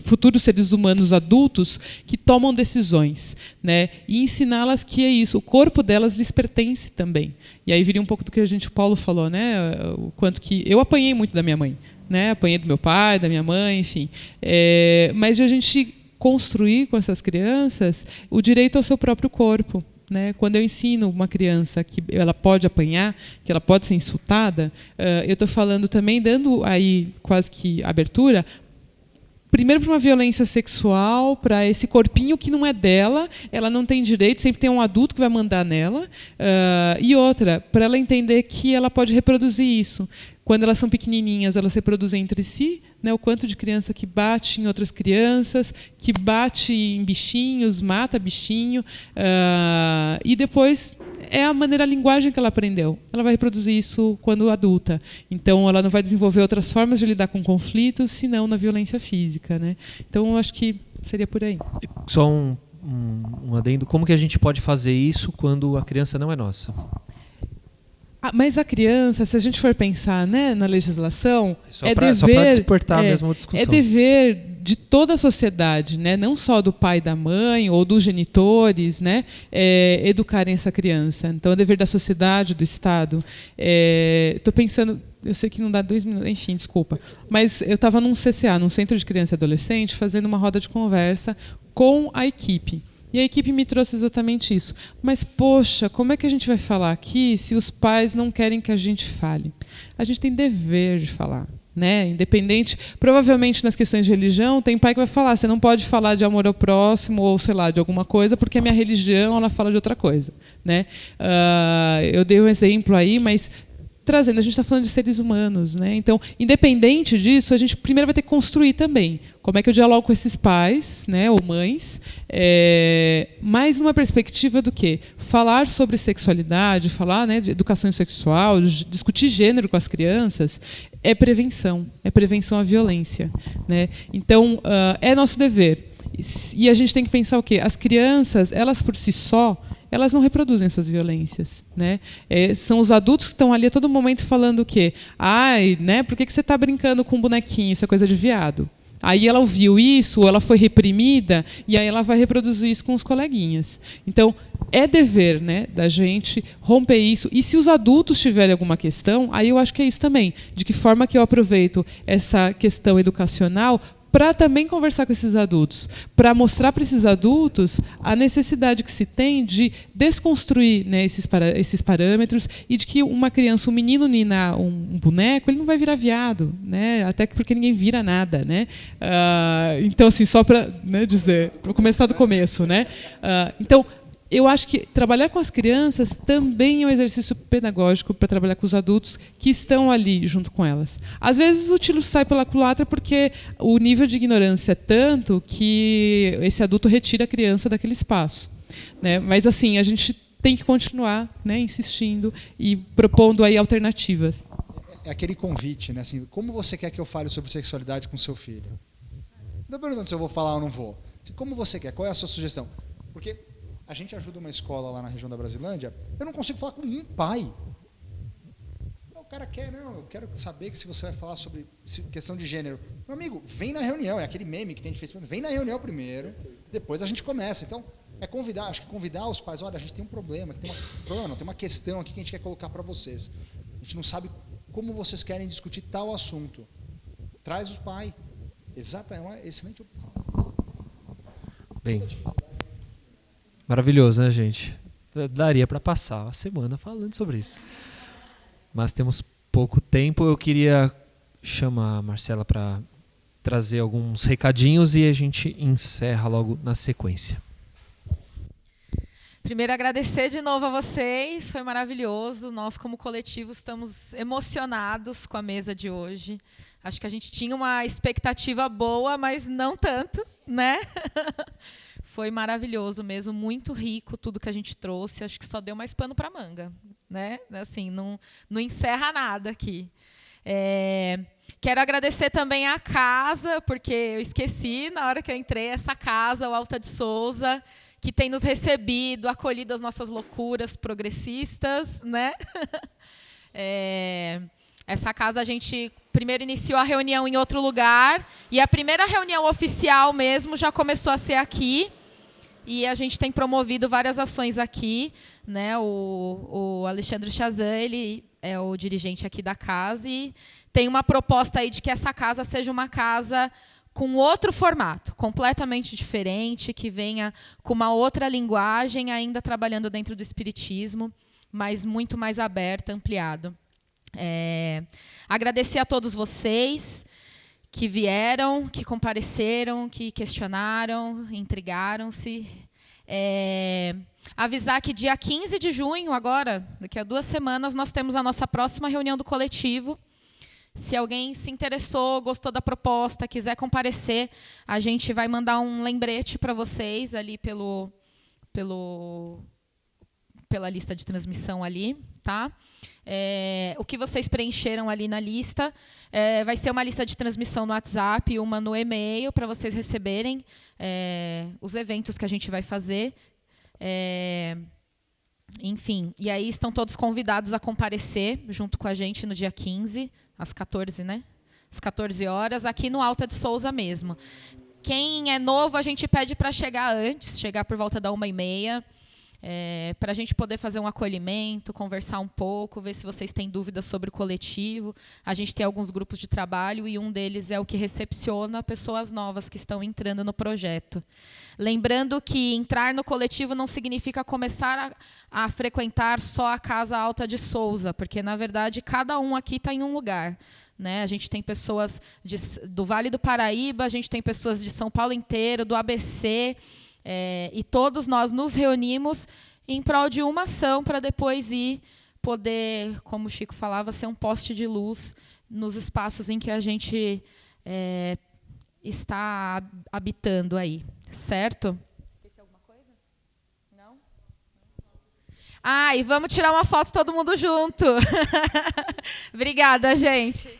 futuros seres humanos adultos que tomam decisões, né? E ensiná-las que é isso, o corpo delas lhes pertence também. E aí viria um pouco do que o Paulo falou, né? O quanto que eu apanhei muito da minha mãe, né? Apanhei do meu pai, da minha mãe, enfim. Mas de a gente construir com essas crianças o direito ao seu próprio corpo. Né? Quando eu ensino uma criança que ela pode apanhar, que ela pode ser insultada, eu estou falando também, dando aí quase que abertura, primeiro para uma violência sexual, para esse corpinho que não é dela, ela não tem direito, sempre tem um adulto que vai mandar nela, e outra, para ela entender que ela pode reproduzir isso. quando elas são pequenininhas, elas reproduzem entre si, né, o quanto de criança que bate em outras crianças, que bate em bichinhos, mata bichinho, e depois é a linguagem que ela aprendeu. Ela vai reproduzir isso quando adulta. Então, ela não vai desenvolver outras formas de lidar com conflitos, senão na violência física, né? Então, eu acho que seria por aí. Só um adendo. Como que a gente pode fazer isso quando a criança não é nossa? Mas a criança, se a gente for pensar, né, na legislação, Só para despertar mesmo a discussão. É dever de toda a sociedade, né, não só do pai e da mãe ou dos genitores, né, educarem essa criança. Então, é dever da sociedade, do Estado. Estou pensando, eu sei que não dá 2 minutos, enfim, desculpa. Mas eu estava num CCA, num Centro de Criança e Adolescente, fazendo uma roda de conversa com a equipe. E a equipe me trouxe exatamente isso. Mas, poxa, como é que a gente vai falar aqui se os pais não querem que a gente fale? A gente tem dever de falar, né? Independente, provavelmente nas questões de religião, tem pai que vai falar, você não pode falar de amor ao próximo ou, sei lá, de alguma coisa, porque a minha religião ela fala de outra coisa, né? Eu dei um exemplo aí, mas trazendo, a gente está falando de seres humanos, né? Então, independente disso, a gente primeiro vai ter que construir também. Como é que eu dialogo com esses pais, né, ou mães, mais numa perspectiva do quê? Falar sobre sexualidade, falar, né, de educação sexual, discutir gênero com as crianças, é prevenção à violência, né? Então, é nosso dever. E a gente tem que pensar o quê? As crianças, elas por si só, elas não reproduzem essas violências, né? São os adultos que estão ali a todo momento falando o quê? Ai, né? Por que você está brincando com um bonequinho? Isso é coisa de viado. Aí ela ouviu isso, ou ela foi reprimida, e aí ela vai reproduzir isso com os coleguinhas. Então, é dever, né, da gente romper isso. E se os adultos tiverem alguma questão, aí eu acho que é isso também. De que forma que eu aproveito essa questão educacional para também conversar com esses adultos, para mostrar para esses adultos a necessidade que se tem de desconstruir, né, esses parâmetros e de que uma criança, um menino ninar um boneco, ele não vai virar viado, né, até porque ninguém vira nada, né? Então, assim, só para, né, dizer, para começar do começo, né? Então, eu acho que trabalhar com as crianças também é um exercício pedagógico para trabalhar com os adultos que estão ali junto com elas. Às vezes o tiro sai pela culatra porque o nível de ignorância é tanto que esse adulto retira a criança daquele espaço, né? Mas assim, a gente tem que continuar, né, insistindo e propondo aí alternativas. É aquele convite, né? Assim, como você quer que eu fale sobre sexualidade com seu filho? Não estou perguntando se eu vou falar ou não vou. Como você quer? Qual é a sua sugestão? Porque a gente ajuda uma escola lá na região da Brasilândia, eu não consigo falar com um pai. O cara quer, não, eu quero saber que se você vai falar sobre questão de gênero. Meu amigo, vem na reunião, é aquele meme que tem de Facebook, vem na reunião primeiro, depois a gente começa. Então, acho que convidar os pais, olha, a gente tem um problema, tem uma questão aqui que a gente quer colocar para vocês. A gente não sabe como vocês querem discutir tal assunto. Traz os pais. Exato, é uma excelente opção. Bem, maravilhoso, né, gente? Daria para passar a semana falando sobre isso. Mas temos pouco tempo. Eu queria chamar a Marcela para trazer alguns recadinhos e a gente encerra logo na sequência. Primeiro, agradecer de novo a vocês. Foi maravilhoso. Nós, como coletivo, estamos emocionados com a mesa de hoje. Acho que a gente tinha uma expectativa boa, mas não tanto, né? Foi maravilhoso mesmo, muito rico tudo que a gente trouxe. Acho que só deu mais pano para manga, né? Assim, não encerra nada aqui. Quero agradecer também à casa, porque eu esqueci na hora que eu entrei, essa casa, o Alta de Souza, que tem nos recebido, acolhido as nossas loucuras progressistas, né? Essa casa a gente primeiro iniciou a reunião em outro lugar e a primeira reunião oficial mesmo já começou a ser aqui. E a gente tem promovido várias ações aqui, né? O Alexandre Chazan, ele é o dirigente aqui da casa e tem uma proposta aí de que essa casa seja uma casa com outro formato, completamente diferente, que venha com uma outra linguagem, ainda trabalhando dentro do espiritismo, mas muito mais aberta, ampliado. Agradecer a todos vocês que vieram, que compareceram, que questionaram, intrigaram-se. Avisar que dia 15 de junho, agora, daqui a 2 semanas, nós temos a nossa próxima reunião do coletivo. Se alguém se interessou, gostou da proposta, quiser comparecer, a gente vai mandar um lembrete para vocês ali pela lista de transmissão ali, tá? O que vocês preencheram ali na lista vai ser uma lista de transmissão no WhatsApp, uma no e-mail, para vocês receberem os eventos que a gente vai fazer. Enfim, e aí estão todos convidados a comparecer junto com a gente no dia 15, às 14, né? Às 14 horas, aqui no Alta de Souza mesmo. Quem é novo, a gente pede para chegar antes, chegar por volta da 1h30, para a gente poder fazer um acolhimento, conversar um pouco, ver se vocês têm dúvidas sobre o coletivo. A gente tem alguns grupos de trabalho e um deles é o que recepciona pessoas novas que estão entrando no projeto. Lembrando que entrar no coletivo não significa começar a frequentar só a Casa Alta de Souza, porque, na verdade, cada um aqui está em um lugar. Né? A gente tem pessoas do Vale do Paraíba, a gente tem pessoas de São Paulo inteiro, do ABC, e todos nós nos reunimos em prol de uma ação para depois poder, como o Chico falava, ser um poste de luz nos espaços em que a gente está habitando aí, certo? Esqueci alguma coisa? Não? E vamos tirar uma foto todo mundo junto. Obrigada, gente.